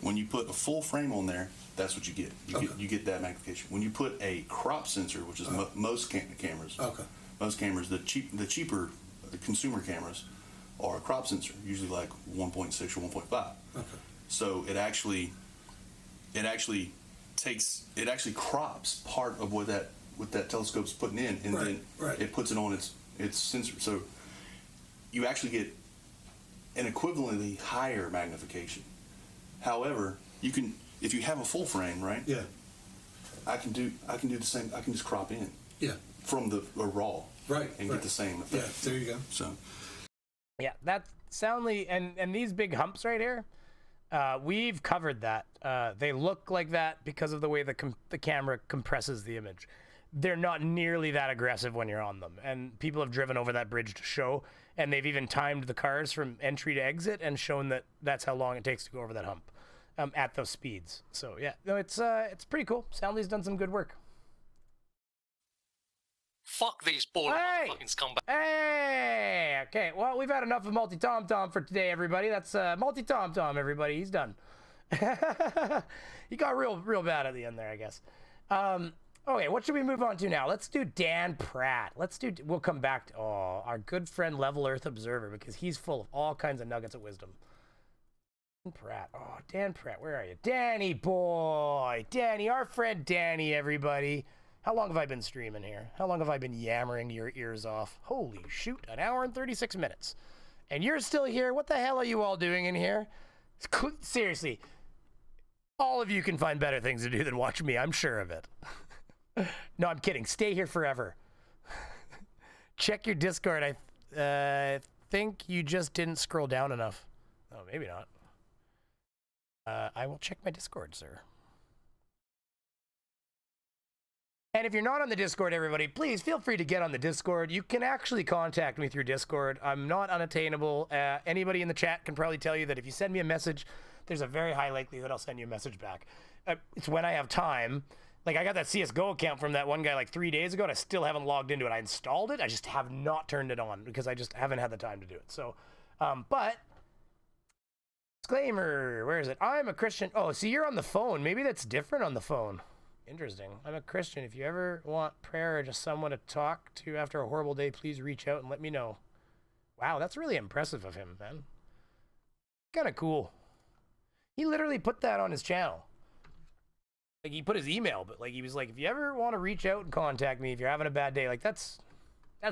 When you put a full frame on there, that's what you get. You get that magnification. When you put a crop sensor, which is most cameras, most cameras, the cheaper consumer cameras are a crop sensor, usually like 1.6 or 1.5. Okay. So it actually crops part of what that telescope's putting in, and then it puts it on its sensor. So you actually get an equivalently higher magnification. However, you can, if you have a full frame, right? Yeah. I can do the same. I can just crop in. Yeah. From the raw. Right. And get the same effect. Yeah. There you go. So. Yeah, that's soundly and these big humps right here. We've covered that. They look like that because of the way the camera compresses the image. They're not nearly that aggressive when you're on them. And people have driven over that bridge to show, and they've even timed the cars from entry to exit and shown that that's how long it takes to go over that hump at those speeds. So yeah, no, it's pretty cool. Soundly's done some good work. Fuck these ball fucking scumbags. Hey, okay. Well, we've had enough of Multi Tom Tom for today, everybody. That's Multi Tom Tom, everybody. He's done. He got real bad at the end there, I guess. Okay, what should we move on to now? Let's do Dan Pratt. We'll come back to our good friend Level Earth Observer, because he's full of all kinds of nuggets of wisdom. Dan Pratt. Oh, Dan Pratt, where are you? Danny boy. Danny, our friend Danny, everybody. How long have I been streaming here? How long have I been yammering your ears off? Holy shoot, 1 hour and 36 minutes. And you're still here? What the hell are you all doing in here? Seriously, all of you can find better things to do than watch me, I'm sure of it. No, I'm kidding. Stay here forever. Check your Discord. I think you just didn't scroll down enough. Oh, maybe not. I will check my Discord, sir. And if you're not on the Discord, everybody, please feel free to get on the Discord. You can actually contact me through Discord. I'm not unattainable. Anybody in the chat can probably tell you that if you send me a message, there's a very high likelihood I'll send you a message back. It's when I have time. Like, I got that CSGO account from that one guy like 3 days ago, and I still haven't logged into it. I installed it. I just have not turned it on because I just haven't had the time to do it. So, but, disclaimer, where is it? I'm a Christian. Oh, see, you're on the phone. Maybe that's different on the phone. Interesting. I'm a Christian. If you ever want prayer or just someone to talk to after a horrible day, please reach out and let me know. Wow, that's really impressive of him, man. Kind of cool. He literally put that on his channel. Like, he put his email, but like, he was like, if you ever want to reach out and contact me if you're having a bad day, like, that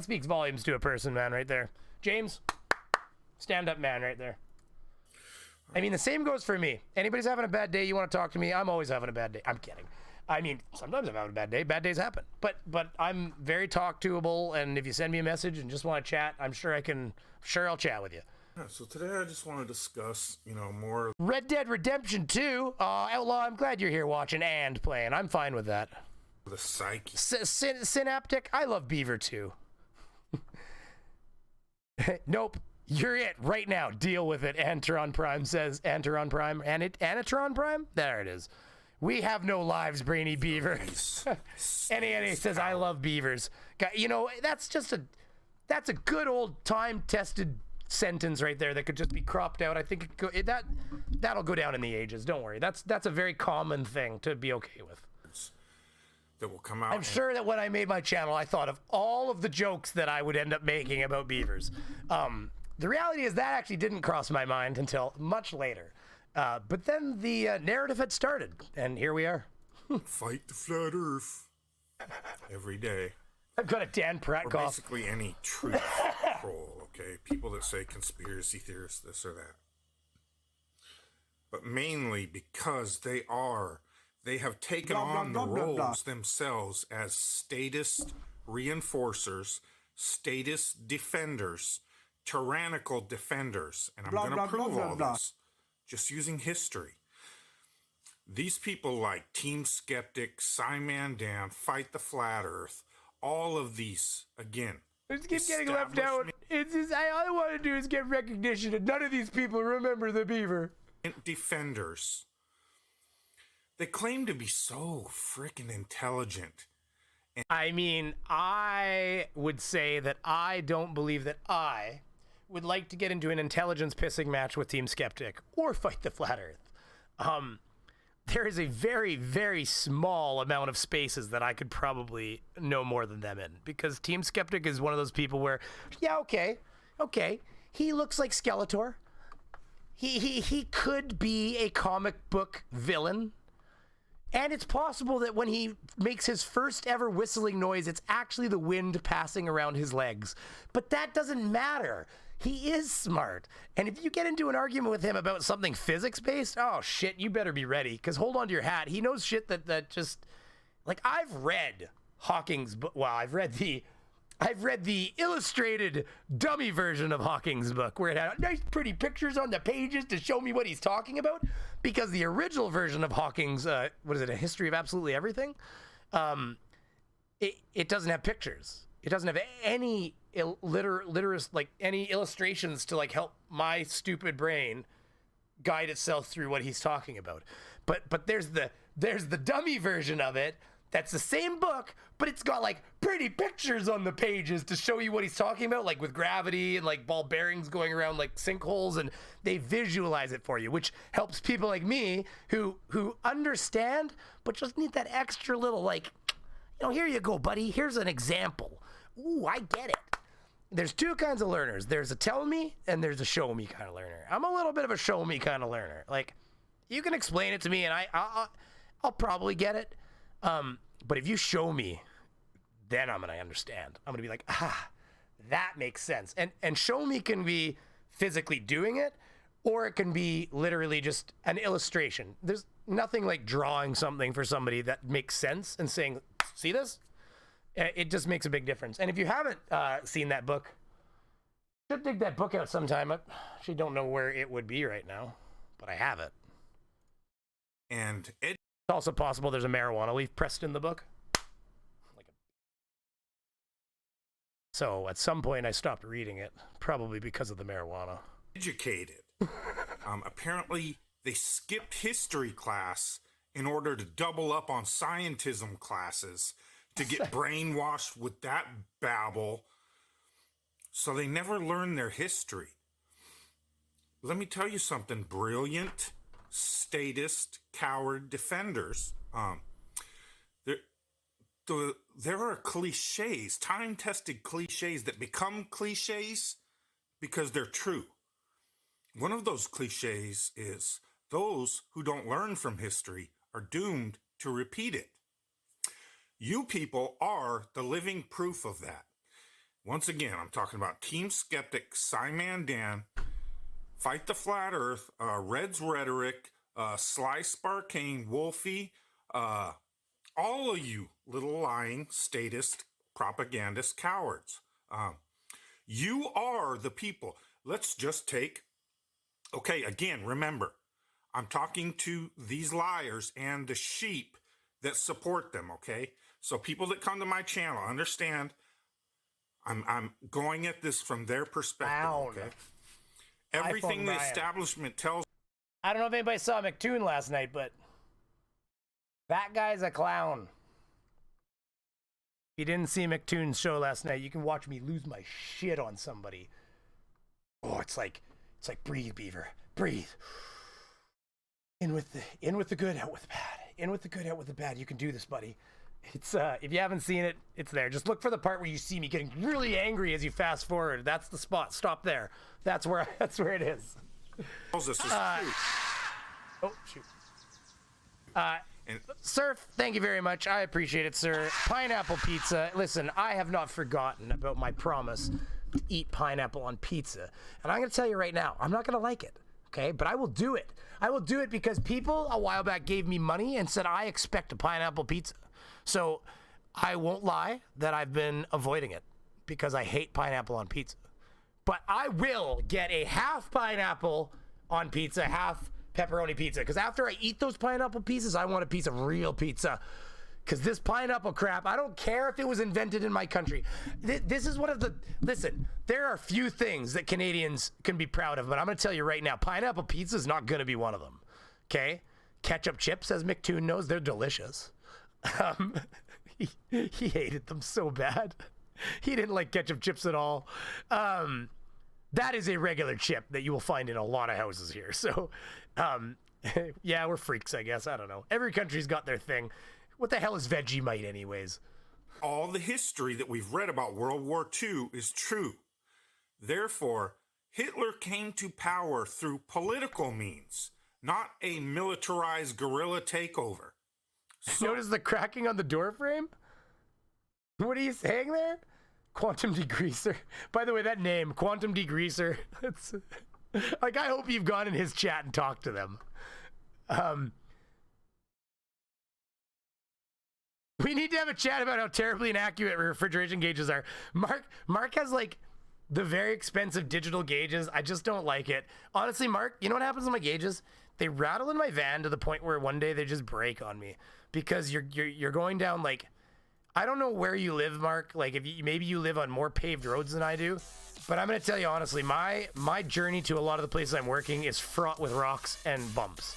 speaks volumes to a person, man, right there. James, stand up man right there. I mean, the same goes for me. Anybody's having a bad day, you want to talk to me, I'm always having a bad day. I'm kidding. I mean, sometimes I'm having a bad day. Bad days happen. But I'm very talk-toable, and if you send me a message and just want to chat, I'm sure I'll chat with you. Yeah, so today I just want to discuss, more... Red Dead Redemption 2. Outlaw, I'm glad you're here watching and playing. I'm fine with that. The psyche. Synaptic, I love Beaver too. Nope. You're it right now. Deal with it. Antaron Prime says. Antaron Prime. Anatron Prime? There it is. We have no lives, Brainy Beaver. NA says, I love beavers. That's a good old time-tested sentence right there that could just be cropped out. I think that'll go down in the ages. Don't worry. That's a very common thing to be okay with. That will come out. I'm sure that when I made my channel, I thought of all of the jokes that I would end up making about beavers. The reality is that actually didn't cross my mind until much later. But then the narrative had started, and here we are. Fight the flat Earth every day. I've got a Dan Pratt cough. Basically any truth troll, okay? People that say conspiracy theorists, this or that. But mainly because they have taken on the roles themselves as statist reinforcers, statist defenders, tyrannical defenders. And I'm going to prove all this just using history. These people like Team Skeptic, Simon Dan, Fight the Flat Earth, all of these, again, just keep getting left out. It's just, all I want to do is get recognition, and none of these people remember the beaver. Defenders. They claim to be so freaking intelligent. I mean, I would say that I don't believe that I would like to get into an intelligence pissing match with Team Skeptic or Fight the Flat Earth. There is a very, very small amount of spaces that I could probably know more than them in, because Team Skeptic is one of those people where, yeah, okay, he looks like Skeletor. He could be a comic book villain. And it's possible that when he makes his first ever whistling noise, it's actually the wind passing around his legs. But that doesn't matter. He is smart. And if you get into an argument with him about something physics-based, oh shit, you better be ready. Because hold on to your hat. He knows shit that just... Like, I've read Hawking's book. Well, I've read the illustrated dummy version of Hawking's book, where it had nice pretty pictures on the pages to show me what he's talking about, because the original version of Hawking's, what is it, A History of Absolutely Everything? It doesn't have pictures. It doesn't have any any illustrations to like help my stupid brain guide itself through what he's talking about. But there's the dummy version of it. That's the same book, but it's got like pretty pictures on the pages to show you what he's talking about, like with gravity and like ball bearings going around like sinkholes, and they visualize it for you, which helps people like me who understand, but just need that extra little like, here you go, buddy. Here's an example. Ooh, I get it. There's two kinds of learners. There's a tell me and there's a show me kind of learner. I'm a little bit of a show me kind of learner. Like, you can explain it to me and I'll probably get it. But if you show me, then I'm going to understand. I'm going to be like, that makes sense. And show me can be physically doing it, or it can be literally just an illustration. There's nothing like drawing something for somebody that makes sense and saying, see this? It just makes a big difference. And if you haven't seen that book, you should dig that book out sometime. I actually don't know where it would be right now, but I have it. And it's also possible there's a marijuana leaf pressed in the book. So at some point I stopped reading it, probably because of the marijuana. Educated. Apparently they skipped history class in order to double up on scientism classes to get brainwashed with that babble. So they never learned their history. Let me tell you something, brilliant statist coward defenders. There are cliches, time-tested cliches that become cliches because they're true. One of those cliches is those who don't learn from history are doomed to repeat it. You people are the living proof of that. Once again, I'm talking about Team Skeptic, Simon Dan, Fight the Flat Earth, Red's Rhetoric, Sly Sparkane, Wolfie, all of you little lying statist propagandist cowards. You are the people. Let's just take, okay, again, remember, I'm talking to these liars and the sheep that support them, okay? So people that come to my channel, understand, I'm going at this from their perspective, okay? Everything the establishment tells. I don't know if anybody saw McToon last night, but that guy's a clown. If you didn't see McToon's show last night, you can watch me lose my shit on somebody. Oh, it's like breathe, Beaver, breathe. In with the good, out with the bad. In with the good, out with the bad. You can do this, buddy. It's if you haven't seen it, it's there. Just look for the part where you see me getting really angry as you fast forward. That's the spot. Stop there. That's where it is. Oh, shoot. Surf, thank you very much. I appreciate it, sir. Pineapple pizza. Listen, I have not forgotten about my promise to eat pineapple on pizza. And I'm going to tell you right now, I'm not going to like it. Okay, but I will do it. I will do it because people a while back gave me money and said I expect a pineapple pizza. So I won't lie that I've been avoiding it because I hate pineapple on pizza. But I will get a half pineapple on pizza, half pepperoni pizza. Because after I eat those pineapple pieces, I want a piece of real pizza. Because this pineapple crap, I don't care if it was invented in my country. This is one of the... Listen, there are few things that Canadians can be proud of, but I'm going to tell you right now, pineapple pizza is not going to be one of them. Okay? Ketchup chips, as Mick Toon knows, they're delicious. He hated them so bad. He didn't like ketchup chips at all. That is a regular chip that you will find in a lot of houses here. So, yeah, we're freaks, I guess. I don't know. Every country's got their thing. What the hell is Vegemite anyways? All the history that we've read about World War II is true. Therefore, Hitler came to power through political means, not a militarized guerrilla takeover. So, notice the cracking on the door frame? What are you saying there? Quantum Degreaser. By the way, that name, Quantum Degreaser, it's like, I hope you've gone in his chat and talked to them. We need to have a chat about how terribly inaccurate refrigeration gauges are. Mark has like the very expensive digital gauges. I just don't like it. Honestly, Mark, you know what happens with my gauges? They rattle in my van to the point where one day they just break on me because you're going down like, I don't know where you live, Mark. Like if you, maybe you live on more paved roads than I do, but I'm going to tell you honestly, my journey to a lot of the places I'm working is fraught with rocks and bumps.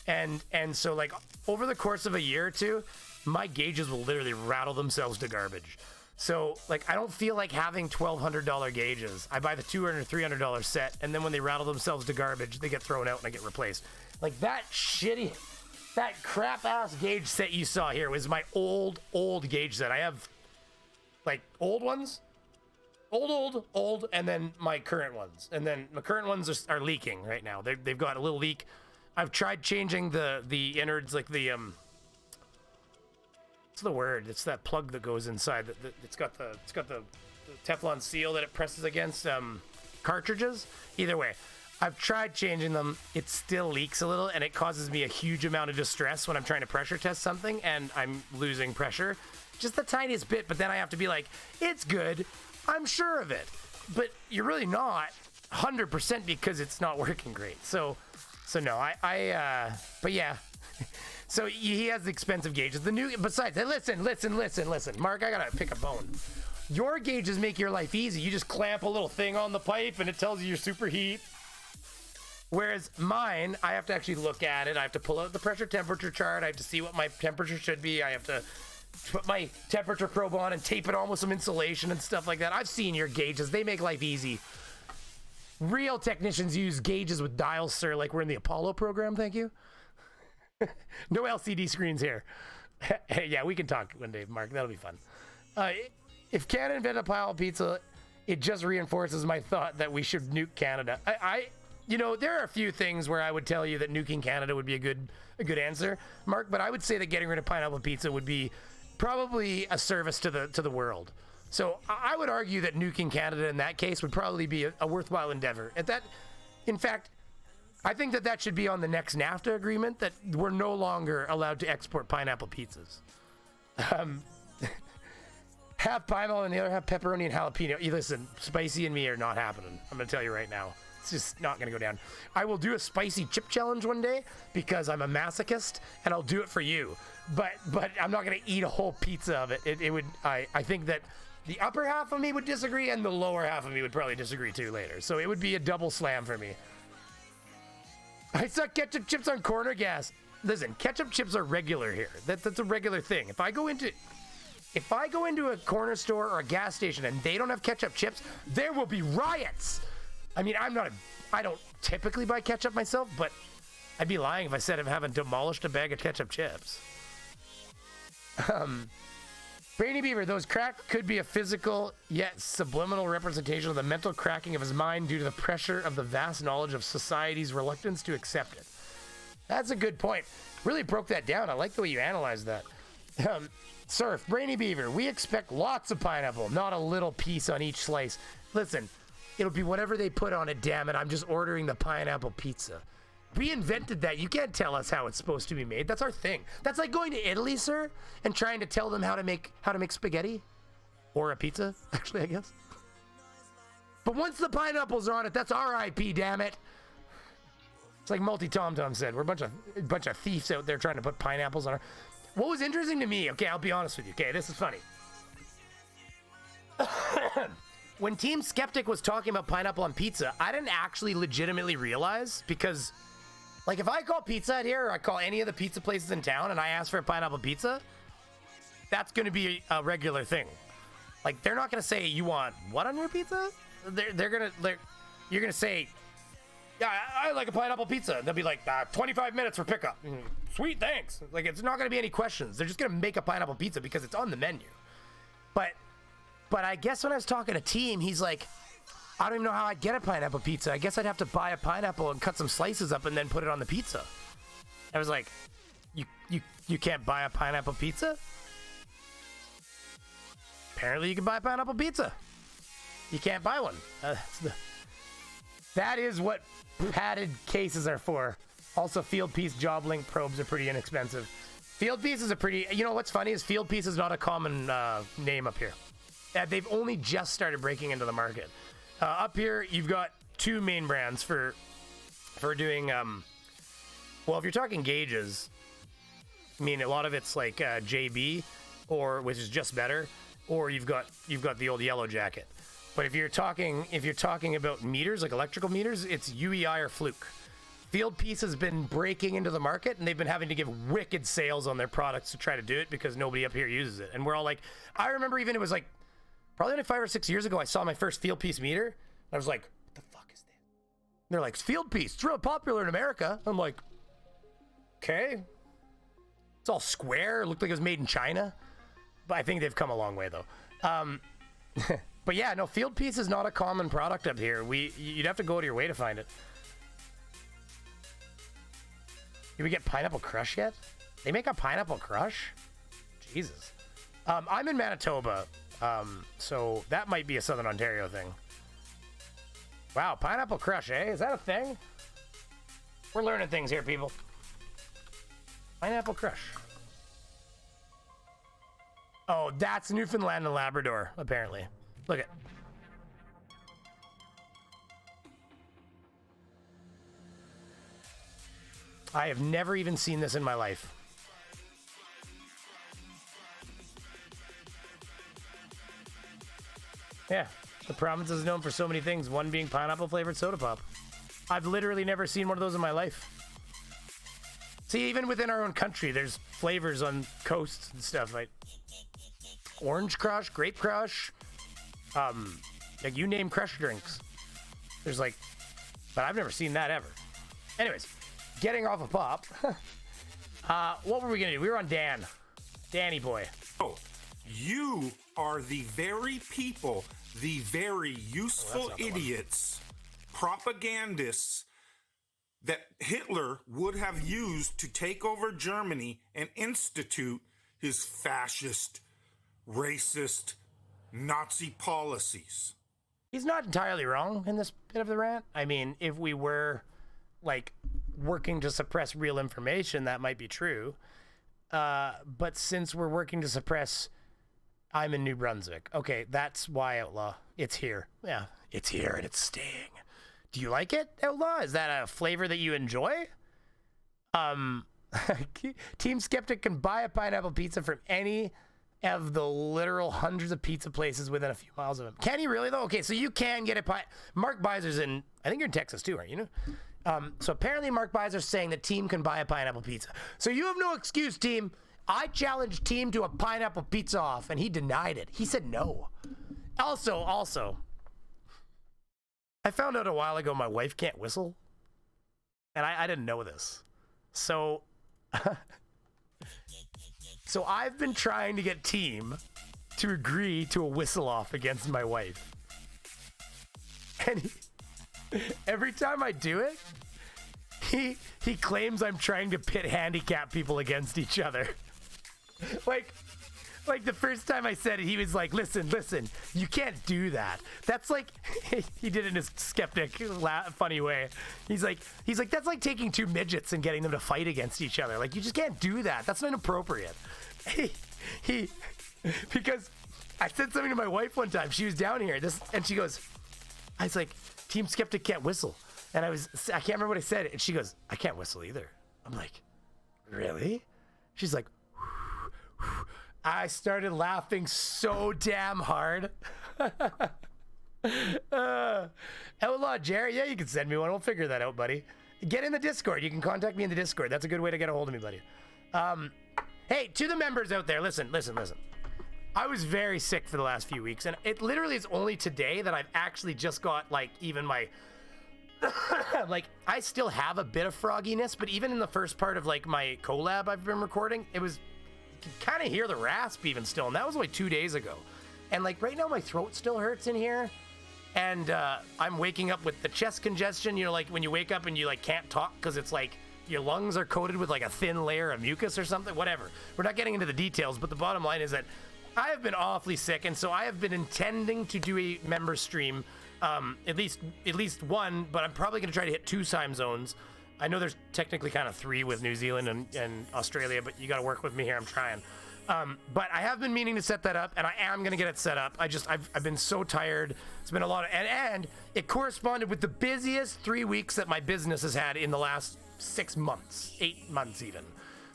And so like over the course of a year or two, my gauges will literally rattle themselves to garbage. So like I don't feel like having $1,200 gauges. I buy the $200 or $300 set, and then when they rattle themselves to garbage, they get thrown out and I get replaced. Like that crap ass gauge set you saw here was my old gauge set. I have like old ones, old, and then my current ones. And then my current ones are leaking right now. They've got a little leak. I've tried changing the innards, like the what's the word? It's that plug that goes inside. It's got the Teflon seal that it presses against cartridges. Either way, I've tried changing them. It still leaks a little, and it causes me a huge amount of distress when I'm trying to pressure test something, and I'm losing pressure. Just the tiniest bit, but then I have to be like, it's good. I'm sure of it. But you're really not 100% because it's not working great. So no, but yeah. So he has the expensive gauges. The new, besides, listen, Mark, I gotta pick a bone. Your gauges make your life easy. You just clamp a little thing on the pipe and it tells you your superheat. Whereas mine, I have to actually look at it. I have to pull out the pressure temperature chart. I have to see what my temperature should be. I have to put my temperature probe on and tape it on with some insulation and stuff like that. I've seen your gauges. They make life easy. Real technicians use gauges with dials, sir, like we're in the Apollo program, thank you. No LCD screens here. Yeah, we can talk one day, Mark. That'll be fun. If Canada invented a pile of pizza, it just reinforces my thought that we should nuke Canada. You know, there are a few things where I would tell you that nuking Canada would be a good answer, Mark. But I would say that getting rid of pineapple pizza would be probably a service to the world. So I would argue that nuking Canada in that case would probably be a worthwhile endeavor. In fact, I think that should be on the next NAFTA agreement, that we're no longer allowed to export pineapple pizzas. Half pineapple and the other half pepperoni and jalapeno. Listen, spicy and me are not happening. I'm going to tell you right now. It's just not going to go down. I will do a spicy chip challenge one day because I'm a masochist, and I'll do it for you. But I'm not going to eat a whole pizza of it. I think that the upper half of me would disagree, and the lower half of me would probably disagree too later. So it would be a double slam for me. I saw ketchup chips on corner gas. Listen, ketchup chips are regular here. That's a regular thing. If I go into a corner store or a gas station and they don't have ketchup chips, there will be riots. I mean, I don't typically buy ketchup myself, but I'd be lying if I said I haven't demolished a bag of ketchup chips. Brainy Beaver, those cracks could be a physical yet subliminal representation of the mental cracking of his mind due to the pressure of the vast knowledge of society's reluctance to accept it. That's a good point. Really broke that down. I like the way you analyzed that. Surf, Brainy Beaver, we expect lots of pineapple, not a little piece on each slice. Listen, it'll be whatever they put on it, damn it. I'm just ordering the pineapple pizza. We invented that. You can't tell us how it's supposed to be made. That's our thing. That's like going to Italy, sir, and trying to tell them how to make spaghetti or a pizza, actually, I guess. But once the pineapples are on it, that's our IP, damn it. It's like Multi Tom Tom said. We're a bunch of thieves out there trying to put pineapples on our. What was interesting to me? Okay, I'll be honest with you. Okay, this is funny. When Team Skeptic was talking about pineapple on pizza, I didn't actually legitimately realize because. Like, if I call Pizza Hut here, or I call any of the pizza places in town and I ask for a pineapple pizza, that's going to be a regular thing. Like, they're not going to say, you want what on your pizza? You're going to say, yeah, I like a pineapple pizza. And they'll be like, 25 minutes for pickup. Sweet, thanks. Like, it's not going to be any questions. They're just going to make a pineapple pizza because it's on the menu. But I guess when I was talking to Team, he's like, I don't even know how I'd get a pineapple pizza. I guess I'd have to buy a pineapple and cut some slices up and then put it on the pizza. I was like, you can't buy a pineapple pizza? Apparently you can buy a pineapple pizza. You can't buy one. That is what padded cases are for. Also, Field Piece Job Link probes are pretty inexpensive. Field Piece is you know what's funny is Field Piece is not a common name up here. They've only just started breaking into the market. Up here, you've got two main brands for doing, well, if you're talking gauges, I mean, a lot of it's like JB, which is just better, or you've got the old Yellow Jacket. But if you're talking about meters, like electrical meters, it's UEI or Fluke. Field Piece has been breaking into the market, and they've been having to give wicked sales on their products to try to do it because nobody up here uses it. And we're all like, I remember even it was like, probably only 5 or 6 years ago, I saw my first Field Piece meter. I was like, what the fuck is that? And they're like, Field Piece. It's really popular in America. I'm like, okay. It's all square. It looked like it was made in China. But I think they've come a long way, though. But yeah, no, Field Piece is not a common product up here. You'd have to go out of your way to find it. Did we get Pineapple Crush yet? They make a Pineapple Crush? Jesus. I'm in Manitoba. So that might be a Southern Ontario thing. Wow, Pineapple Crush, eh? Is that a thing? We're learning things here, people. Pineapple Crush. Oh, that's Newfoundland and Labrador, apparently. Look at. I have never even seen this in my life. Yeah, the province is known for so many things, one being pineapple flavored soda pop. I've literally never seen one of those in my life. See, even within our own country, there's flavors on coasts and stuff, like Orange Crush, Grape Crush, like you name crush drinks. There's like, but I've never seen that ever. Anyways, getting off of pop, what were we gonna do? We were on Danny boy. Oh, you are the very people, the very useful idiots, propagandists that Hitler would have used to take over Germany and institute his fascist, racist, Nazi policies. He's not entirely wrong in this bit of the rant. I mean, if we were, like, working to suppress real information, that might be true. But since we're working to suppress... I'm in New Brunswick. Okay, that's why Outlaw. It's here. Yeah, it's here and it's staying. Do you like it, Outlaw? Is that a flavor that you enjoy? Team Skeptic can buy a pineapple pizza from any of the literal hundreds of pizza places within a few miles of him. Can he really, though? Okay, so you can get a Mark Beiser's in... I think you're in Texas, too, aren't you? So apparently Mark Beiser's saying that Team can buy a pineapple pizza. So you have no excuse, Team. I challenged Team to a pineapple pizza off, and he denied it. He said no. Also, I found out a while ago my wife can't whistle. And I didn't know this. So, so I've been trying to get Team to agree to a whistle off against my wife. And every time I do it, he claims I'm trying to pit handicap people against each other. Like the first time I said it, he was like, listen, you can't do that. That's like, he did it in his skeptic, funny way. He's like, that's like taking two midgets and getting them to fight against each other. Like, you just can't do that. That's not inappropriate. Because I said something to my wife one time. She was down here, and she goes, I was like, Team Skeptic can't whistle. And I can't remember what I said. And she goes, I can't whistle either. I'm like, really? She's like, I started laughing so damn hard. Outlaw Jerry, yeah, you can send me one. We'll figure that out, buddy. Get in the Discord. You can contact me in the Discord. That's a good way to get a hold of me, buddy. Hey, to the members out there, listen. I was very sick for the last few weeks, and it literally is only today that I've actually just got, like, even my... like, I still have a bit of frogginess, but even in the first part of, like, my collab I've been recording, it was... You can kind of hear the rasp even still, and that was like 2 days ago. And like right now my throat still hurts in here, and I'm waking up with the chest congestion, you know, like when you wake up and you like can't talk because it's like your lungs are coated with like a thin layer of mucus or something, whatever. We're not getting into the details, but the bottom line is that I have been awfully sick, and so I have been intending to do a member stream, at least one, but I'm probably going to try to hit 2 time zones. I know there's technically kind of 3 with New Zealand and Australia, but you got to work with me here. I'm trying. But I have been meaning to set that up, and I am going to get it set up. I've been so tired. It's been a lot of, and it corresponded with the busiest 3 weeks that my business has had in the last 6 months, 8 months even.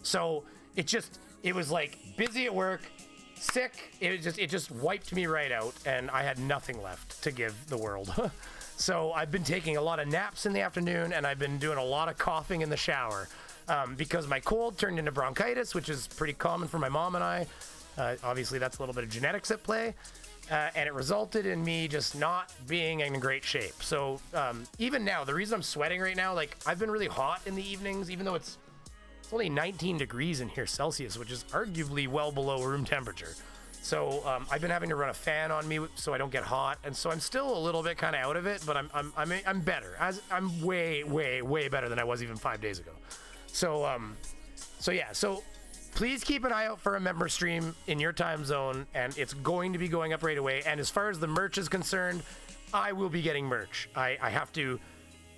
So it was like busy at work, sick. It just wiped me right out, and I had nothing left to give the world. So I've been taking a lot of naps in the afternoon, and I've been doing a lot of coughing in the shower because my cold turned into bronchitis, which is pretty common for my mom and I. Obviously, that's a little bit of genetics at play, and it resulted in me just not being in great shape. So even now, the reason I'm sweating right now, like I've been really hot in the evenings, even though it's only 19 degrees in here Celsius, which is arguably well below room temperature. So I've been having to run a fan on me so I don't get hot, and so I'm still a little bit kind of out of it, but I'm better. I'm way better than I was even 5 days ago. So yeah. So please keep an eye out for a member stream in your time zone, and it's going to be going up right away. And as far as the merch is concerned, I will be getting merch. I have to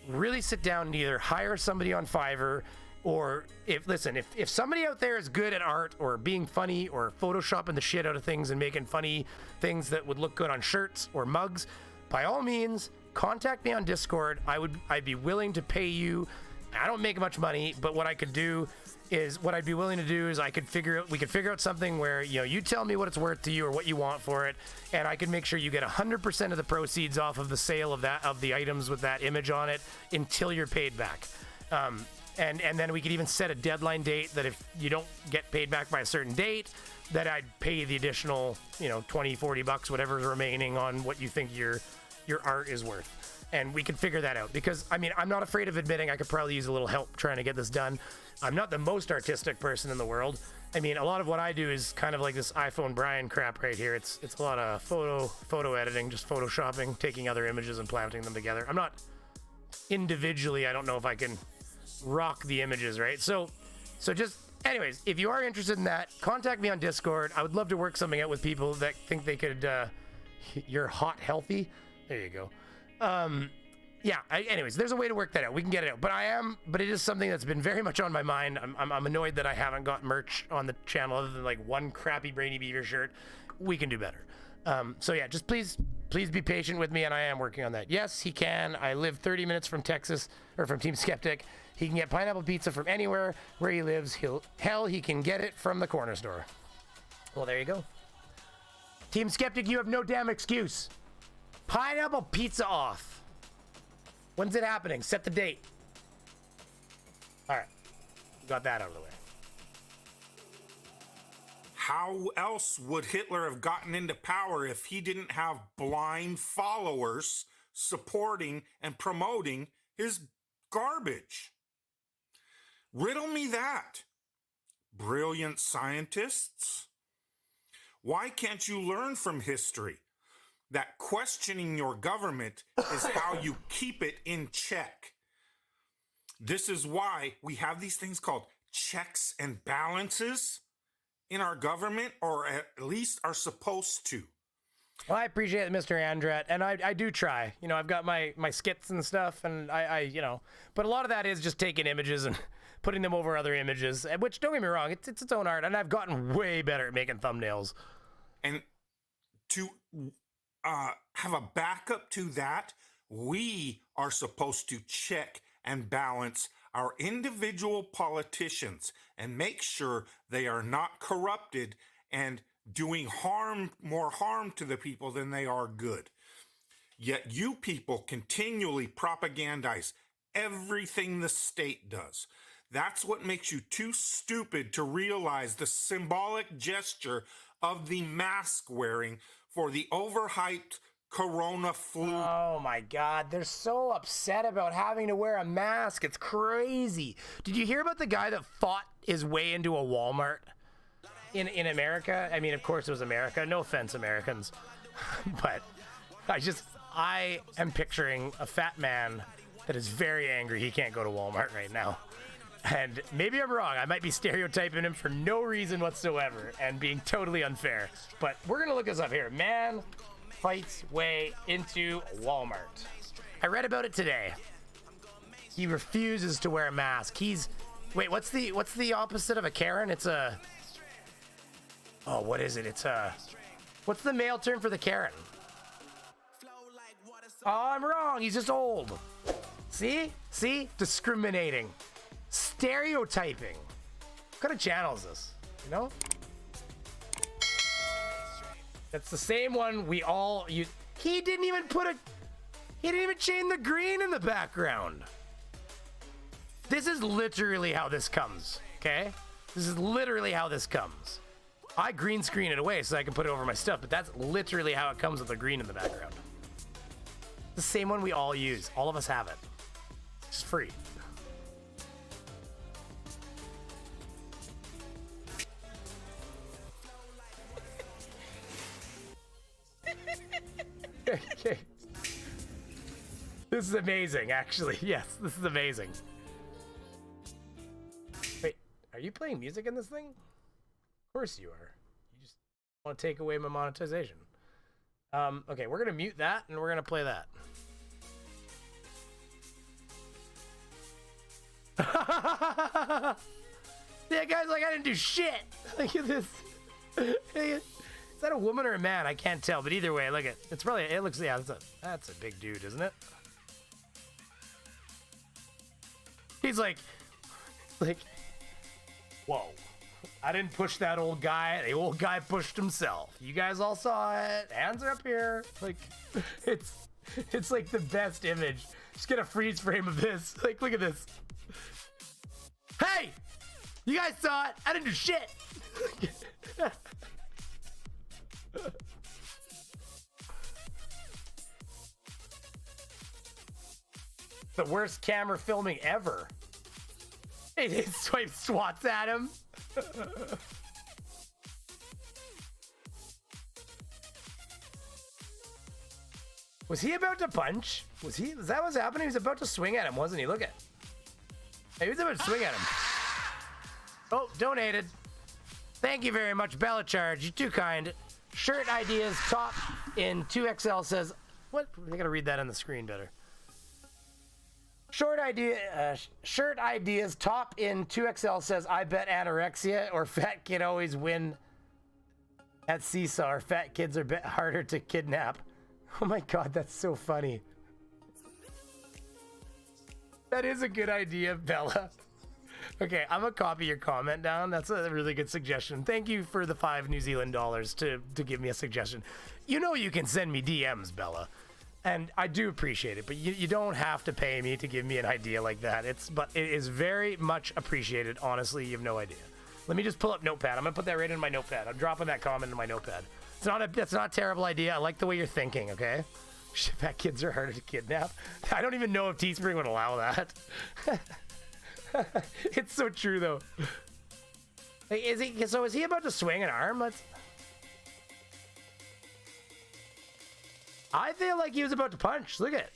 really sit down and either hire somebody on Fiverr. Or if somebody out there is good at art or being funny or photoshopping the shit out of things and making funny things that would look good on shirts or mugs, by all means, contact me on Discord. I'd be willing to pay you. I don't make much money, but what I'd be willing to do is we could figure out something where, you know, you tell me what it's worth to you or what you want for it, and I could make sure you get 100% of the proceeds off of the sale of the items with that image on it until you're paid back. And then we could even set a deadline date that if you don't get paid back by a certain date, that I'd pay the additional, you know, 20, 40 bucks, whatever's remaining on what you think your art is worth. And we can figure that out because, I mean, I'm not afraid of admitting I could probably use a little help trying to get this done. I'm not the most artistic person in the world. I mean, a lot of what I do is kind of like this iPhone Brian crap right here. It's a lot of photo editing, just photoshopping, taking other images and planting them together. I'm not individually, I don't know if I can rock the images, right? So just anyways, if you are interested in that, contact me on Discord. I would love to work something out with people that think they could you're hot healthy. There you go. Yeah, anyways, there's a way to work that out. We can get it out. But it is something that's been very much on my mind. I'm annoyed that I haven't got merch on the channel other than like one crappy Brainy Beaver shirt. We can do better. So yeah, just please be patient with me, and I am working on that. Yes, he can. I live 30 minutes from Texas, or from Team Skeptic. He can get pineapple pizza from anywhere where he lives. He can get it from the corner store. Well, there you go. Team Skeptic, you have no damn excuse. Pineapple pizza off. When's it happening? Set the date. All right. Got that out of the way. How else would Hitler have gotten into power if he didn't have blind followers supporting and promoting his garbage. Riddle me that. Brilliant scientists. Why can't you learn from history that questioning your government is how you keep it in check? This is why we have these things called checks and balances in our government, or at least are supposed to. Well, I appreciate it, Mr. Andret, and I do try. You know, I've got my skits and stuff, and I you know, but a lot of that is just taking images and putting them over other images, which, don't get me wrong, it's its own art, and I've gotten way better at making thumbnails. And to have a backup to that, we are supposed to check and balance our individual politicians and make sure they are not corrupted and doing more harm to the people than they are good. Yet you people continually propagandize everything the state does. That's what makes you too stupid to realize the symbolic gesture of the mask wearing for the overhyped corona flu. Oh my God, they're so upset about having to wear a mask. It's crazy. Did you hear about the guy that fought his way into a Walmart in America? I mean, of course it was America. No offense, Americans. But I am picturing a fat man that is very angry he can't go to Walmart right now. And maybe I'm wrong. I might be stereotyping him for no reason whatsoever and being totally unfair. But we're going to look this up here. Man fights way into Walmart. I read about it today. He refuses to wear a mask. Wait, what's the opposite of a Karen? It's a... Oh, what is it? What's the male term for the Karen? Oh, I'm wrong. He's just old. See? Discriminating. Stereotyping. What kind of channel is this? You know? That's the same one we all use. He didn't even change the green in the background. This is literally how this comes, okay? This is literally how this comes. I green screen it away so I can put it over my stuff, but that's literally how it comes with the green in the background. The same one we all use. All of us have it. It's free. Okay. This is amazing, actually. Yes, this is amazing. Wait, are you playing music in this thing? Of course you are. You just want to take away my monetization. Okay, we're gonna mute that and we're gonna play that. Yeah, guys, like I didn't do shit. Look at this. Is that a woman or a man? I can't tell, but either way, look at it's probably it looks yeah, that's a big dude, isn't it? He's like whoa. I didn't push that old guy. The old guy pushed himself. You guys all saw it. Hands are up here. Like it's like the best image. Just get a freeze frame of this. Like, look at this. Hey! You guys saw it. I didn't do shit. The worst camera filming ever. He swats at him. Was he about to punch? Was that what's happening? He was about to swing at him, wasn't he? Look at. He was about to swing at him. Oh, donated. Thank you very much, Bella Charge. You're too kind. Shirt ideas top in 2XL says, what? I gotta read that on the screen better. Shirt ideas top in 2XL says, I bet anorexia or fat kid always win at Seesaw, or fat kids are harder to kidnap. Oh my God, that's so funny. That is a good idea, Bella. Okay, I'm gonna copy your comment down. That's a really good suggestion. Thank you for the $5 New Zealand dollars to give me a suggestion. You know you can send me DMs, Bella. And I do appreciate it, but you don't have to pay me to give me an idea like that. But it is very much appreciated. Honestly, you have no idea. Let me just pull up Notepad. I'm gonna put that right in my Notepad. I'm dropping that comment in my Notepad. That's not a terrible idea. I like the way you're thinking. Okay, Fat kids are harder to kidnap. I don't even know if Teespring would allow that. It's so true though. Like, is he about to swing an arm? I feel like he was about to punch. Look at it.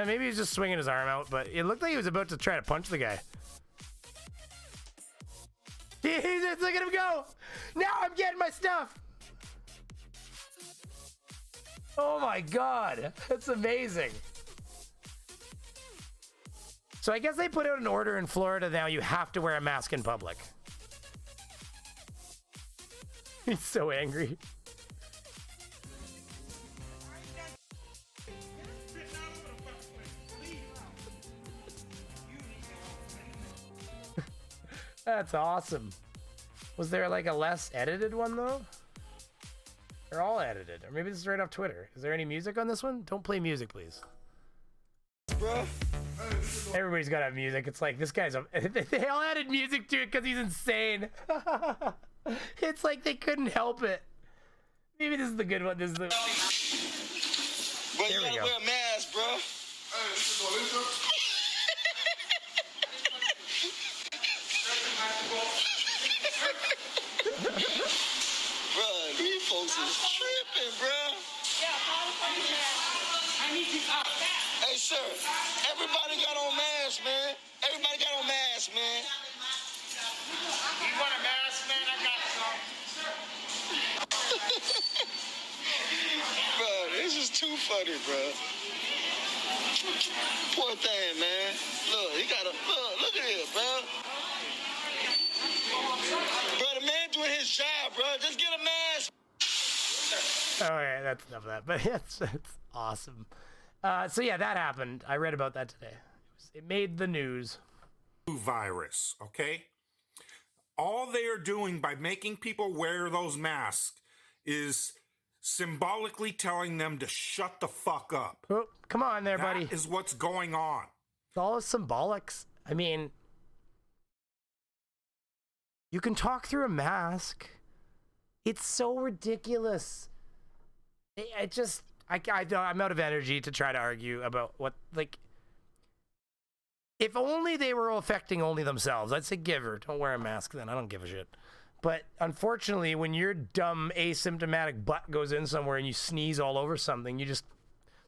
Maybe he's just swinging his arm out, but it looked like he was about to try to punch the guy. He's just, look at him go. Now I'm getting my stuff. Oh my God, that's amazing. So I guess they put out an order in Florida now. You have to wear a mask in public. He's so angry. That's awesome. Was there like a less edited one though? They're all edited. Or maybe this is right off Twitter. Is there any music on this one? Don't play music, please. Bro. Everybody's got to have music. It's like, this guy's they all added music to it because he's insane. It's like they couldn't help it. Maybe this is the good one. This is the... Bro, you gotta wear a mask, bro. Bro, these folks is tripping, bro. Yeah, I need you out. Hey, sir, everybody got on masks, man. Everybody got on masks, man. You want a mask, man? I got some. Bro, this is too funny, bro. Poor thing, man. Look, he got a look at it, bro. Bro, the man doing his job, bro. Just get a mask. Oh yeah, that's enough of that. But it's awesome. So yeah, that happened. I read about that today. It made the news. Virus, okay? All they are doing by making people wear those masks is symbolically telling them to shut the fuck up. Oh, come on there, buddy. That is what's going on. It's all symbolics. I mean, you can talk through a mask. It's so ridiculous. I'm out of energy to try to argue about what, like, if only they were affecting only themselves. I'd say give her. Don't wear a mask then. I don't give a shit. But unfortunately, when your dumb asymptomatic butt goes in somewhere and you sneeze all over something, you just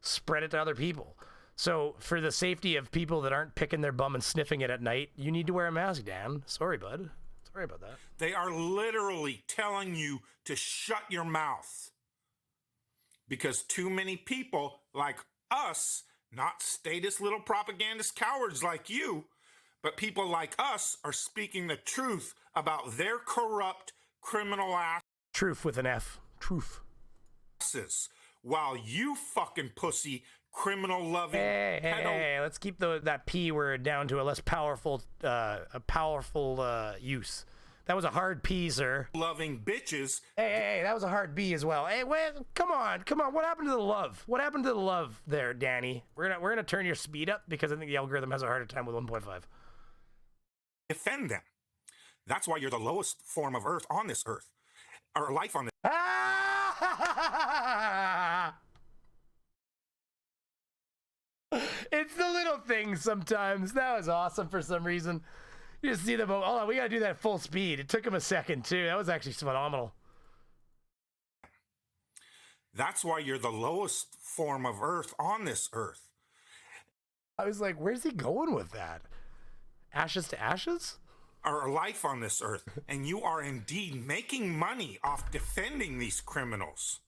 spread it to other people. So for the safety of people that aren't picking their bum and sniffing it at night, you need to wear a mask, Dan. Sorry, bud. Sorry about that. They are literally telling you to shut your mouth. Because too many people like us, not status little propagandist cowards like you, but people like us are speaking the truth about their corrupt criminal acts. Truth with an F. Truth. While you fucking pussy criminal loving. Hey, let's keep that P word down to a less powerful, use. That was a hard P, sir. Loving bitches. Hey, that was a hard B as well. Hey, wait, come on. What happened to the love? What happened to the love there, Danny? We're gonna turn your speed up because I think the algorithm has a harder time with 1.5. Defend them. That's why you're the lowest form of earth on this earth, or life on this. It's the little things sometimes. That was awesome for some reason. You just see them. Oh, we gotta do that at full speed. It took him a second too. That was actually phenomenal. That's why you're the lowest form of earth on this earth. I was like, where's he going with that? Ashes to ashes? Our life on this earth. And you are indeed making money off defending these criminals.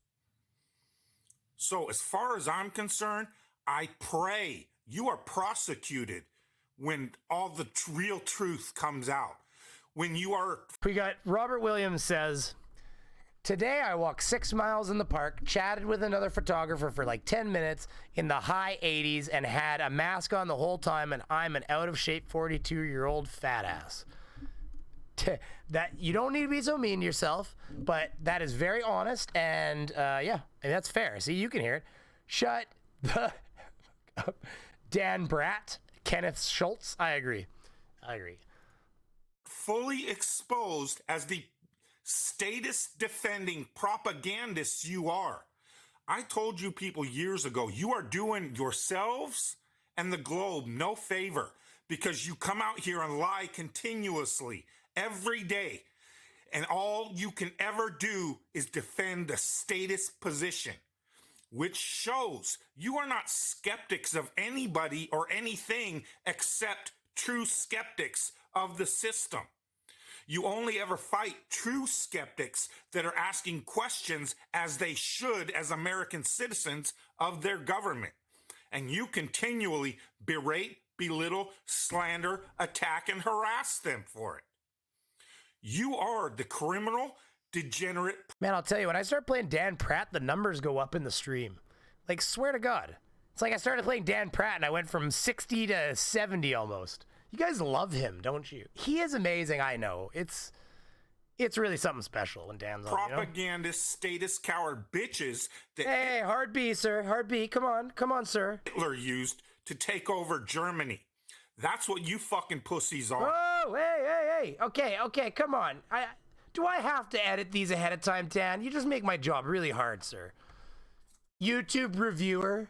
So as far as I'm concerned, I pray you are prosecuted when all the real truth comes out. When you are... We got Robert Williams says, today I walked 6 miles in the park, chatted with another photographer for like 10 minutes in the high 80s and had a mask on the whole time, and I'm an out of shape 42-year-old fat ass. That you don't need to be so mean to yourself, but that is very honest, and yeah, and that's fair. See, you can hear it. Shut the up. Dan Bratt, Kenneth Schultz. I agree. Fully exposed as the status defending propagandists you are. I told you people years ago, you are doing yourselves and the globe no favor because you come out here and lie continuously every day. And all you can ever do is defend a status position, which shows you are not skeptics of anybody or anything except true skeptics of the system. You only ever fight true skeptics that are asking questions as they should as American citizens of their government. And you continually berate, belittle, slander, attack, and harass them for it. You are the criminal, degenerate. Man, I'll tell you, when I start playing Dan Pratt, the numbers go up in the stream. Like, swear to God. It's like I started playing Dan Pratt and I went from 60 to 70 almost. You guys love him, don't you? He is amazing, I know. It's really something special when Dan's on, Propagandist, status coward bitches that Hey, hard B, sir. Hard B. Come on, sir. Hitler used to take over Germany. That's what you fucking pussies are. Oh, hey. Okay, come on. Do I have to edit these ahead of time, Dan? You just make my job really hard, sir. YouTube reviewer.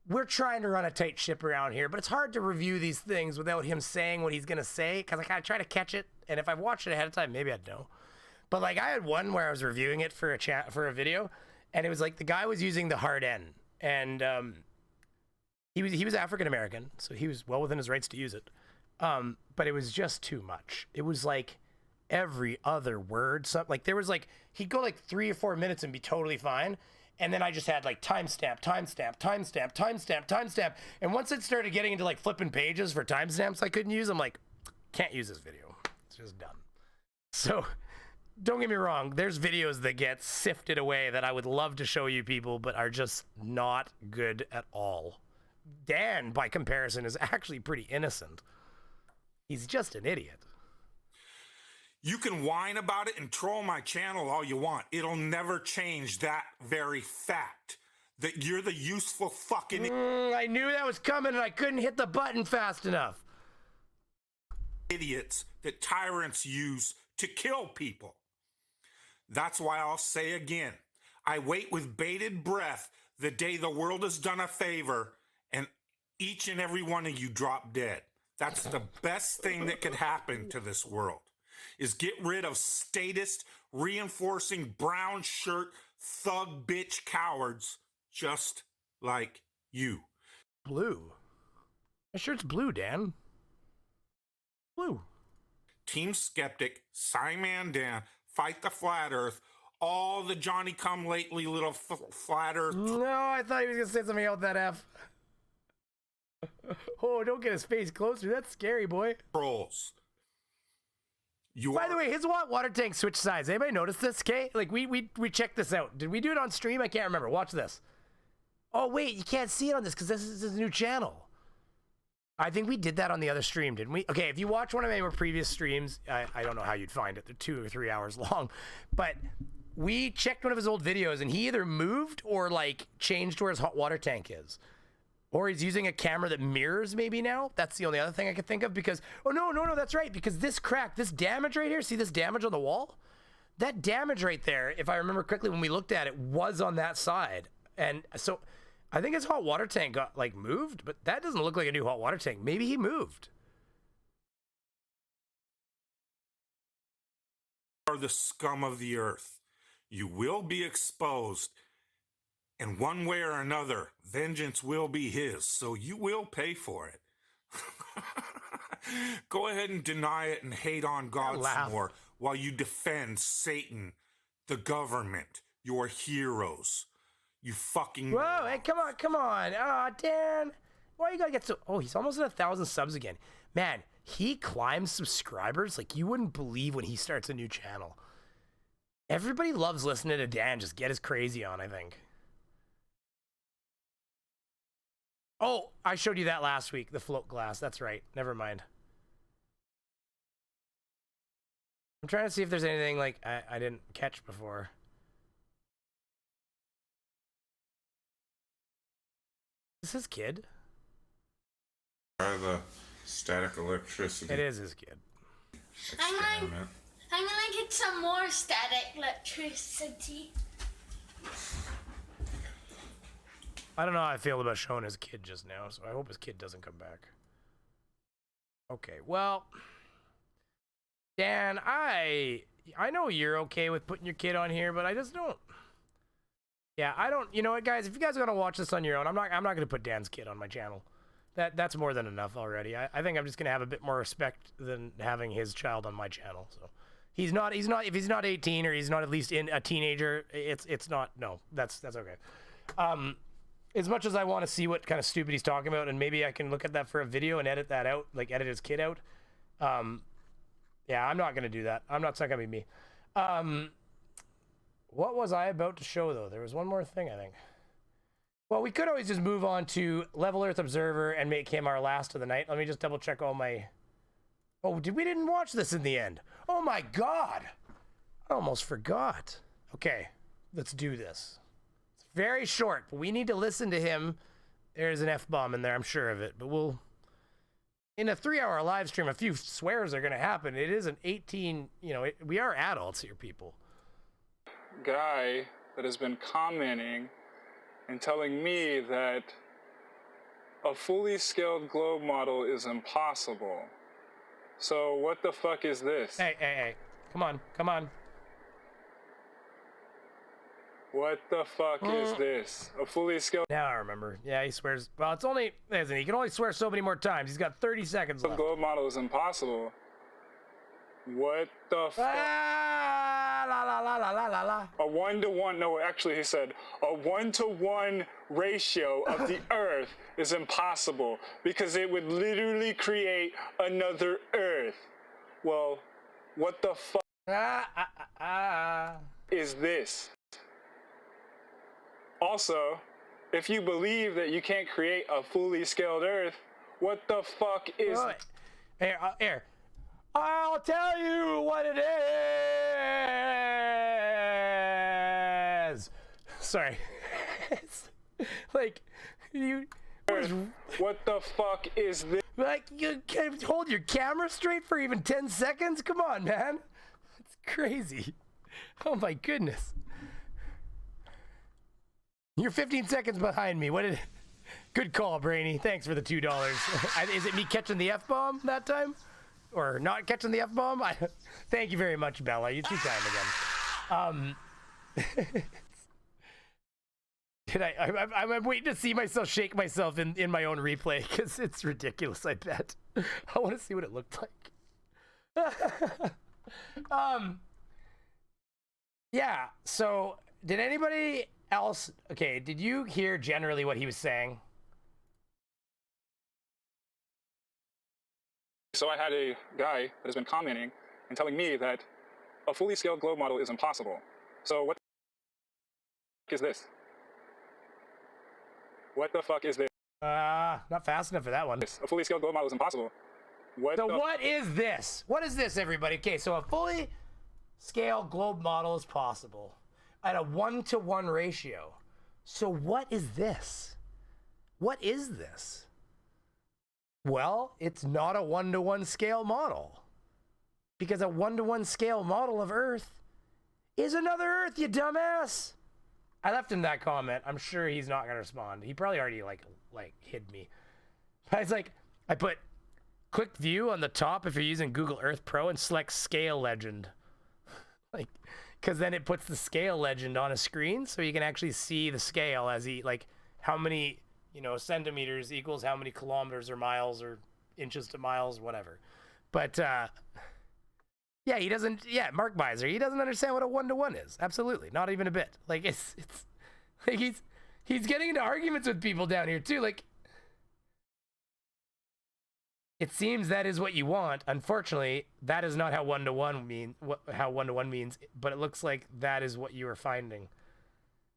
We're trying to run a tight ship around here, but it's hard to review these things without him saying what he's going to say, because I try to catch it, and if I've watched it ahead of time, maybe I'd know. But like, I had one where I was reviewing it for a video, and it was like the guy was using the hard N, and he was African American, so he was well within his rights to use it. But it was just too much. It was like every other word, like there was like, he'd go like 3 or 4 minutes and be totally fine. And then I just had like timestamp. And once it started getting into like flipping pages for timestamps I couldn't use, I'm like, can't use this video. It's just done. So don't get me wrong. There's videos that get sifted away that I would love to show you people, but are just not good at all. Dan, by comparison, is actually pretty innocent. He's just an idiot. You can whine about it and troll my channel all you want. It'll never change that very fact that you're the useful fucking I knew that was coming and I couldn't hit the button fast enough. Idiots that tyrants use to kill people. That's why I'll say again, I wait with bated breath the day the world has done a favor and each and every one of you drop dead. That's the best thing that could happen to this world. Is get rid of statist, reinforcing brown shirt, thug bitch cowards just like you. Blue? My shirt's blue, Dan. Blue. Team Skeptic, Cyman Dan, Fight the Flat Earth, all the Johnny-come-lately little flat Earth. No, I thought he was going to say something else with that F. Oh, don't get his face closer. That's scary, boy. Trolls. By the way, his water tank switched sides. Anybody notice this, okay? Like, we checked this out. Did we do it on stream? I can't remember. Watch this. Oh, wait, you can't see it on this because this is his new channel. I think we did that on the other stream, didn't we? Okay, if you watch one of my previous streams, I don't know how you'd find it. They're 2 or 3 hours long. But we checked one of his old videos, and he either moved or, like, changed where his hot water tank is. Or he's using a camera that mirrors maybe now. That's the only other thing I could think of because, oh, no, that's right. Because this crack, this damage right here, see this damage on the wall? That damage right there, if I remember correctly, when we looked at it, was on that side. And so I think his hot water tank got, like, moved, but that doesn't look like a new hot water tank. Maybe he moved. You are the scum of the earth. You will be exposed. And one way or another, vengeance will be his, so you will pay for it. Go ahead and deny it and hate on God some more while you defend Satan, the government, your heroes. You fucking... Whoa, hey, come on. Aw, Dan. Why you gotta get so... Oh, he's almost at 1,000 subs again. Man, he climbs subscribers like you wouldn't believe when he starts a new channel. Everybody loves listening to Dan just get his crazy on, I think. Oh, I showed you that last week, the float glass. That's right. Never mind. I'm trying to see if there's anything like I didn't catch before. Is this his kid? Try the static electricity. It is his kid. Experiment. I'm gonna get some more static electricity. I don't know how I feel about showing his kid just now, so I hope his kid doesn't come back. Okay, well, Dan, I know you're okay with putting your kid on here, but I just don't. Yeah, I don't. You know what, guys? If you guys are gonna watch this on your own, I'm not gonna put Dan's kid on my channel. That's more than enough already. I think I'm just gonna have a bit more respect than having his child on my channel. So he's not. If he's not 18 or he's not at least in a teenager, it's not. No, that's okay. As much as I want to see what kind of stupid he's talking about, and maybe I can look at that for a video and edit that out, like edit his kid out. Yeah, I'm not gonna do that. It's not gonna be me. What was I about to show though? There was one more thing, I think. Well, we could always just move on to Level Earth Observer and make him our last of the night. Let me just double check all my... Oh, we didn't watch this in the end. Oh my God. I almost forgot. Okay, let's do this. It's very short, but we need to listen to him. There's an F-bomb in there, I'm sure of it. But we'll... In a 3-hour live stream, a few swears are going to happen. It is an 18... You know, we are adults here, people. Guy that has been commenting and telling me that a fully scaled globe model is impossible. So what the fuck is this? Hey. Come on. What the fuck is this? A fully scaled... Now I remember. Yeah, he swears... Well, it's only... Listen, he can only swear so many more times. He's got 30 seconds left. A globe model is impossible. What the fuck? A 1-to-1, no, actually he said, a 1-to-1 ratio of the Earth is impossible because it would literally create another Earth. Well, what the fuck is this? Also, if you believe that you can't create a fully scaled Earth, what the fuck is... Here. I'll tell you what it is. Sorry. Like, you... What the fuck is this? Like, you can't hold your camera straight for even 10 seconds? Come on, man. It's crazy. Oh my goodness. You're 15 seconds behind me. What did... Good call, Brainy. Thanks for the $2. Is it me catching the F-bomb that time? Or not catching the F-bomb? Thank you very much, Bella. You're too kind again. I'm waiting to see myself shake myself in my own replay because it's ridiculous, I bet. I want to see what it looked like. Yeah, so did anybody else... Okay, did you hear generally what he was saying? So I had a guy that has been commenting and telling me that a fully scaled globe model is impossible. So what is this? What the fuck is this? Not fast enough for that one. A fully scaled globe model is impossible. What is this? What is this, everybody? Okay, so a fully scaled globe model is possible at a 1-to-1 ratio. So what is this? What is this? Well, it's not a 1-to-1 scale model. Because a 1-to-1 scale model of Earth is another Earth, you dumbass! I left him that comment. I'm sure he's not gonna respond. He probably already like hid me. But it's like, I put quick view on the top if you're using Google Earth Pro and select scale legend. Like, because then it puts the scale legend on a screen so you can actually see the scale as how many... You know, centimeters equals how many kilometers or miles or inches to miles, whatever. But, yeah, he doesn't, Mark Miser, he doesn't understand what a 1-to-1 is. Absolutely. Not even a bit. Like, it's like he's getting into arguments with people down here, too. Like, it seems that is what you want. Unfortunately, that is not how 1-to-1 means, but it looks like that is what you are finding.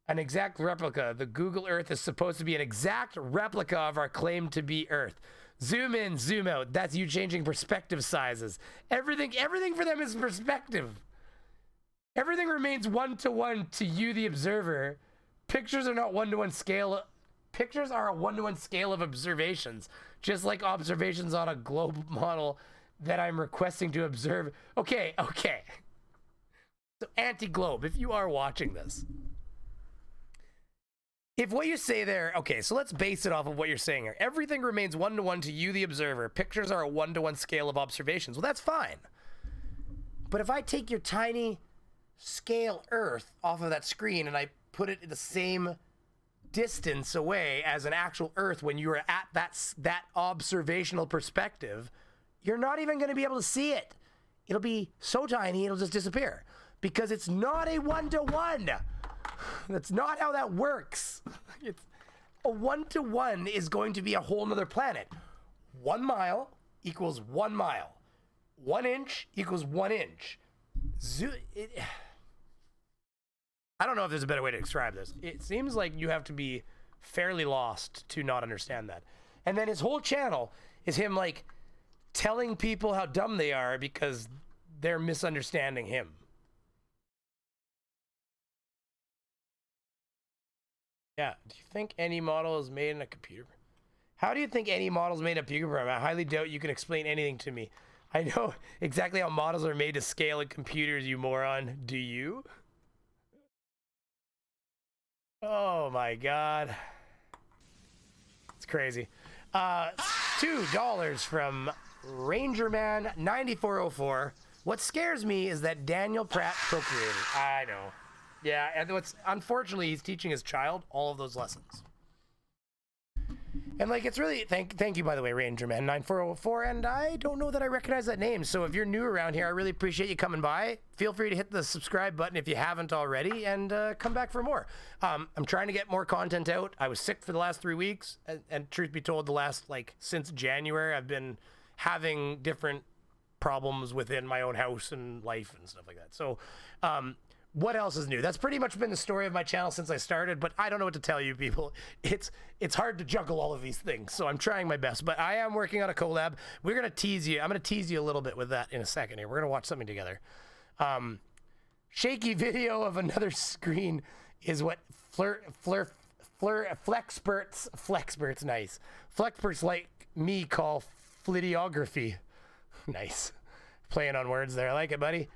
An exact replica. The Google Earth is supposed to be an exact replica of our claim to be Earth. Zoom in, zoom out. That's you changing perspective sizes. Everything for them is perspective. Everything remains 1-to-1 to you, the observer. Pictures are not 1-to-1 scale. Pictures are a 1-to-1 scale of observations, just like observations on a globe model that I'm requesting to observe. Okay. anti-globe, if you are watching this, if what you say there, okay, so let's base it off of what you're saying here. Everything remains one-to-one to you, the observer. Pictures are a one-to-one scale of observations. Well, that's fine. But if I take your tiny scale Earth off of that screen and I put it in the same distance away as an actual Earth when you are at that observational perspective, you're not even going to be able to see it. It'll be so tiny, it'll just disappear. Because it's not a one-to-one. That's not how that works. It's a one-to-one is going to be a whole nother planet. 1 mile equals 1 mile. 1 inch equals 1 inch. I don't know if there's a better way to describe this. It seems like you have to be fairly lost to not understand that. And then his whole channel is him like telling people how dumb they are because they're misunderstanding him. Yeah. Do you think any model is made in a computer? How do you think any model is made in a computer program? I highly doubt you can explain anything to me. I know exactly how models are made to scale in computers, you moron. Do you? Oh my God. It's crazy. $2 from Rangerman9404. What scares me is that Daniel Pratt procreated. I know. Yeah, and unfortunately he's teaching his child all of those lessons. And like, it's really, thank you, by the way, Rangerman9404, and I don't know that I recognize that name, so if you're new around here, I really appreciate you coming by. Feel free to hit the subscribe button if you haven't already, and come back for more. I'm trying to get more content out. I was sick for the last 3 weeks, and truth be told, since January, I've been having different problems within my own house and life and stuff like that. So, what else is new? That's pretty much been the story of my channel since I started, but I don't know what to tell you people. It's hard to juggle all of these things, so I'm trying my best. But I am working on a collab. We're going to tease you. I'm going to tease you a little bit with that in a second here. We're going to watch something together. Shaky video of another screen is what Flexperts, nice. Flexperts like me call flidiography. Nice. Playing on words there. I like it, buddy.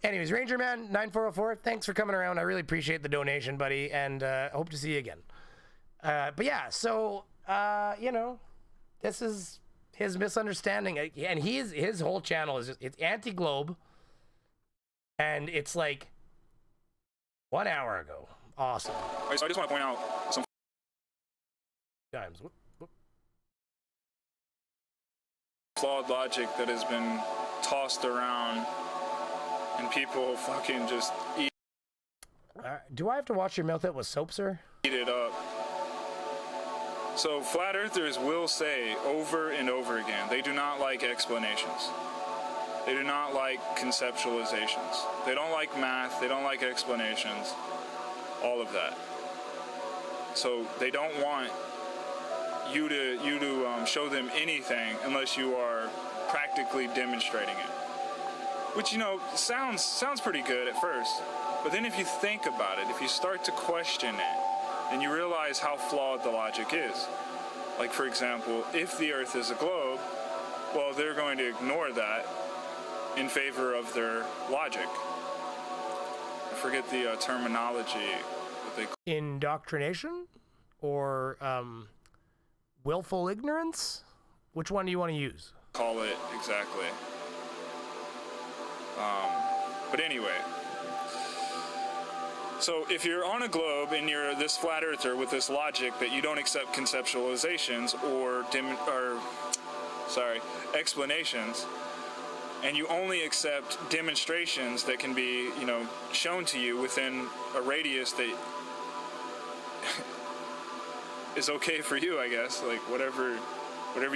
Anyways, Rangerman9404, thanks for coming around. I really appreciate the donation, buddy, and hope to see you again. But yeah, so, this is his misunderstanding. And his whole channel is it's anti-globe, and it's like 1 hour ago. Awesome. All right, so I just want to point out some times. flawed logic that has been tossed around. And people fucking just eat. Do I have to wash your mouth out with soap, sir? Eat it up. So flat earthers will say over and over again, they do not like explanations. They do not like conceptualizations. They don't like math. They don't like explanations. All of that. So they don't want you to show them anything unless you are practically demonstrating it. Which, sounds pretty good at first. But then if you think about it, if you start to question it, then you realize how flawed the logic is. Like, for example, if the Earth is a globe, well, they're going to ignore that in favor of their logic. I forget the terminology that they... Indoctrination? Or willful ignorance? Which one do you want to use? Call it, exactly. But anyway, so if you're on a globe and you're this flat earther with this logic that you don't accept conceptualizations or explanations, and you only accept demonstrations that can be, shown to you within a radius that is okay for you, I guess, like whatever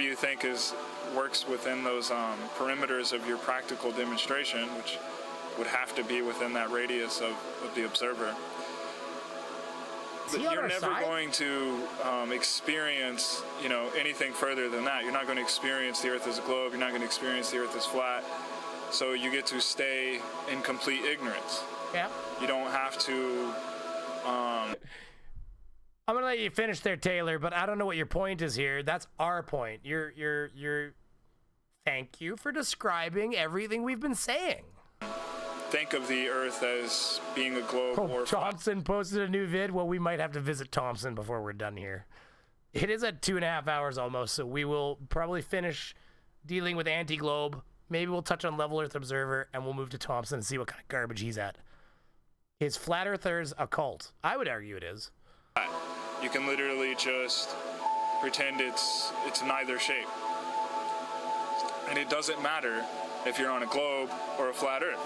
you think works within those perimeters of your practical demonstration, which would have to be within that radius of the observer. But you're never going to experience, anything further than that. You're not going to experience the Earth as a globe. You're not going to experience the Earth as flat. So you get to stay in complete ignorance. Yeah. You don't have to... I'm gonna let you finish there, Taylor, but I don't know what your point is here. That's our point. You're. Thank you for describing everything we've been saying. think of the Earth as being a globe or Thompson posted a new vid. Well, we might have to visit Thompson before we're done here. It is at 2.5 hours almost, so we will probably finish dealing with Anti-Globe. Maybe we'll touch on Level Earth Observer, and we'll move to Thompson and see what kind of garbage he's at. Is Flat Earthers a cult? I would argue it is. You can literally just pretend it's neither shape. And it doesn't matter if you're on a globe or a flat Earth.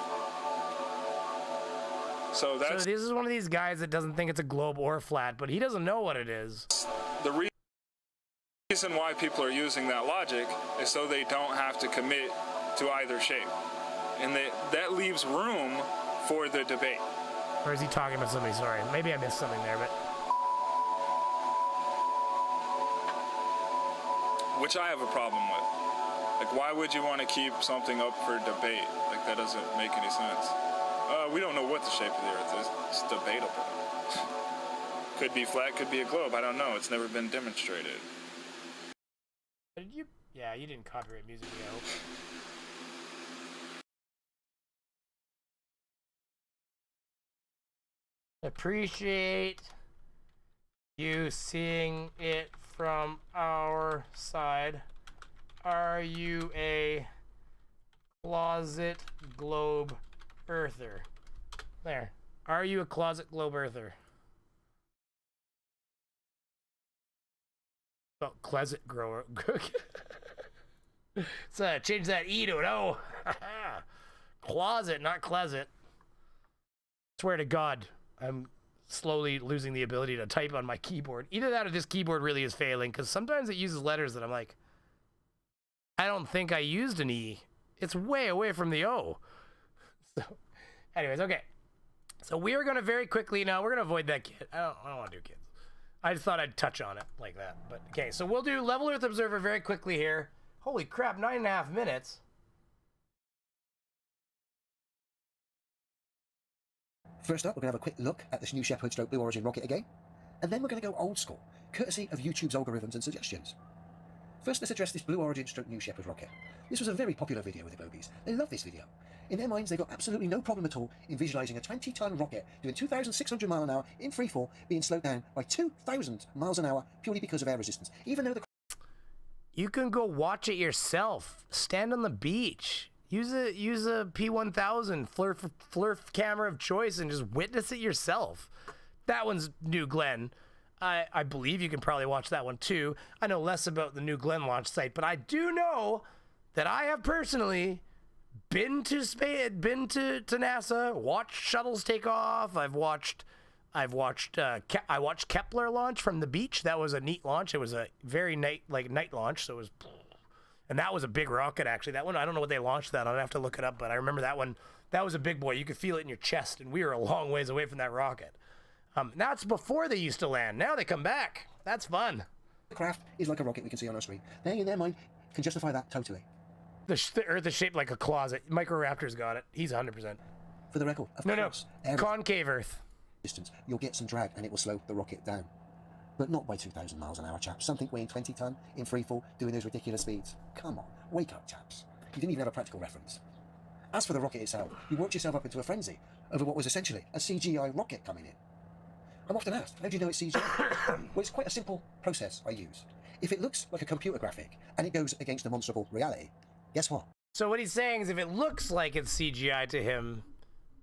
So this is one of these guys that doesn't think it's a globe or flat, but he doesn't know what it is. The reason why people are using that logic is so they don't have to commit to either shape. And that leaves room for the debate. Or is he talking about somebody? Sorry, maybe I missed something there, but... Which I have a problem with. Like, why would you want to keep something up for debate? Like, that doesn't make any sense. We don't know what the shape of the Earth is. It's debatable. Could be flat, could be a globe. I don't know. It's never been demonstrated. Did you? Yeah, you didn't copyright music, I hope. Appreciate you seeing it from our side. Are you a closet globe earther? There. Are you a closet globe earther? Oh, closet grower. So change that E to an O. Closet, not closet. Swear to God, I'm slowly losing the ability to type on my keyboard. Either that or this keyboard really is failing, because sometimes it uses letters that I'm like, I don't think I used an E. It's way away from the O. So, anyways, okay. So we are going to very quickly, now we're going to avoid that kid. I don't want to do kids. I just thought I'd touch on it like that. But okay, so we'll do Level Earth Observer very quickly here. Holy crap, 9.5 minutes. First up, we're going to have a quick look at this New Shepard stroke Blue Origin rocket again. And then we're going to go old school, courtesy of YouTube's algorithms and suggestions. First, let's address this Blue Origin stroke New Shepard rocket. This was a very popular video with the bogies. They love this video. In their minds, they've got absolutely no problem at all in visualizing a 20-ton rocket doing 2,600 miles an hour in freefall being slowed down by 2,000 miles an hour purely because of air resistance. Even though the... You can go watch it yourself. Stand on the beach. Use a P1000 flurf camera of choice and just witness it yourself. That one's New Glenn. I believe you can probably watch that one too. I know less about the New Glenn launch site, but I do know that I have personally been to NASA, watched shuttles take off. I watched Kepler launch from the beach. That was a neat launch. It was a very night launch, so it was, and that was a big rocket actually. That one, I don't know what they launched that on. I'd have to look it up, but I remember that one. That was a big boy. You could feel it in your chest, and we were a long ways away from that rocket. That's before they used to land. Now they come back. That's fun. The craft is like a rocket we can see on our screen. They, in their mind, can justify that totally. The Earth is shaped like a closet. Microraptor's got it. He's 100%. For the record, of course, concave Earth. Distance, you'll get some drag and it will slow the rocket down. But not by 2,000 miles an hour, chaps. Something weighing 20 ton in freefall doing those ridiculous speeds. Come on, wake up, chaps. You didn't even have a practical reference. As for the rocket itself, you worked yourself up into a frenzy over what was essentially a CGI rocket coming in. I'm often asked, how do you know it's CGI? Well, it's quite a simple process I use. If it looks like a computer graphic and it goes against demonstrable reality, guess what? So what he's saying is if it looks like it's CGI to him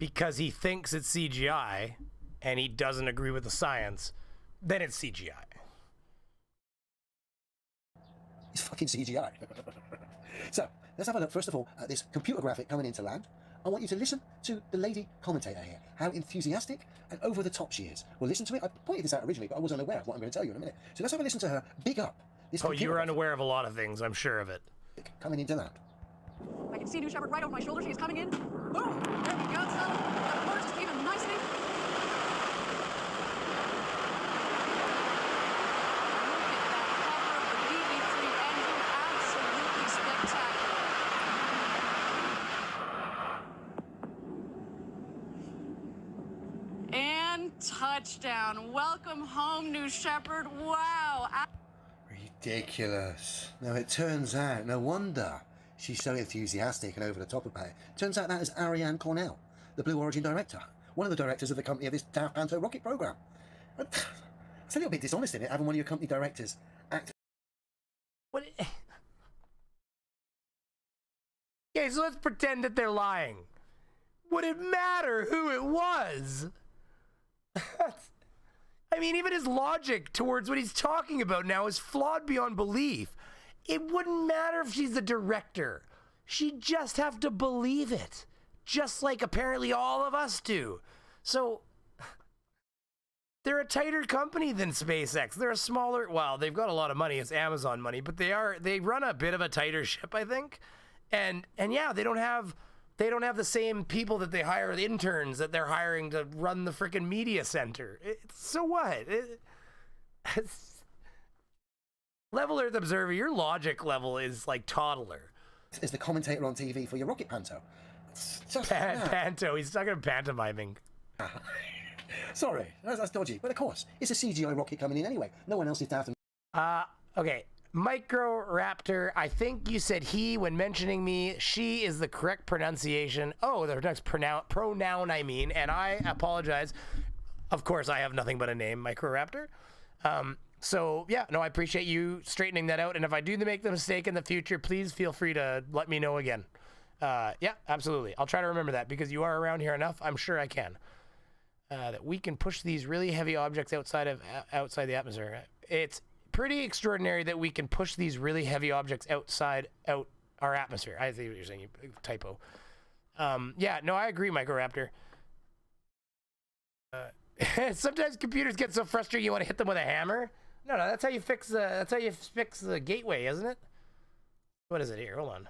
because he thinks it's CGI and he doesn't agree with the science, then it's CGI. It's fucking CGI. So, let's have a look first of all at this computer graphic coming into land. I want you to listen to the lady commentator here, how enthusiastic and over the top she is. Well, listen to it. I pointed this out originally, but I was unaware of what I'm going to tell you in a minute. So let's have a listen to her big up this. Oh, you were unaware of a lot of things, I'm sure of it. Coming into land. I can see New Shepard right over my shoulder. She is coming in. Boom! There we go. So, the course is even nicely. Touchdown. Welcome home, New Shepard. Wow. Ridiculous. Now, it turns out, no wonder she's so enthusiastic and over the top about it. Turns out that is Ariane Cornell, the Blue Origin director, one of the directors of the company of this Daft Panto rocket program. It's a little bit dishonest in it, having one of your company directors act. What? Okay, so let's pretend that they're lying. Would it matter who it was? I mean, even his logic towards what he's talking about now is flawed beyond belief. It wouldn't matter if she's the director. She'd just have to believe it. Just like apparently all of us do. So, they're a tighter company than SpaceX. They're a smaller, well, they've got a lot of money. It's Amazon money, but they run a bit of a tighter ship, I think. And yeah, they don't have the same people that they hire, the interns that they're hiring to run the freaking media center. So what? Level Earth Observer, your logic level is like toddler. Is the commentator on TV for your rocket Panto. Panto, he's talking about pantomiming. Sorry, that's dodgy. But of course, it's a CGI rocket coming in anyway. No one else is daft. Okay. Micro Raptor, I think you said he when mentioning me. She is the correct pronunciation. Oh, the next pronoun, I mean, and I apologize. Of course, I have nothing but a name, Micro Raptor. So, yeah, no, I appreciate you straightening that out. And if I do make the mistake in the future, please feel free to let me know again. Yeah, absolutely. I'll try to remember that because you are around here enough. I'm sure I can. That we can push these really heavy objects outside the atmosphere. It's pretty extraordinary that we can push these really heavy objects out our atmosphere. I think what you're saying, you typo. Yeah, no, I agree, Microraptor. Sometimes computers get so frustrated you want to hit them with a hammer. No, that's how you fix the gateway, isn't it? What is it here? Hold on.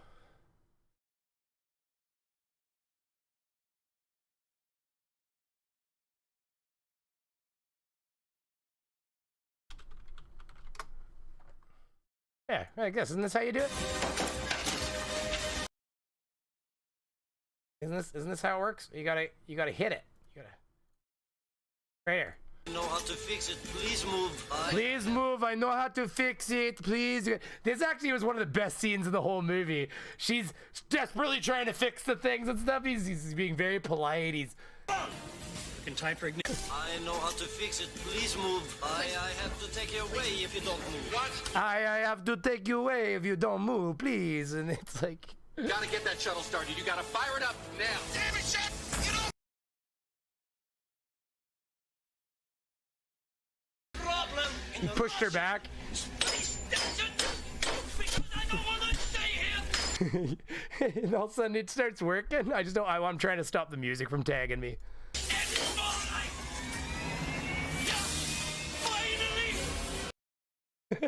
Yeah, I guess. Isn't this how you do it? Isn't this how it works? You gotta hit it. Right here. Know how to fix it. Please move. Please move. I know how to fix it. Please. This actually was one of the best scenes in the whole movie. She's desperately trying to fix the things and stuff. He's being very polite. He's in time for ignition. I know how to fix it. Please move. I have to take you away if you don't move. What? I have to take you away if you don't move, please. And it's like, gotta get that shuttle started. You gotta fire it up now. Damn it, Shep! You don't. Problem. He pushed her back. And all of a sudden it starts working. I just don't. I'm trying to stop the music from tagging me. We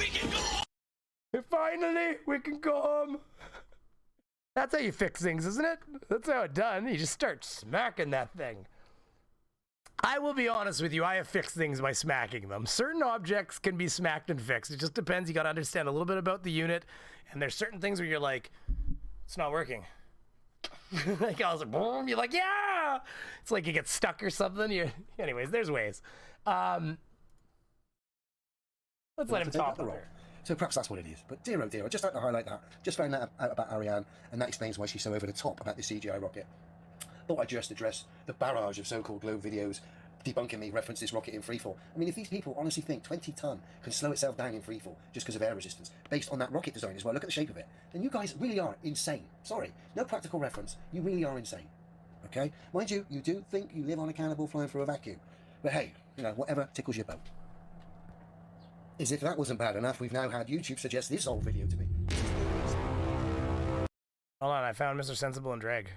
can go home. Finally, we can go home. That's how you fix things, isn't it? That's how it's done. You just start smacking that thing. I will be honest with you. I have fixed things by smacking them. Certain objects can be smacked and fixed. It just depends. You got to understand a little bit about the unit. And there's certain things where you're like, it's not working. Like I was like, boom. You're like, yeah. It's like you get stuck or something. Anyways, there's ways. Let's let him talk. So perhaps that's what it is. But dear oh dear, I'd just like to highlight that. Just found that out about Ariane, and that explains why she's so over the top about the CGI rocket. Thought I'd just address the barrage of so-called globe videos debunking me reference this rocket in freefall. I mean, if these people honestly think 20 ton can slow itself down in freefall just because of air resistance, based on that rocket design as well, look at the shape of it, then you guys really are insane. Sorry, no practical reference. You really are insane. Okay? Mind you, you do think you live on a cannibal flying through a vacuum. But hey, you know, whatever tickles your boat. As if that wasn't bad enough, we've now had YouTube suggest this old video to me. Hold on, I found Mr. Sensible and Drag.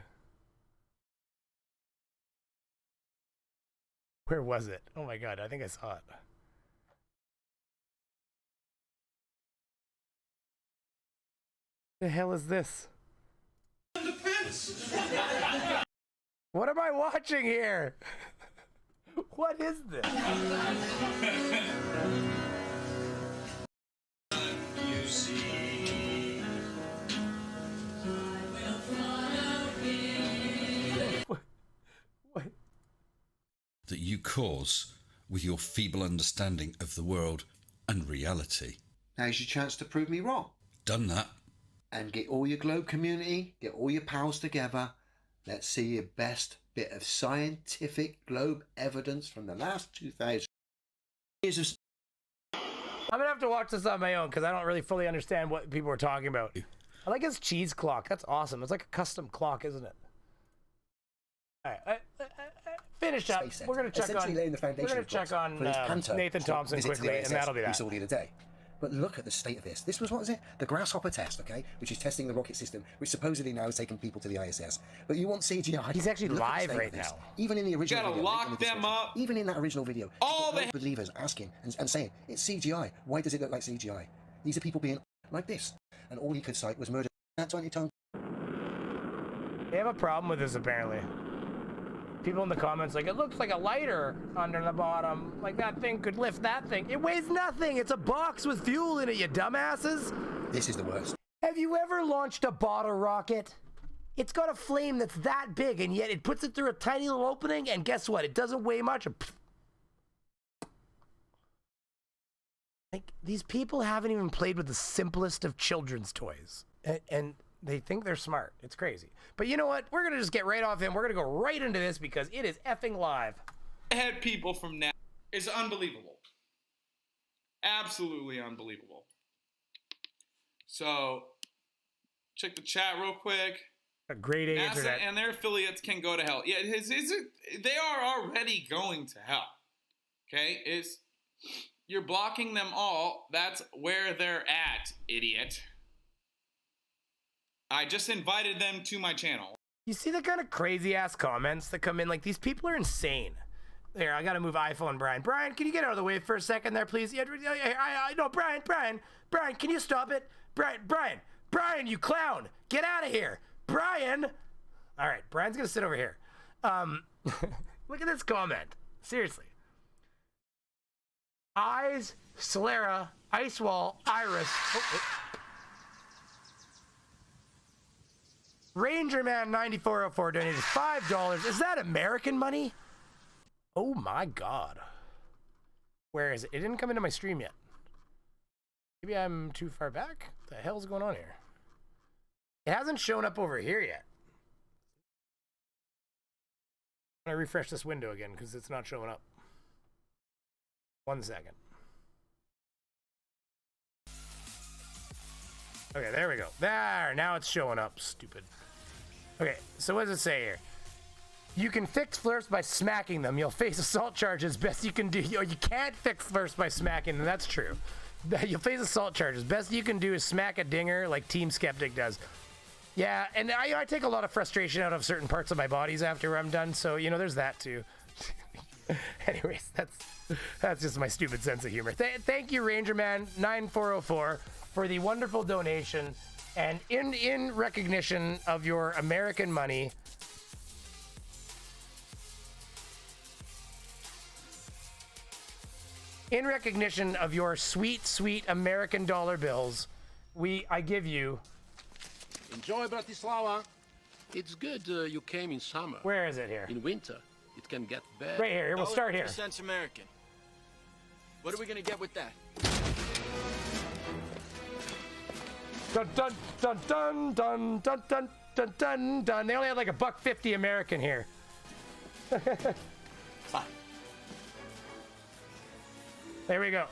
Where was it? Oh my god, I think I saw it. The hell is this? What am I watching here? What is this? You see. What? That you cause with your feeble understanding of the world and reality. Now's your chance to prove me wrong. Done that. And get all your globe community, get all your pals together, Let's see your best bit of scientific globe evidence from the last 2,000 years of... I'm gonna have to watch this on my own because I don't really fully understand what people were talking about. I like his cheese clock. That's awesome. It's like a custom clock, isn't it? All right, finish up. We're gonna check on. We're gonna check on Nathan Thompson quickly, and that'll be that. We saw the other day. But look at the state of this. This was, what was it? The grasshopper test, okay? Which is testing the rocket system, which supposedly now is taking people to the ISS. But you want CGI? He's actually live right now. Even in the original Gotta video. lock them up. Even in that original video. All the believers asking and saying, it's CGI. Why does it look like CGI? These are people being like this. And all he could cite was murder. That's 20 tons. They have a problem with this, apparently. People in the comments like, it looks like a lighter under the bottom. Like that thing could lift that thing. It weighs nothing. It's a box with fuel in it, you dumbasses. This is the worst. Have you ever launched a bottle rocket? It's got a flame that's that big, and yet it puts it through a tiny little opening, and guess what? It doesn't weigh much. Like, these people haven't even played with the simplest of children's toys. And they think they're smart. It's crazy. But you know what? We're going to just get right off him. We're going to go right into this because it is effing live. Head people from now is unbelievable. Absolutely unbelievable. So, check the chat real quick. A great NASA internet. and their affiliates can go to hell. Yeah, they are already going to hell. Okay? You're blocking them all. That's where they're at, idiot. I just invited them to my channel. You see the kind of crazy ass comments that come in? Like, these people are insane. There, I gotta move iPhone, Brian. Brian, can you get out of the way for a second there, please? Yeah, no, Brian, can you stop it? Brian, you clown, get out of here, Brian. All right, Brian's gonna sit over here. Look at this comment. Seriously. Eyes, sclera, ice wall, iris. Rangerman 9404 donated $5. Is that American money? Oh my God. Where is it? It didn't come into my stream yet. Maybe I'm too far back? What the hell's going on here? It hasn't shown up over here yet. I'm gonna refresh this window again because it's not showing up. 1 second. Okay, there we go. There, now it's showing up, stupid. Okay, so what does it say here? You can fix flirts by smacking them. You'll face assault charges. Best you can do. You can't fix flirts by smacking them. That's true. You'll face assault charges. Best you can do is smack a dinger like Team Skeptic does. Yeah, and I take a lot of frustration out of certain parts of my bodies after I'm done. So, you know, there's that too. Anyways, that's just my stupid sense of humor. Thank you, Rangerman 9404, for the wonderful donation. And in recognition of your American money, in recognition of your sweet, sweet American dollar bills, I give you... Enjoy Bratislava. It's good you came in summer. Where is it here? In winter, it can get bad. Right here. We'll start here. $0 American. What are we gonna get with that? Dun dun dun dun dun dun dun dun dun dun. They only had like $1.50 American here. Fine. There we go.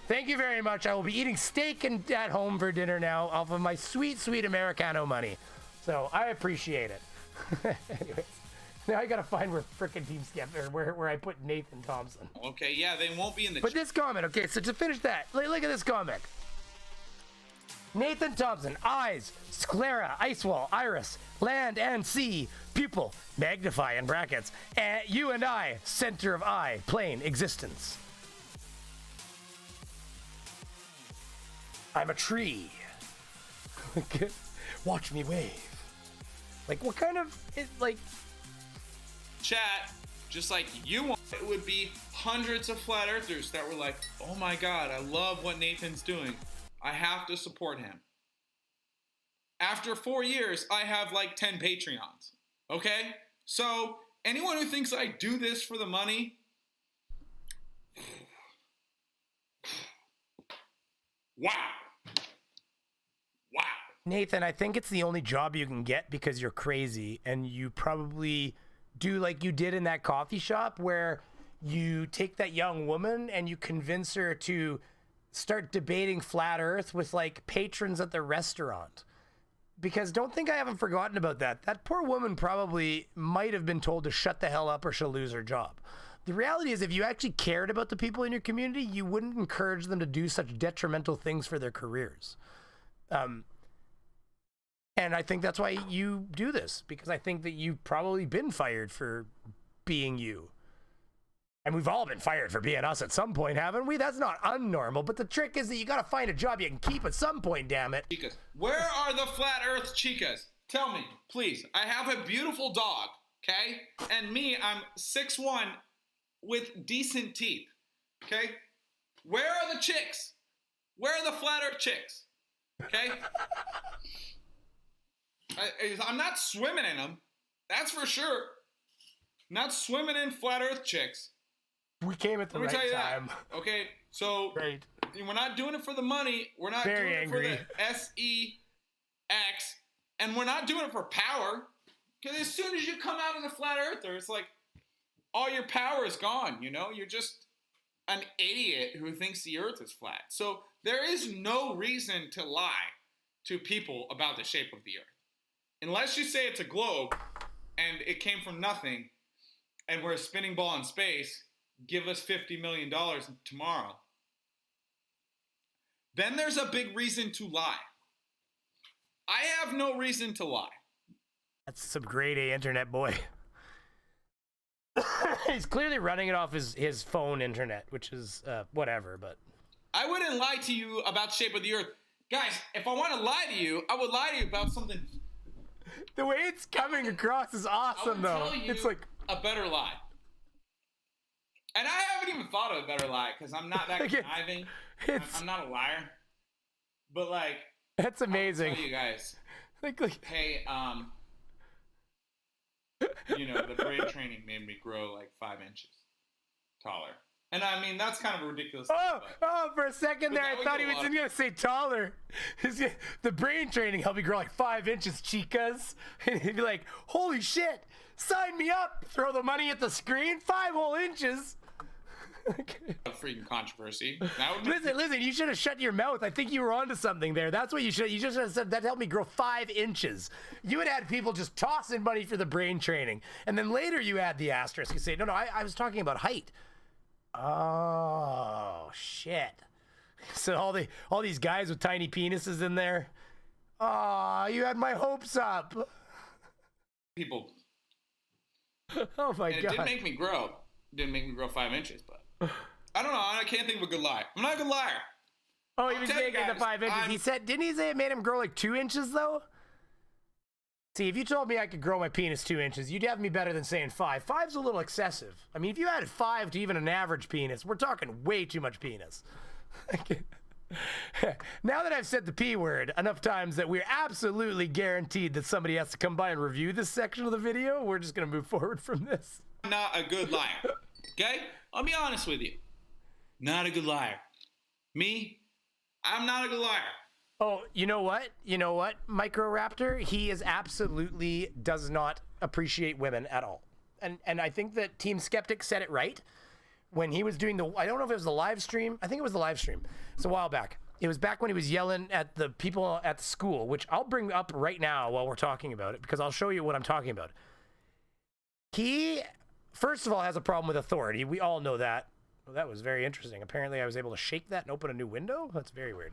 Thank you very much. I will be eating steak at home for dinner now off of my sweet, sweet Americano money. So I appreciate it. Anyways, now I gotta find where frickin' Team Skeptic, where I put Nathan Thompson. Okay, yeah, they won't be in the... But this comment, okay, so to finish that, look at this comment. Nathan Thompson, eyes, sclera, ice wall, iris, land and sea, pupil, magnify in brackets, you and I, center of eye, plane, existence. I'm a tree. Watch me wave. Like, what kind of, like... Chat, just like you want, it would be hundreds of flat earthers that were like, oh my God, I love what Nathan's doing. I have to support him. After 4 years, I have like 10 Patreons. Okay? So, anyone who thinks I do this for the money, wow. Wow. Nathan, I think it's the only job you can get because you're crazy, and you probably do like you did in that coffee shop where you take that young woman and you convince her to start debating flat earth with like patrons at the restaurant. Because don't think I haven't forgotten about that. That poor woman probably might have been told to shut the hell up or she'll lose her job. The reality is if you actually cared about the people in your community, you wouldn't encourage them to do such detrimental things for their careers. And I think that's why you do this, because I think that you've probably been fired for being you. And we've all been fired for being us at some point, haven't we? That's not unnormal, but the trick is that you gotta find a job you can keep at some point, damn it. Chicas, where are the flat earth chicas? Tell me, please. I have a beautiful dog, okay? And me, I'm 6'1", with decent teeth, okay? Where are the chicks? Where are the flat earth chicks, okay? I'm not swimming in them, that's for sure. Not swimming in flat earth chicks. We came at the right time. That. Okay, so right. We're not doing it for the money. We're not doing it for the SEX, and we're not doing it for power. Because as soon as you come out as a flat earther, it's like all your power is gone. You know, you're just an idiot who thinks the earth is flat. So there is no reason to lie to people about the shape of the earth. Unless you say it's a globe and it came from nothing and we're a spinning ball in space, give us $50 million tomorrow. Then there's a big reason to lie. I have no reason to lie. That's some grade A internet, boy. He's clearly running it off his phone internet, which is whatever, but... I wouldn't lie to you about the shape of the earth. Guys, if I want to lie to you, I would lie to you about something... The way it's coming across is awesome, though. It's like a better lie. And I haven't even thought of a better lie, because I'm not that conniving. I'm not a liar. But, like... That's amazing. I'll tell you guys. Hey, you know, the brain training made me grow like 5 inches taller. And I mean, that's kind of a ridiculous thing, for a second there, I thought he was going to say taller. The brain training helped me grow like 5 inches, chicas. And he'd be like, holy shit, sign me up. Throw the money at the screen, 5 whole inches. A freaking controversy. Listen, you should have shut your mouth. I think you were onto something there. That's what you should have said. That helped me grow 5 inches. You had had people just tossing money for the brain training. And then later you add the asterisk. You say, no, I was talking about height. Oh, shit. So all these guys with tiny penises in there. Oh, you had my hopes up. People. Oh, my God. It didn't make me grow. It didn't make me grow 5 inches, but... I don't know. I can't think of a good lie. I'm not a good liar. Oh, he was making the 5 inches. Didn't he say it made him grow like 2 inches, though? See, if you told me I could grow my penis 2 inches, you'd have me better than saying 5. 5's a little excessive. I mean, if you added 5 to even an average penis, we're talking way too much penis. Now that I've said the P word enough times that we're absolutely guaranteed that somebody has to come by and review this section of the video, we're just going to move forward from this. I'm not a good liar. Okay? I'll be honest with you. Not a good liar. Me? I'm not a good liar. Oh, you know what? Micro Raptor, he is absolutely does not appreciate women at all. And I think that Team Skeptic said it right when he was doing I don't know if it was the live stream. I think it was the live stream. It's a while back. It was back when he was yelling at the people at the school, which I'll bring up right now while we're talking about it, because I'll show you what I'm talking about. He, first of all, has a problem with authority. We all know that. Well, that was very interesting. Apparently, I was able to shake that and open a new window. That's very weird.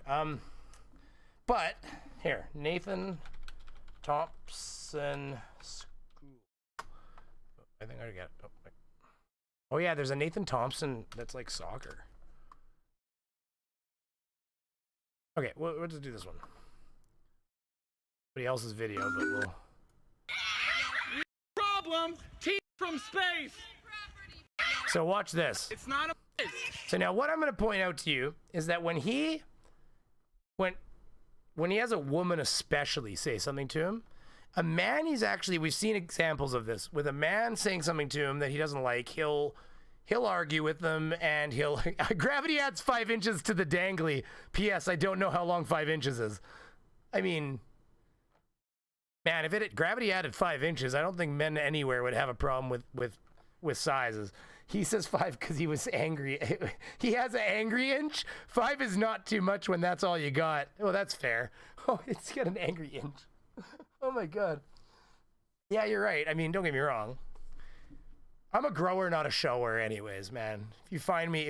But here, Nathan Thompson School. I think I got it. Oh yeah, there's a Nathan Thompson that's like soccer. Okay, well, we'll just do this one. Somebody else's video, but we'll. Problem, team from space. So watch this. It's not a. So now what I'm going to point out to you is that when he has a woman especially say something to him, a man we've seen examples of this, with a man saying something to him that he doesn't like, he'll argue with them and gravity adds 5 inches to the dangly. P.S. I don't know how long 5 inches is. I mean, Man, if gravity added 5 inches, I don't think men anywhere would have a problem with sizes. He says 5 because he was angry. He has an angry inch. 5 is not too much when that's all you got. Oh, that's fair. Oh, it's got an angry inch. Oh my God. Yeah, you're right. I mean, don't get me wrong. I'm a grower, not a shower, anyways, man. If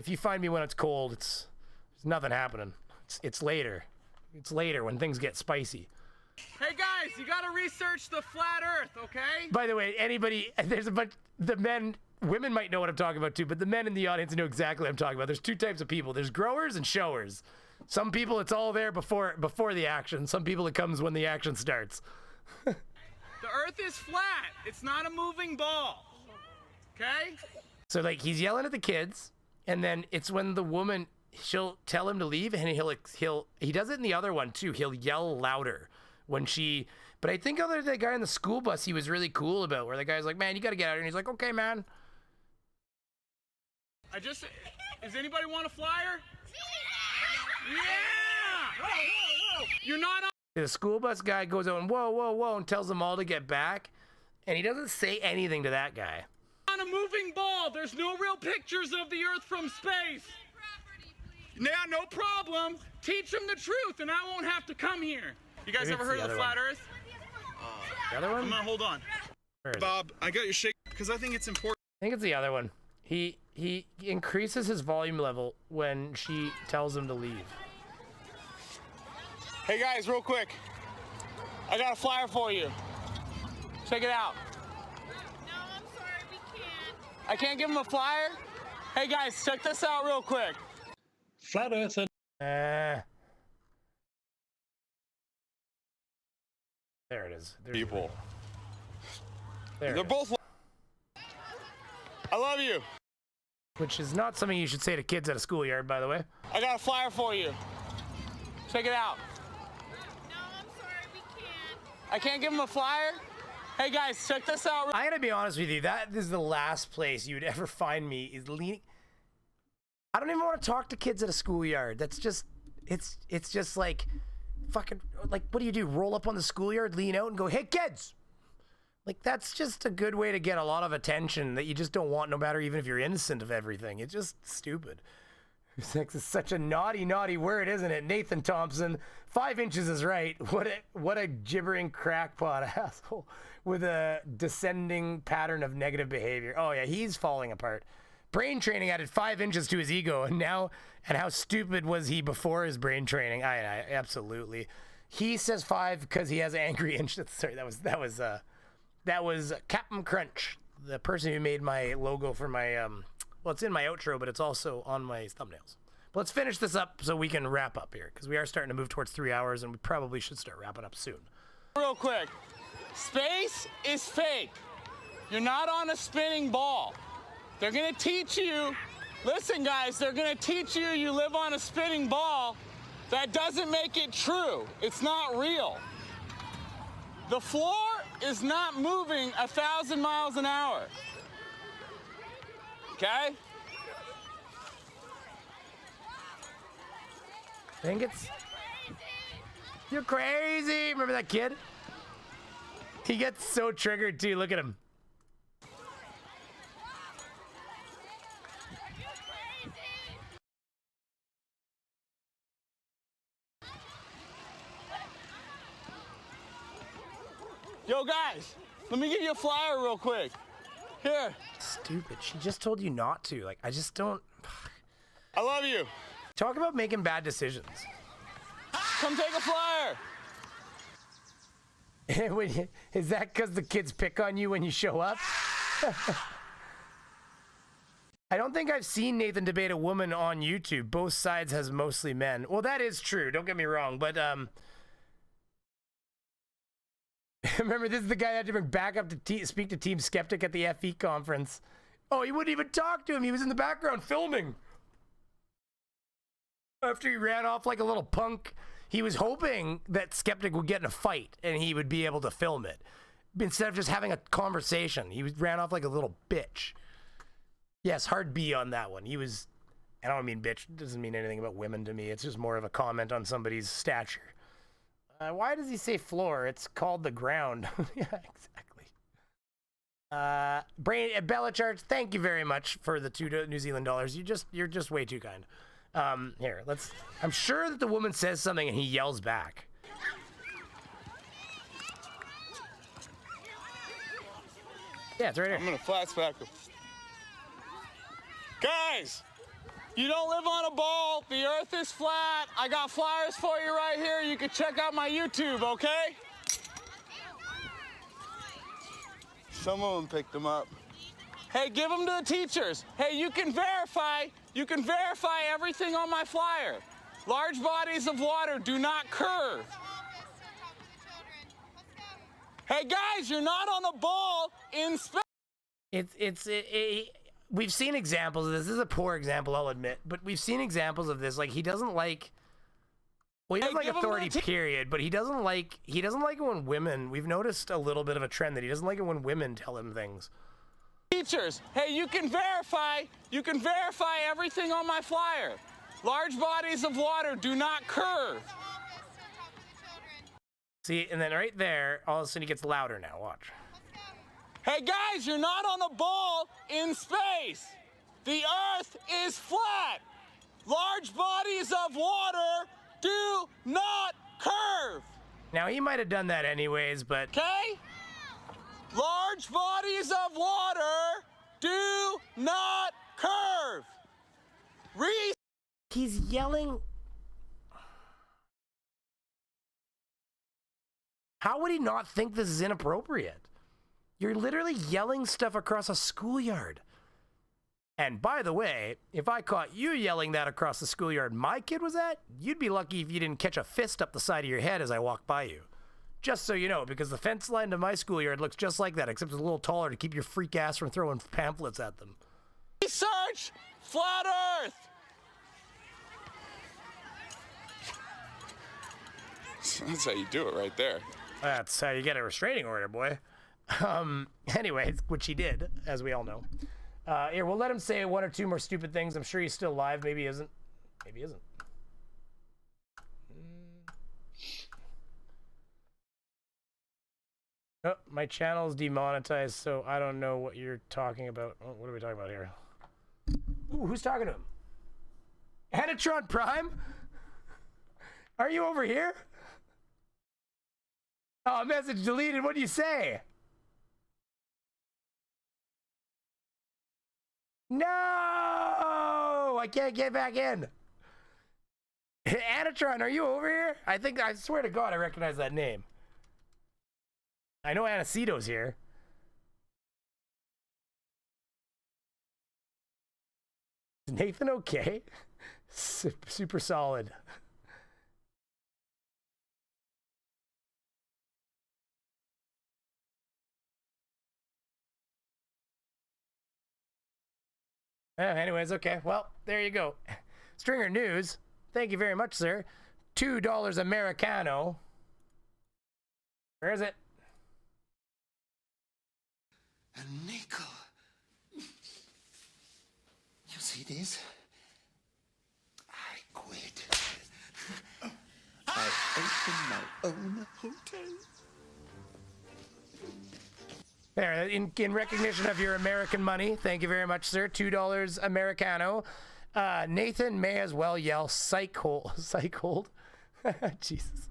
you find me when it's cold, there's nothing happening. It's later. It's later when things get spicy. Hey guys, you gotta research the flat Earth, okay? By the way, there's a bunch, women might know what I'm talking about too, but the men in the audience know exactly what I'm talking about. There's 2 types of people. There's growers and showers. Some people, it's all there before the action. Some people, it comes when the action starts. The Earth is flat. It's not a moving ball. Okay? So like he's yelling at the kids, and then it's when the woman, she'll tell him to leave, and he does it in the other one too. He'll yell louder when she. But I think other than the guy on the school bus, he was really cool about, where the guy's like, "Man, you gotta get out of here," and he's like, "Okay, man." Does anybody want a flyer? Yeah! Whoa. You're not on. The school bus guy goes out and whoa, and tells them all to get back, and he doesn't say anything to that guy. On a moving ball. There's no real pictures of the Earth from space. Yeah, no problem. Teach them the truth, and I won't have to come here. You guys ever heard of the flat Earth? The other one? I'm gonna hold on. Bob, I got your shake because I think it's important. I think it's the other one. He increases his volume level when she tells him to leave. Hey guys, real quick. I got a flyer for you. Check it out. No, I'm sorry, we can't. I can't give him a flyer? Hey guys, check this out real quick. Flat Earth and... There it is. People. They're both... I love you. Which is not something you should say to kids at a schoolyard, by the way. I got a flyer for you. Check it out. No, I'm sorry, we can't. I can't give him a flyer? Hey guys, check this out. I gotta be honest with you, that is the last place you would ever find me is leaning. I don't even want to talk to kids at a schoolyard. That's just, it's just like, fucking, like, what do? Roll up on the schoolyard, lean out and go, "Hey kids!" Like, that's just a good way to get a lot of attention that you just don't want, no matter even if you're innocent of everything. It's just stupid. Sex is such a naughty, naughty word, isn't it? Nathan Thompson, 5 inches is right. What a gibbering crackpot asshole with a descending pattern of negative behavior. Oh yeah, he's falling apart. Brain training added 5 inches to his ego, and how stupid was he before his brain training? I absolutely. He says 5 because he has an angry inch. Sorry, that was Captain Crunch, the person who made my logo for my well, it's in my outro, but it's also on my thumbnails. But let's finish this up so we can wrap up here, because we are starting to move towards 3 hours, and we probably should start wrapping up soon. Real quick, space is fake. You're not on a spinning ball. They're gonna teach you, listen guys, they're gonna teach you you live on a spinning ball. That doesn't make it true. It's not real. The floor is not moving 1,000 miles an hour. Okay? I think it's... You're crazy! Remember that kid? He gets so triggered too, look at him. Yo guys, let me give you a flyer real quick. Here. Stupid. She just told you not to. Like, I just don't... I love you. Talk about making bad decisions. Come take a flyer. Is that because the kids pick on you when you show up? I don't think I've seen Nathan debate a woman on YouTube. Both sides has mostly men. Well, that is true. Don't get me wrong. But, remember, this is the guy that had to bring back up to speak to Team Skeptic at the FE conference. Oh, he wouldn't even talk to him. He was in the background filming. After he ran off like a little punk, he was hoping that Skeptic would get in a fight and he would be able to film it. Instead of just having a conversation, he ran off like a little bitch. Yes, hard B on that one. He was, I don't mean bitch. It doesn't mean anything about women to me. It's just more of a comment on somebody's stature. Why does he say floor? It's called the ground. Yeah, exactly. Bella Charge, thank you very much for the $2 New Zealand dollars. You're just way too kind. Here, I'm sure that the woman says something and he yells back. Yeah, it's right here. I'm gonna flashback him. Guys, you don't live on a ball. The earth is flat. I got flyers for you right here. You can check out my YouTube, okay? Some of them picked them up. Hey, give them to the teachers. Hey, you can verify everything on my flyer. Large bodies of water do not curve. Hey guys, you're not on a ball in space. We've seen examples of this. This is a poor example, I'll admit, but we've seen examples of this. Like he doesn't like authority, period, but he doesn't like it when women. We've noticed a little bit of a trend that he doesn't like it when women tell him things. Teachers, hey, you can verify everything on my flyer. Large bodies of water do not curve. See, and then right there, all of a sudden he gets louder now. Watch. Hey guys, you're not on a ball in space. The earth is flat. Large bodies of water do not curve. Now he might have done that anyways, but... Okay? Large bodies of water do not curve. He's yelling... How would he not think this is inappropriate? You're literally yelling stuff across a schoolyard. And by the way, if I caught you yelling that across the schoolyard my kid was at, you'd be lucky if you didn't catch a fist up the side of your head as I walk by you. Just so you know, because the fence line to my schoolyard looks just like that, except it's a little taller to keep your freak ass from throwing pamphlets at them. Research flat earth. That's how you do it right there. That's how you get a restraining order, boy. Anyways, which he did, as we all know. Here, we'll let him say one or two more stupid things. I'm sure he's still alive. Maybe he isn't. Maybe he isn't. Oh, my channel's demonetized, so I don't know what you're talking about. Oh, what are we talking about here? Ooh, who's talking to him? Anatron Prime? Are you over here? Oh, message deleted. What do you say? No! I can't get back in. Anatron, are you over here? I swear to God, I recognize that name. I know Anaceto's here. Is Nathan okay? Super solid. Anyways, okay. Well, there you go. Stringer News. Thank you very much, sir. $2 Americano. Where is it? And Nico, you see this? I quit. I opened my own hotel. There, in recognition of your American money, thank you very much, sir. $2 Americano. Nathan may as well yell psych hold. Jesus.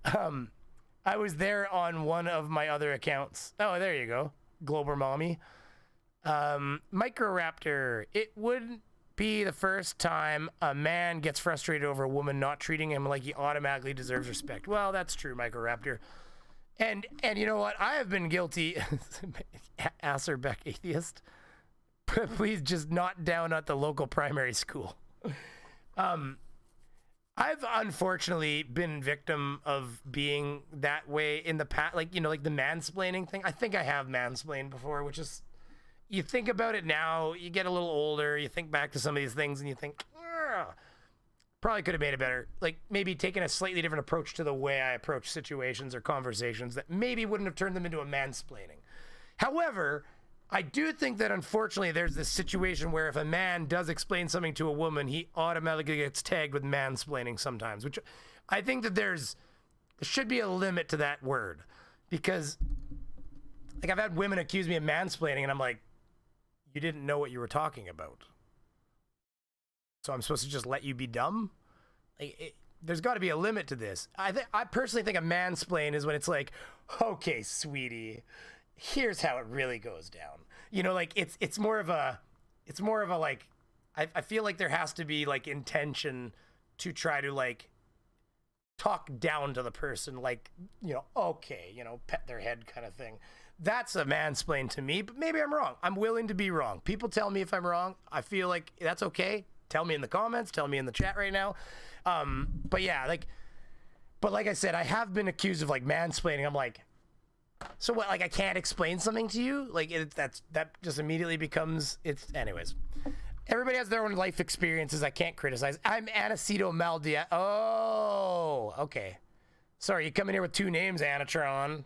I was there on one of my other accounts. Oh, there you go. Glober Mommy. Microraptor. It wouldn't be the first time a man gets frustrated over a woman not treating him like he automatically deserves respect. Well, that's true, Microraptor. And you know what? I have been guilty. Asserbeck atheist. Please just not down at the local primary school. I've unfortunately been victim of being that way in the past, like the mansplaining thing. I think I have mansplained before, which is, you think about it now, you get a little older, you think back to some of these things and you think, probably could have made it better. Like maybe taking a slightly different approach to the way I approach situations or conversations that maybe wouldn't have turned them into a mansplaining. However, I do think that unfortunately there's this situation where if a man does explain something to a woman, he automatically gets tagged with mansplaining sometimes, which I think that there's There should be a limit to that word, because like I've had women accuse me of mansplaining, and I'm like, you didn't know what you were talking about. So I'm supposed to just let you be dumb? Like, there's got to be a limit to this. I personally think a mansplain is when it's like, okay, sweetie, here's how it really goes down. You know, like it's more of a like, I feel like there has to be like intention to try to like talk down to the person, like, you know, okay, you know, pet their head kind of thing. That's a mansplain to me, but maybe I'm wrong. I'm willing to be wrong. People tell me if I'm wrong. I feel like that's okay. Tell me in the comments, tell me in the chat right now. But yeah, like I said, I have been accused of like mansplaining. I'm like, so what, like I can't explain something to you? Like that just immediately becomes, it's, anyways. Everybody has their own life experiences. I can't criticize. I'm Aniceto Maldia. Oh, okay. Sorry, you come in here with two names, Anatron.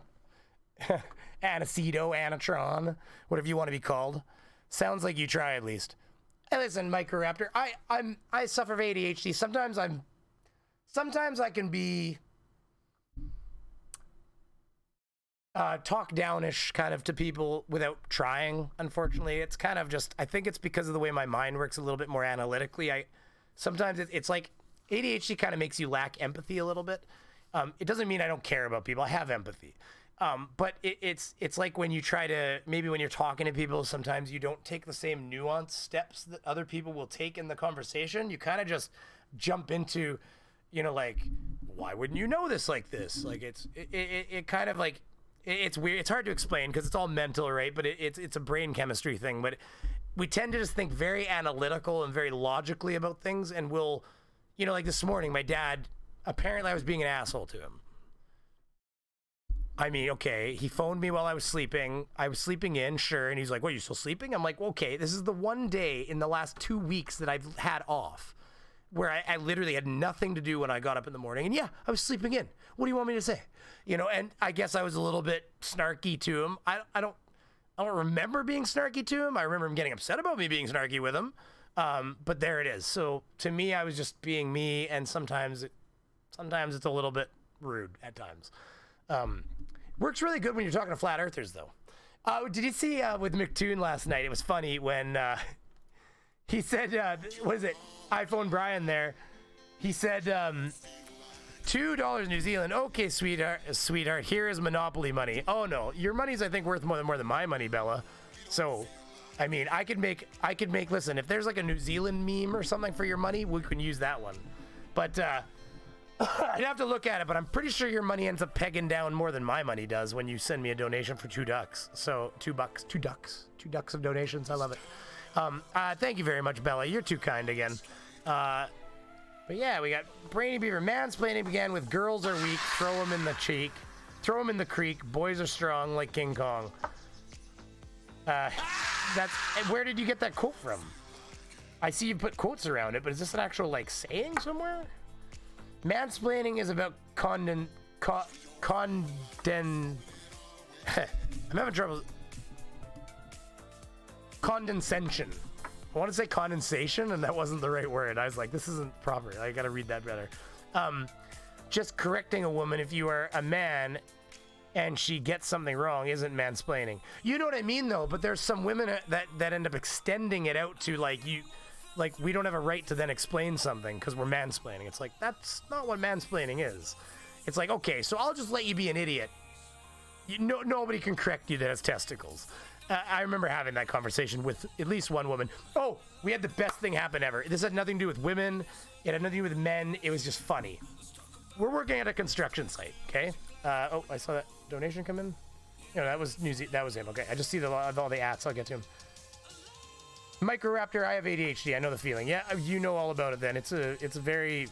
Aniceto, Anatron, whatever you want to be called. Sounds like you try at least. Hey, listen, Microraptor. I suffer of ADHD. Sometimes I can be talk downish kind of to people without trying. Unfortunately, it's kind of just, I think it's because of the way my mind works a little bit more analytically. Sometimes it's like ADHD kind of makes you lack empathy a little bit. It doesn't mean I don't care about people. I have empathy. But it's like when you try to, maybe when you're talking to people, sometimes you don't take the same nuanced steps that other people will take in the conversation. You kind of just jump into, you know, like, why wouldn't you know this like this? Like it kind of like, it's weird. It's hard to explain because it's all mental, right? But it's a brain chemistry thing. But we tend to just think very analytical and very logically about things. And we'll, you know, like this morning, my dad, apparently I was being an asshole to him. I mean, okay, he phoned me while I was sleeping. I was sleeping in, sure. And he's like, what, you still sleeping? I'm like, okay, this is the one day in the last 2 weeks that I've had off where I literally had nothing to do when I got up in the morning. And yeah, I was sleeping in. What do you want me to say? You know, and I guess I was a little bit snarky to him. I don't remember being snarky to him. I remember him getting upset about me being snarky with him. But there it is. So to me, I was just being me. And sometimes it's a little bit rude at times. Works really good when you're talking to flat earthers, though. Did you see with McToon last night? It was funny when he said, what is it? iPhone Brian there. He said, $2 New Zealand. Okay, sweetheart, here is Monopoly money. Oh no, your money's I think worth more than my money, Bella. So, I mean, I could make. Listen, if there's like a New Zealand meme or something for your money, we can use that one. But I'd have to look at it. But I'm pretty sure your money ends up pegging down more than my money does when you send me a donation for $2. So $2 ducks of donations. I love it. Thank you very much, Bella. You're too kind again. But yeah, we got Brainy Beaver. Mansplaining began with girls are weak, throw them in the cheek, throw them in the creek, boys are strong like King Kong. Where did you get that quote from? I see you put quotes around it, but is this an actual like saying somewhere? Mansplaining is about I'm having trouble. Condescension. I want to say condensation, and that wasn't the right word. I was like, this isn't proper. I gotta read that better. Just correcting a woman if you are a man and she gets something wrong isn't mansplaining. You know what I mean, though? But there's some women that end up extending it out to like we don't have a right to then explain something because we're mansplaining. It's like, that's not what mansplaining is. It's like, okay, so I'll just let you be an idiot. Nobody can correct you that has testicles. I remember having that conversation with at least one woman. Oh, we had the best thing happen ever. This had nothing to do with women. It had nothing to do with men. It was just funny. We're working at a construction site, okay? Oh, I saw that donation come in. No, that was that was him. Okay, I just see all the ats. I'll get to him. Microraptor, I have ADHD. I know the feeling. Yeah, you know all about it then. It's a very...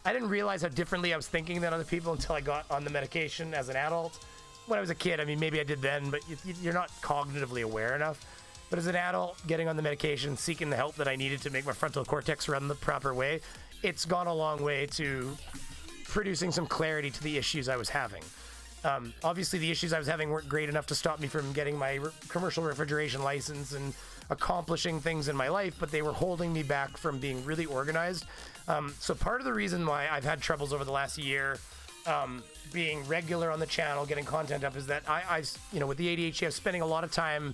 I didn't realize how differently I was thinking than other people until I got on the medication as an adult. When I was a kid, I mean, maybe I did then, but you're not cognitively aware enough. But as an adult, getting on the medication, seeking the help that I needed to make my frontal cortex run the proper way, it's gone a long way to producing some clarity to the issues I was having. Obviously, the issues I was having weren't great enough to stop me from getting my commercial refrigeration license and accomplishing things in my life, but they were holding me back from being really organized. So part of the reason why I've had troubles over the last year being regular on the channel, getting content up, is that I with the ADHD, I'm spending a lot of time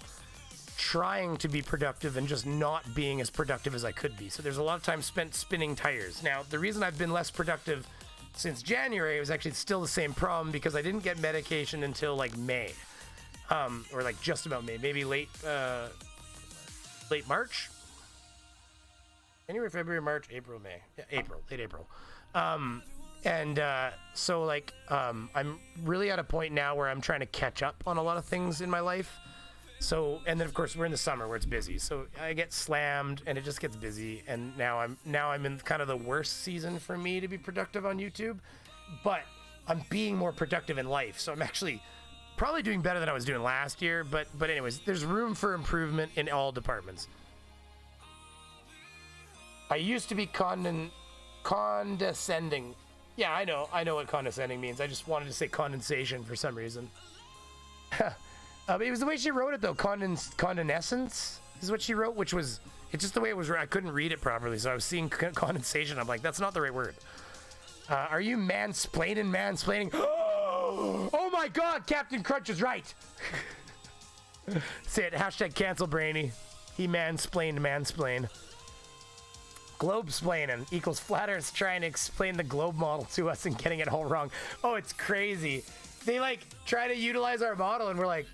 trying to be productive and just not being as productive as I could be. So there's a lot of time spent spinning tires. Now, the reason I've been less productive since January was actually still the same problem, because I didn't get medication until like May, or like just about May, maybe late March. January, February, March, April, May. Yeah, late April. So like, I'm really at a point now where I'm trying to catch up on a lot of things in my life. So, and then of course we're in the summer where it's busy. So I get slammed and it just gets busy. And now I'm in kind of the worst season for me to be productive on YouTube, but I'm being more productive in life. So I'm actually probably doing better than I was doing last year. But anyways, there's room for improvement in all departments. I used to be condescending. Yeah, I know what condescending means. I just wanted to say condensation for some reason. It was the way she wrote it, though. Condensence is what she wrote, which was, it's just the way it was. I couldn't read it properly, so I was seeing condensation. I'm like, that's not the right word. Are you mansplaining? Oh my God, Captain Crunch is right. Say it, hashtag cancel Brainy. He mansplain. Globe-splaining equals flat Earth's trying to explain the globe model to us and getting it all wrong. Oh, it's crazy. They like try to utilize our model and we're like,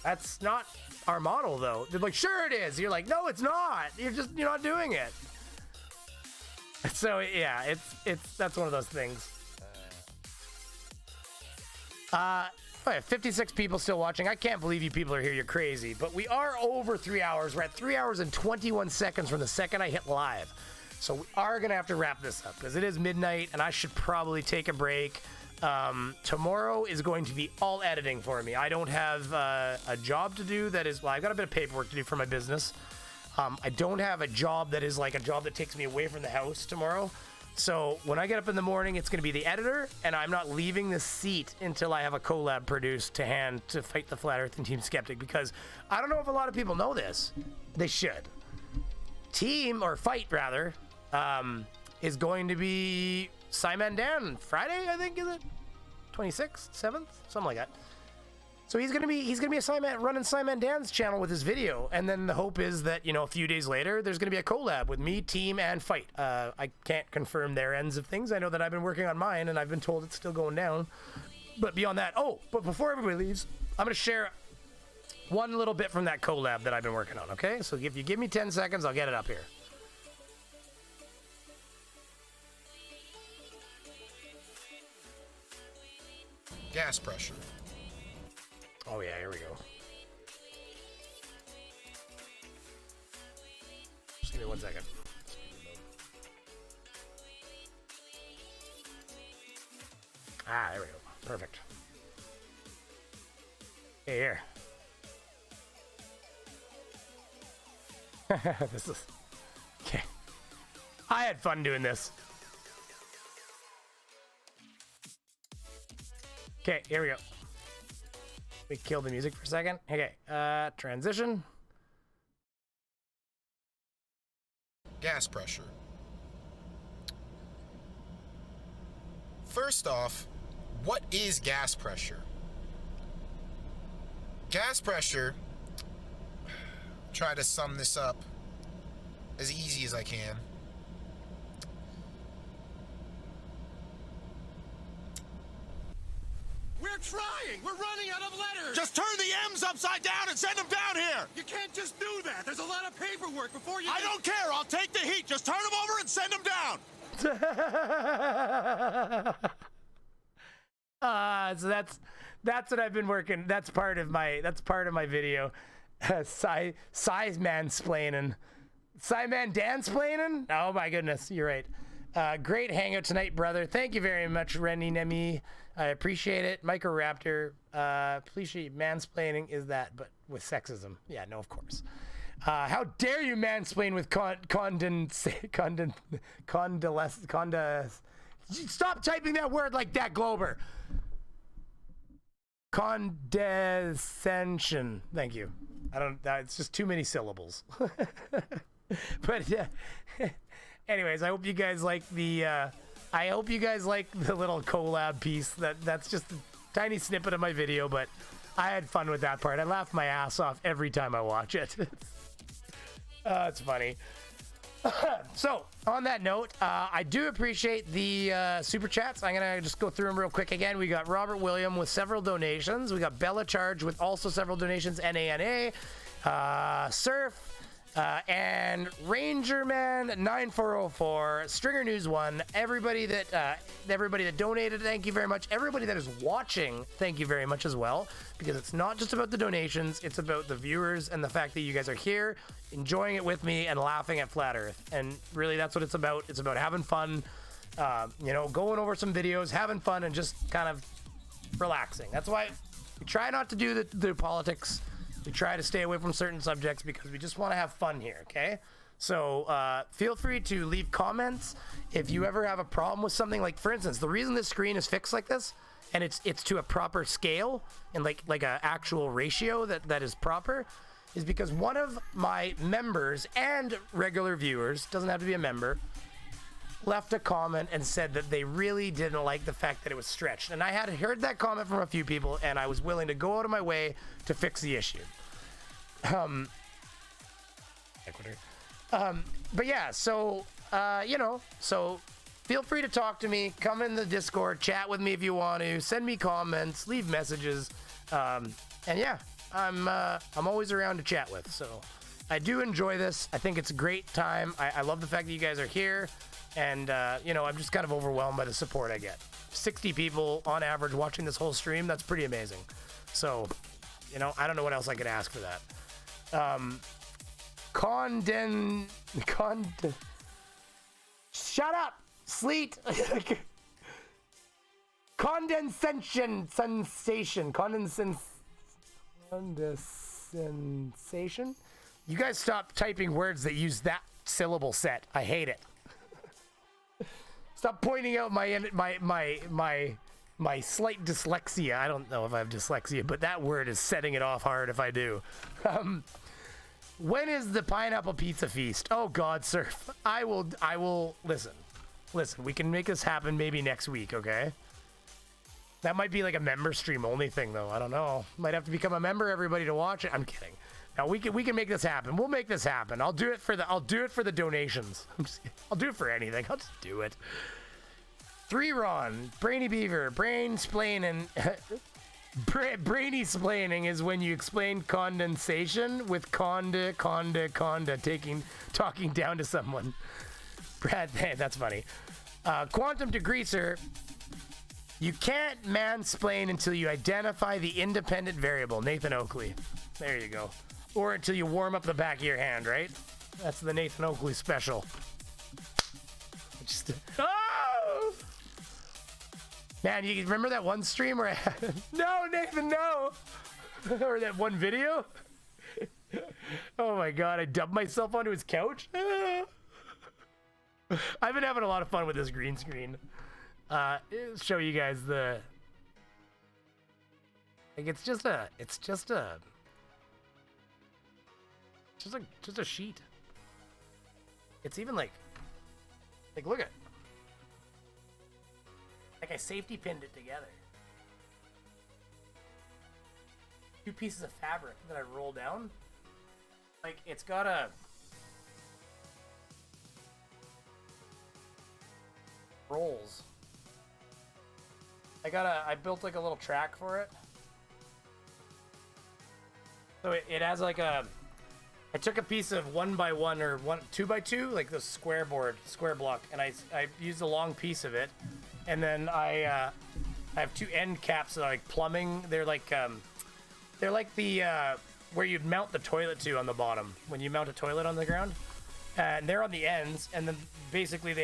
that's not our model though. They're like, sure it is. You're like, no, it's not. You're not doing it. So yeah, that's one of those things. 56 people still watching. I can't believe you people are here. You're crazy. But we are over 3 hours. We're at 3 hours and 21 seconds from the second I hit live. So we are going to have to wrap this up because it is midnight and I should probably take a break. Tomorrow is going to be all editing for me. I don't have a job to do that is, well, I've got a bit of paperwork to do for my business. I don't have a job that is like a job that takes me away from the house tomorrow. So when I get up in the morning, it's going to be the editor, and I'm not leaving the seat until I have a collab produced to hand to fight the Flat Earth and Team Skeptic, because I don't know if a lot of people know this. They should. Fight rather, is going to be Simon Dan Friday, I think, is it? 26th, 7th, something like that. So he's gonna be running Simon Dan's channel with his video, and then the hope is that a few days later there's gonna be a collab with me, Team, and Fight. I can't confirm their ends of things. I know that I've been working on mine, and I've been told it's still going down. But beyond that, but before everybody leaves, I'm gonna share one little bit from that collab that I've been working on. Okay, so if you give me 10 seconds, I'll get it up here. Gas pressure. Oh yeah, here we go. Just give me 1 second. There we go. Perfect. Hey, here. This is... Okay. I had fun doing this. Okay, here we go. We kill the music for a second. Okay, transition. Gas pressure. First off, what is gas pressure? Gas pressure, try to sum this up as easy as I can. We're trying! We're running out of letters! Just turn the M's upside down and send them down here! You can't just do that! There's a lot of paperwork before you... I don't care! I'll take the heat! Just turn them over and send them down! So that's what I've been working. That's part of my video. Size mansplaining. Simon dansplaining? Oh my goodness, you're right. Great hangout tonight, brother. Thank you very much, Rennie Nemi. I appreciate it. Microraptor, appreciate mansplaining is that, but with sexism. Yeah, no, of course. How dare you mansplain with stop typing that word like that, Glober. Condescension. Thank you. It's just too many syllables. But Anyways, I hope you guys like the little collab piece. That's just a tiny snippet of my video, but I had fun with that part. I laugh my ass off every time I watch it. It's funny. So, on that note, I do appreciate the super chats. I'm going to just go through them real quick again. We got Robert William with several donations. We got Bella Charge with also several donations. NANA, Surf, and Rangerman 9404, Stringer News 1, everybody that donated, thank you very much. Everybody that is watching, thank you very much as well, because it's not just about the donations, it's about the viewers and the fact that you guys are here, enjoying it with me and laughing at Flat Earth. And really, that's what it's about. It's about having fun, going over some videos, having fun, and just kind of relaxing. That's why we try not to do the politics. We try to stay away from certain subjects because we just want to have fun here, okay? So feel free to leave comments if you ever have a problem with something. Like, for instance, the reason this screen is fixed like this, and it's to a proper scale and like a actual ratio that is proper, is because one of my members and regular viewers, doesn't have to be a member, left a comment and said that they really didn't like the fact that it was stretched. And I had heard that comment from a few people, and I was willing to go out of my way to fix the issue. But yeah, so feel free to talk to me, come in the Discord, chat with me if you want to, send me comments, leave messages, and yeah, I'm always around to chat with. So I do enjoy this. I think it's a great time. I love the fact that you guys are here, and I'm just kind of overwhelmed by the support I get. 60 people on average watching this whole stream. That's pretty amazing. So I don't know what else I could ask for that. Shut up, Sleet. Condensation. You guys stop typing words that use that syllable set. I hate it. Stop pointing out my slight dyslexia. I don't know if I have dyslexia, but that word is setting it off hard if I do. When is the pineapple pizza feast? Oh God, Surf. I will listen, we can make this happen maybe next week, okay? That might be like a member stream only thing though. I don't know. Might have to become a member, everybody, to watch it. I'm kidding. Now we can make this happen. We'll make this happen. I'll do it for the donations. I'll do it for anything. I'll just do it. 3 Ron, Brainy Beaver, Brainsplaining. Brainy splaining is when you explain condensation with conda talking down to someone. Brad, that's funny. Quantum degreaser, you can't mansplain until you identify the independent variable. Nathan Oakley. There you go. Or until you warm up the back of your hand, right? That's the Nathan Oakley special. Oh! Man, you remember that one stream where I had... No, Nathan, no! Or that one video? Oh my God, I dumped myself onto his couch? I've been having a lot of fun with this green screen. Show you guys the... Like, it's just a sheet. It's even like look at, like I safety pinned it together. 2 pieces of fabric that I roll down. Like, it's got a rolls. I built like a little track for it. So it has like a, I took a piece of 1x1 or 2x2, like the square block, and I used a long piece of it, and then I have 2 end caps that are like plumbing. They're like the where you'd mount the toilet to on the bottom when you mount a toilet on the ground, and they're on the ends, and then basically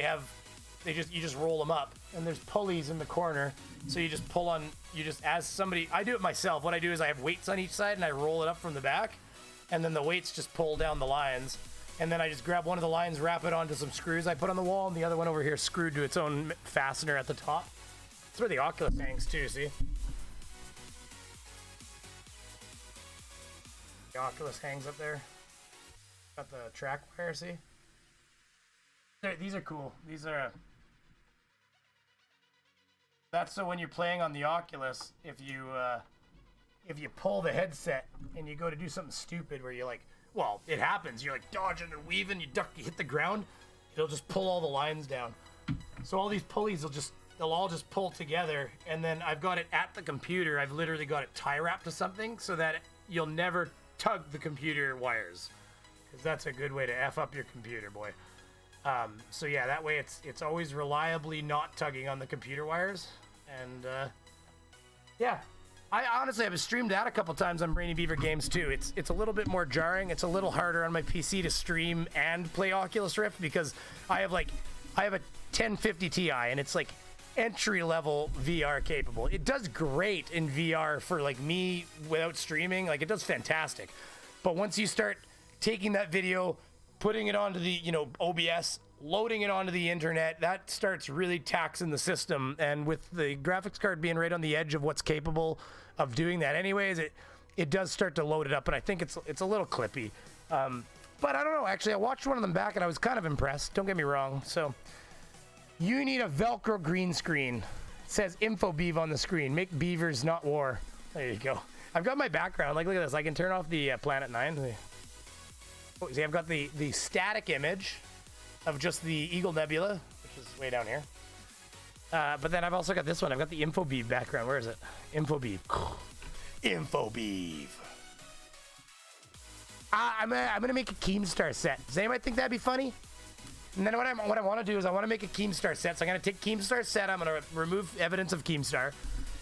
you just roll them up, and there's pulleys in the corner, so you just pull on. I do it myself. What I do is I have weights on each side, and I roll it up from the back. And then the weights just pull down the lines. And then I just grab one of the lines, wrap it onto some screws I put on the wall, and the other one over here screwed to its own fastener at the top. That's where the Oculus hangs too, see? The Oculus hangs up there. Got the track wire, see? These are cool. These are. That's so when you're playing on the Oculus, if you pull the headset and you go to do something stupid where you're like, well, it happens. You're like dodging and weaving. You duck, you hit the ground. It'll just pull all the lines down. So all these pulleys they'll all just pull together. And then I've got it at the computer. I've literally got it tie wrapped to something so that you'll never tug the computer wires, because that's a good way to F up your computer, boy. So yeah, that way it's always reliably not tugging on the computer wires. And yeah, I've streamed that a couple times on Brainy Beaver games too. It's a little bit more jarring. It's a little harder on my PC to stream and play Oculus Rift because I have a 1050 Ti and it's like entry level VR capable. It does great in VR for like me without streaming. Like it does fantastic. But once you start taking that video, putting it onto the, OBS, loading it onto the internet, that starts really taxing the system. And with the graphics card being right on the edge of what's capable of doing that anyways, it does start to load it up. And I think it's a little clippy. But I don't know, actually, I watched one of them back and I was kind of impressed. Don't get me wrong. So you need a Velcro green screen. It says Info Beav on the screen. Make beavers, not war. There you go. I've got my background. Like, look at this. I can turn off the Planet 9. Oh, see, I've got the static image of just the Eagle Nebula, which is way down here. But then I've also got this one. I've got the Info Beav background. Where is it? Info Beav. Info Beav. I'm gonna make a Keemstar set. Does anybody think that'd be funny? And then what I want to do is I want to make a Keemstar set. So I'm gonna take Keemstar set. I'm gonna remove evidence of Keemstar,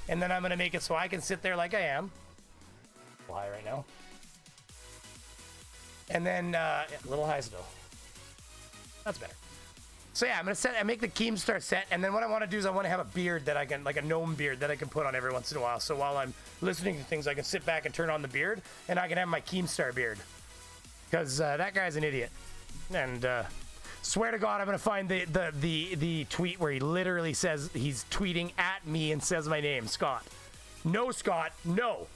and then I'm gonna make it so I can sit there like I am. Fly right now. And then a little high still. That's better. So yeah, I make the Keemstar set, and then what I want to do is I want to have a beard that I can, like a gnome beard that I can put on every once in a while. So while I'm listening to things, I can sit back and turn on the beard, and I can have my Keemstar beard. Because that guy's an idiot. And swear to God, I'm gonna find the tweet where he literally says he's tweeting at me and says my name, Scott. No, Scott. No,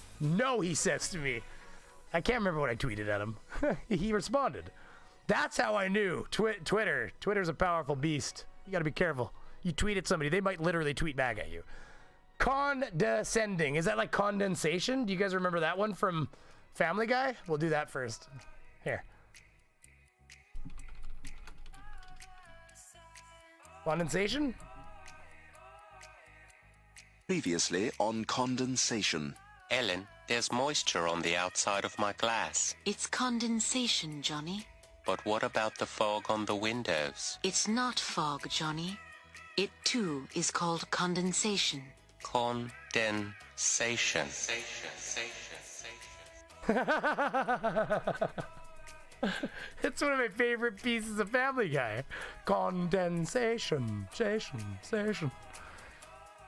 he says to me. I can't remember what I tweeted at him. He responded. That's how I knew. Twitter. Twitter's a powerful beast. You got to be careful. You tweet at somebody, they might literally tweet back at you. Condescending. Is that like condensation? Do you guys remember that one from Family Guy? We'll do that first. Here. Condensation? Previously on condensation. Ellen, there's moisture on the outside of my glass. It's condensation, Johnny. But what about the fog on the windows? It's not fog, Johnny. It too is called condensation. Condensation. It's one of my favorite pieces of Family Guy. Condensation.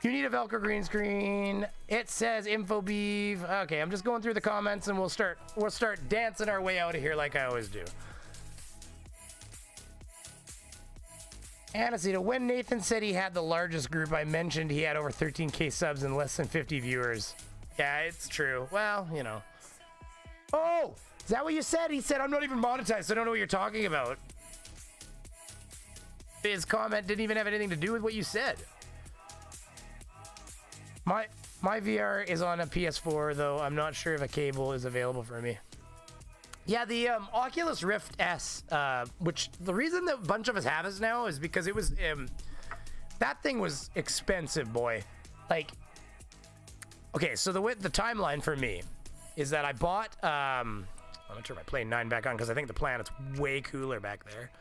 You need a Velcro green screen. It says Info Beav. Okay, I'm just going through the comments and we'll start dancing our way out of here like I always do. Anacita, when Nathan said he had the largest group, I mentioned he had over 13k subs and less than 50 viewers. Yeah, it's true. Well, Oh, is that what you said? He said, I'm not even monetized, so I don't know what you're talking about. His comment didn't even have anything to do with what you said. My VR is on a PS4, though I'm not sure if a cable is available for me. Yeah, the Oculus Rift S, which the reason that a bunch of us have it now is because it was, that thing was expensive, boy. Like, okay, so the timeline for me is that I bought, I'm gonna turn my Plane 9 back on because I think the Planet's way cooler back there.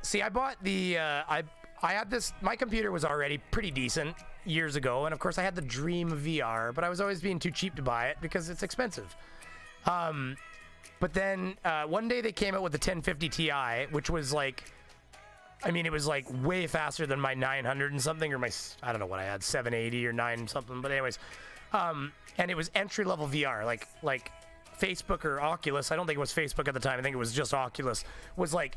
See, I bought the, I had this, my computer was already pretty decent years ago, and of course I had the dream of VR, but I was always being too cheap to buy it because it's expensive. But then one day they came out with the 1050 Ti, which was like, I mean, it was like way faster than my 900 and something, or my, I don't know what I had, 780 or 9 something, but anyways, and it was entry-level VR, like Facebook or Oculus, I don't think it was Facebook at the time, I think it was just Oculus, was like,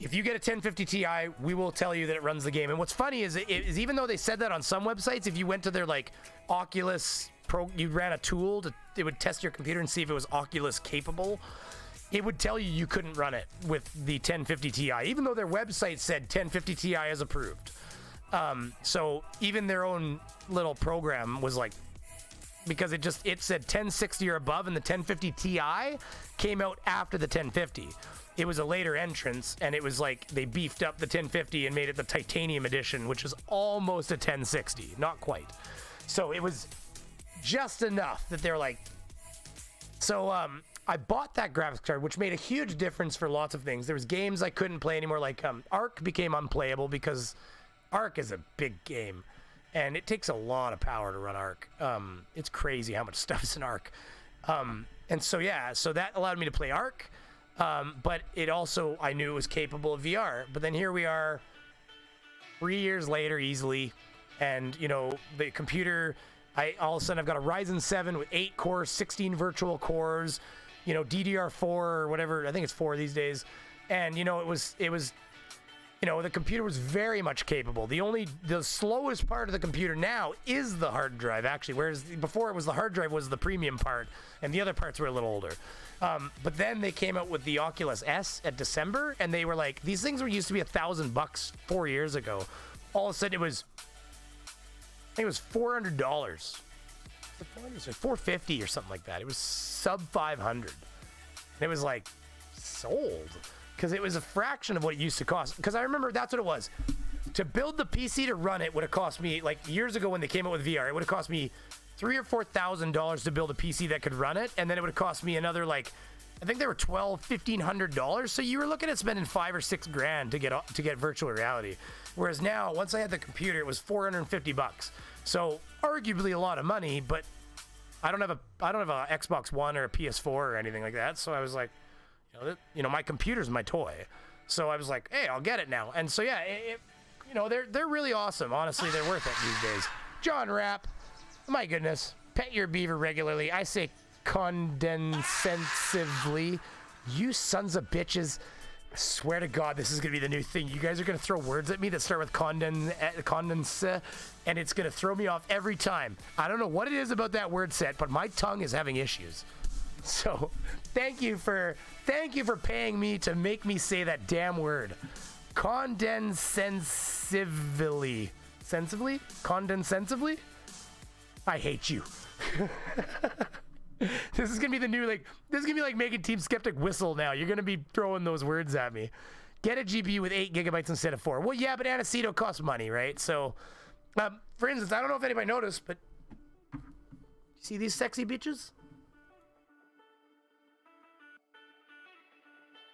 if you get a 1050 Ti, we will tell you that it runs the game. And what's funny is even though they said that on some websites, if you went to their like Oculus Pro, you ran a tool it would test your computer and see if it was Oculus capable. it would tell you couldn't run it with the 1050 Ti, even though their website said 1050 Ti is approved. So even their own little program was like, because it said 1060 or above, and the 1050 Ti came out after the 1050. It was a later entrance, and it was like they beefed up the 1050 and made it the titanium edition, which is almost a 1060, not quite. So it was just enough that they're like. So I bought that graphics card, which made a huge difference for lots of things. There was games I couldn't play anymore, like Ark became unplayable because Ark is a big game, and it takes a lot of power to run Ark. It's crazy how much stuff is in Ark. And so yeah, so that allowed me to play Ark. But it also, I knew it was capable of VR. But then here we are 3 years later easily, and you know, the computer, all of a sudden I've got a Ryzen 7 with 8 cores, 16 virtual cores, you know, DDR4 or whatever, I think it's 4 these days. And you know, it was you know, the computer was very much capable. The slowest part of the computer now is the hard drive, actually, whereas before it was the hard drive was the premium part, and the other parts were a little older. But then they came out with the Oculus S at December, and they were like, these things used to be $1,000 4 years ago. All of a sudden, I think it was $400. Or $450 or something like that. It was sub 500. And it was like sold. Because it was a fraction of what it used to cost. Because I remember that's what it was. To build the PC to run it would have cost me, like years ago when they came out with VR, it would have cost me $3,000 or $4,000 to build a PC that could run it, and then it would have cost me another, like, I think they were $1,200-$1,500. So you were looking at spending $5,000 or $6,000 to get virtual reality. Whereas now, once I had the computer, it was $450. So arguably a lot of money, but I don't have a Xbox One or a PS4 or anything like that. So I was like, you know, my computer's my toy. So I was like, hey, I'll get it now. And so yeah, you know, they're really awesome. Honestly, they're worth it these days. John Rapp, my goodness, pet your beaver regularly. I say condensensively. You sons of bitches. I swear to God, this is going to be the new thing. You guys are going to throw words at me that start with condense, and it's going to throw me off every time. I don't know what it is about that word set, but my tongue is having issues. So thank you for paying me to make me say that damn word. Condensensively. Sensibly? Condensensively? I hate you. This is gonna be the new, like, this is gonna be like making Team Skeptic whistle now. You're gonna be throwing those words at me. Get a GPU with 8 gigabytes instead of 4. Well, yeah, but Aniceto costs money, right? So, for instance, I don't know if anybody noticed, but see these sexy bitches?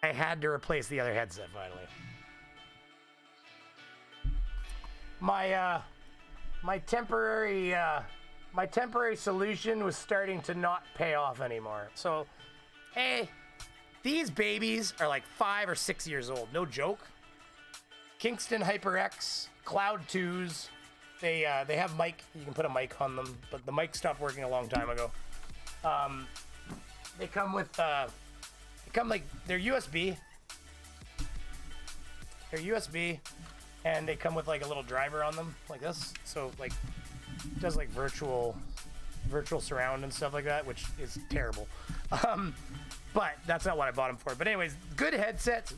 I had to replace the other headset finally. My temporary solution was starting to not pay off anymore. So, hey, these babies are like 5 or 6 years old. No joke. Kingston HyperX Cloud 2s. They have mic. You can put a mic on them, but the mic stopped working a long time ago. They come with like they're USB. They're USB, and they come with like a little driver on them, like this. So like, it does like virtual surround and stuff like that, which is terrible. But that's not what I bought them for. But anyways, good headsets.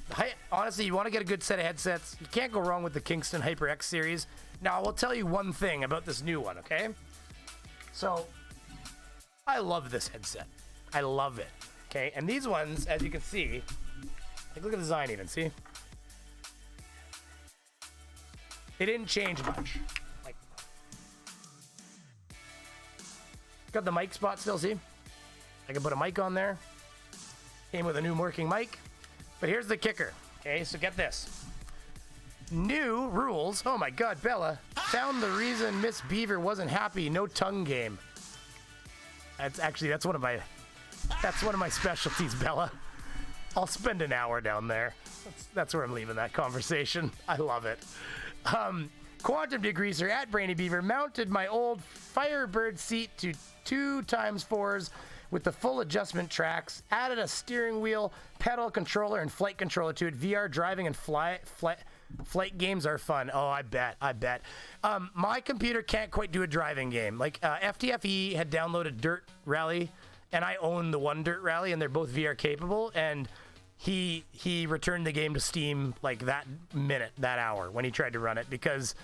Honestly, you want to get a good set of headsets, you can't go wrong with the Kingston HyperX series. Now, I will tell you one thing about this new one, okay? So, I love this headset. I love it, okay? And these ones, as you can see, like look at the design even, see? They didn't change much. Like, got the mic spot still, see? I can put a mic on there. Came with a new working mic. But here's the kicker, okay? So get this. New rules. Oh my God, Bella. Found the reason Miss Beaver wasn't happy. No tongue game. That's one of my specialties, Bella. I'll spend an hour down there. That's where I'm leaving that conversation. I love it. Quantum Degreaser at Brainy Beaver mounted my old Firebird seat to 2x4s with the full adjustment tracks, added a steering wheel, pedal controller, and flight controller to it. VR driving and flight games are fun. Oh, I bet. My computer can't quite do a driving game. Like FTFE had downloaded Dirt Rally, and I own the one dirt rally, and they're both VR capable, and he returned the game to Steam like that hour when he tried to run it because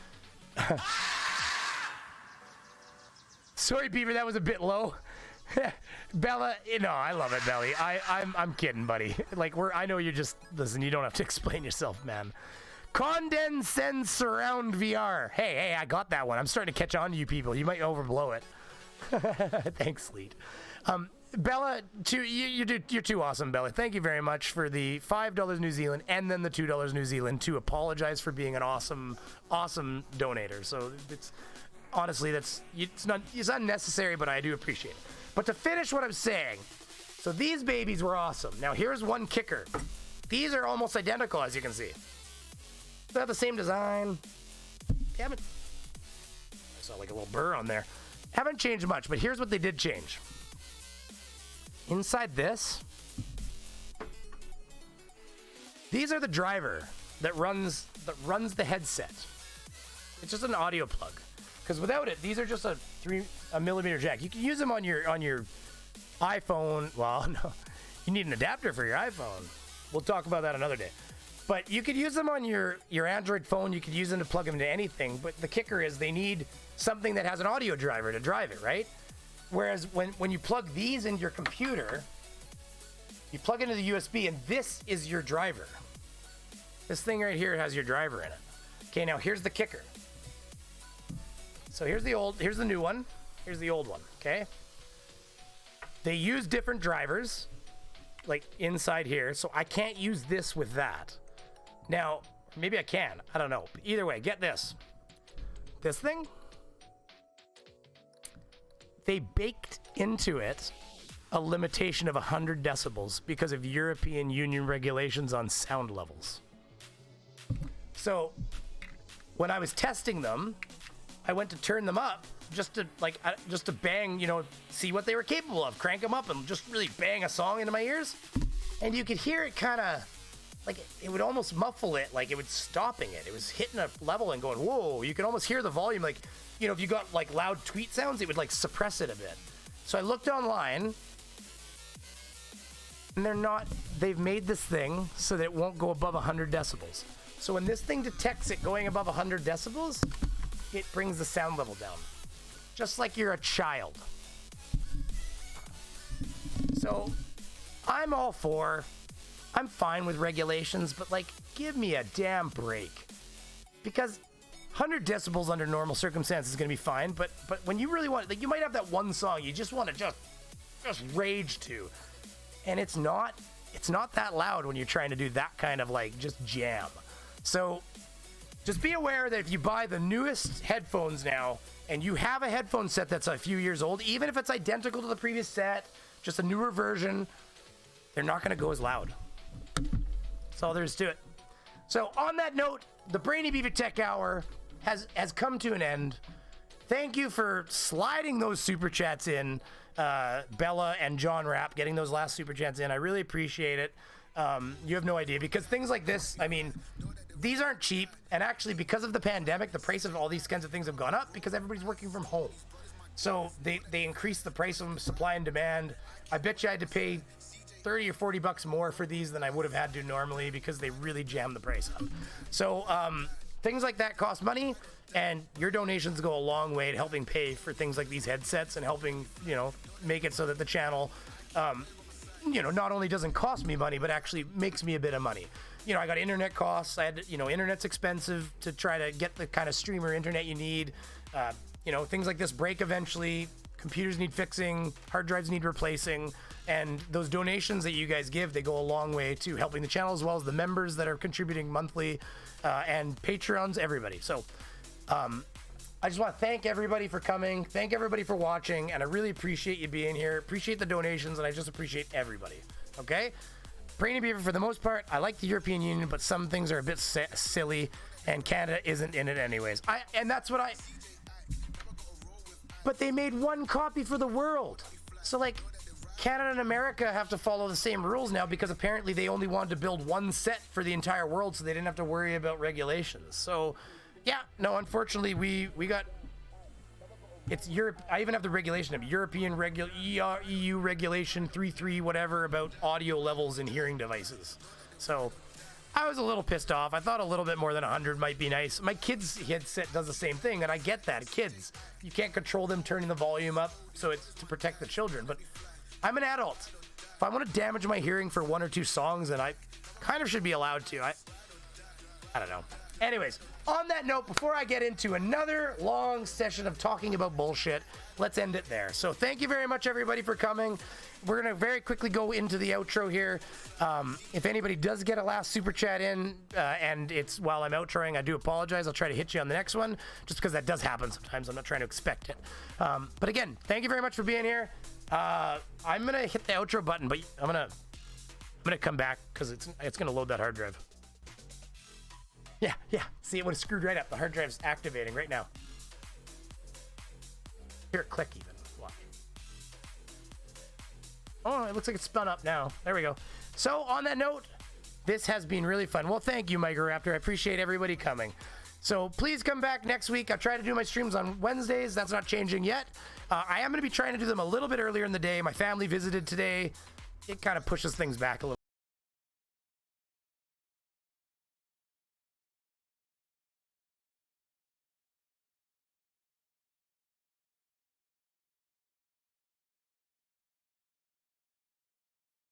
sorry Beaver, that was a bit low. Bella, no, I love it, Belly. I'm kidding, buddy. Like I know you're just listen, you don't have to explain yourself, man. Condensend Surround VR. Hey, I got that one. I'm starting to catch on to you people. You might overblow it. Thanks, Lead. Bella, you're too awesome, Bella. Thank you very much for the $5 New Zealand and then the $2 New Zealand to apologize for being an awesome donator. So it's honestly it's unnecessary, but I do appreciate it. But to finish what I'm saying, so these babies were awesome. Now here's one kicker. These are almost identical, as you can see. They have the same design. They haven't. I saw like a little burr on there. Haven't changed much, but here's what they did change. Inside this, these are the driver that runs the headset. It's just an audio plug. Because without it, these are just a 3mm jack. You can use them on your iPhone. Well, no, you need an adapter for your iPhone. We'll talk about that another day. But you could use them on your Android phone. You could use them to plug them into anything. But the kicker is they need something that has an audio driver to drive it, right? Whereas when you plug these into your computer, you plug into the USB, and this is your driver. This thing right here has your driver in it. Okay, now here's the kicker. So here's the new one. Here's the old one, okay? They use different drivers, like inside here, so I can't use this with that. Now, maybe I can, I don't know. But either way, get this. This thing, they baked into it a limitation of 100 decibels because of European Union regulations on sound levels. So when I was testing them, I went to turn them up just to bang, see what they were capable of, crank them up and just really bang a song into my ears. And you could hear it kind of like it would almost muffle it, like it was stopping it. It was hitting a level and going, whoa, you could almost hear the volume. Like, if you got like loud tweet sounds, it would like suppress it a bit. So I looked online and they've made this thing so that it won't go above 100 decibels. So when this thing detects it going above 100 decibels, it brings the sound level down. Just like you're a child. So I'm fine with regulations, but like, give me a damn break. Because 100 decibels under normal circumstances is going to be fine, but when you really want, like, you might have that one song you just want to just rage to, and it's not that loud when you're trying to do that kind of like just jam. So just be aware that if you buy the newest headphones now, and you have a headphone set that's a few years old, even if it's identical to the previous set, just a newer version, they're not going to go as loud. That's all there is to it. So on that note, the Brainy Beaver Tech Hour has come to an end. Thank you for sliding those super chats in, Bella and John Rapp, getting those last super chats in. I really appreciate it. You have no idea, because things like this, I mean, these aren't cheap, and actually because of the pandemic, the price of all these kinds of things have gone up because everybody's working from home. So they increased the price of them, supply and demand. I bet you I had to pay $30 or $40 more for these than I would have had to normally because they really jammed the price up. So things like that cost money, and your donations go a long way to helping pay for things like these headsets and helping, make it so that the channel, not only doesn't cost me money, but actually makes me a bit of money. I got internet costs. I had, internet's expensive to try to get the kind of streamer internet you need. Things like this break eventually. Computers need fixing. Hard drives need replacing. And those donations that you guys give, they go a long way to helping the channel, as well as the members that are contributing monthly, and Patreons, everybody. So I just want to thank everybody for coming. Thank everybody for watching. And I really appreciate you being here. Appreciate the donations. And I just appreciate everybody. Okay? Brainy Beaver, for the most part, I like the European Union, but some things are a bit silly, and Canada isn't in it anyways. But they made one copy for the world. So, like, Canada and America have to follow the same rules now because apparently they only wanted to build one set for the entire world, so they didn't have to worry about regulations. So, yeah, no, unfortunately, we got It's Europe. I even have the regulation of European EU regulation 3.3 whatever about audio levels in hearing devices. So I was a little pissed off. I thought a little bit more than 100 might be nice. My kid's headset does the same thing, and I get that. Kids, you can't control them turning the volume up, so it's to protect the children. But I'm an adult. If I want to damage my hearing for 1 or 2 songs, then I kind of should be allowed to. I don't know. Anyways, on that note, before I get into another long session of talking about bullshit, let's end it there. So thank you very much, everybody, for coming. We're going to very quickly go into the outro here. If anybody does get a last super chat in, and it's while I'm outroing, I do apologize. I'll try to hit you on the next one, just because that does happen sometimes. I'm not trying to expect it. But again, thank you very much for being here. I'm going to hit the outro button, but I'm going to come back because it's going to load that hard drive. Yeah. See, it would have screwed right up. The hard drive's activating right now. Hear it click even. Watch. Oh, it looks like it's spun up now. There we go. So, on that note, this has been really fun. Well, thank you, Micro Raptor. I appreciate everybody coming. So, please come back next week. I'll try to do my streams on Wednesdays. That's not changing yet. I am going to be trying to do them a little bit earlier in the day. My family visited today. It kind of pushes things back a little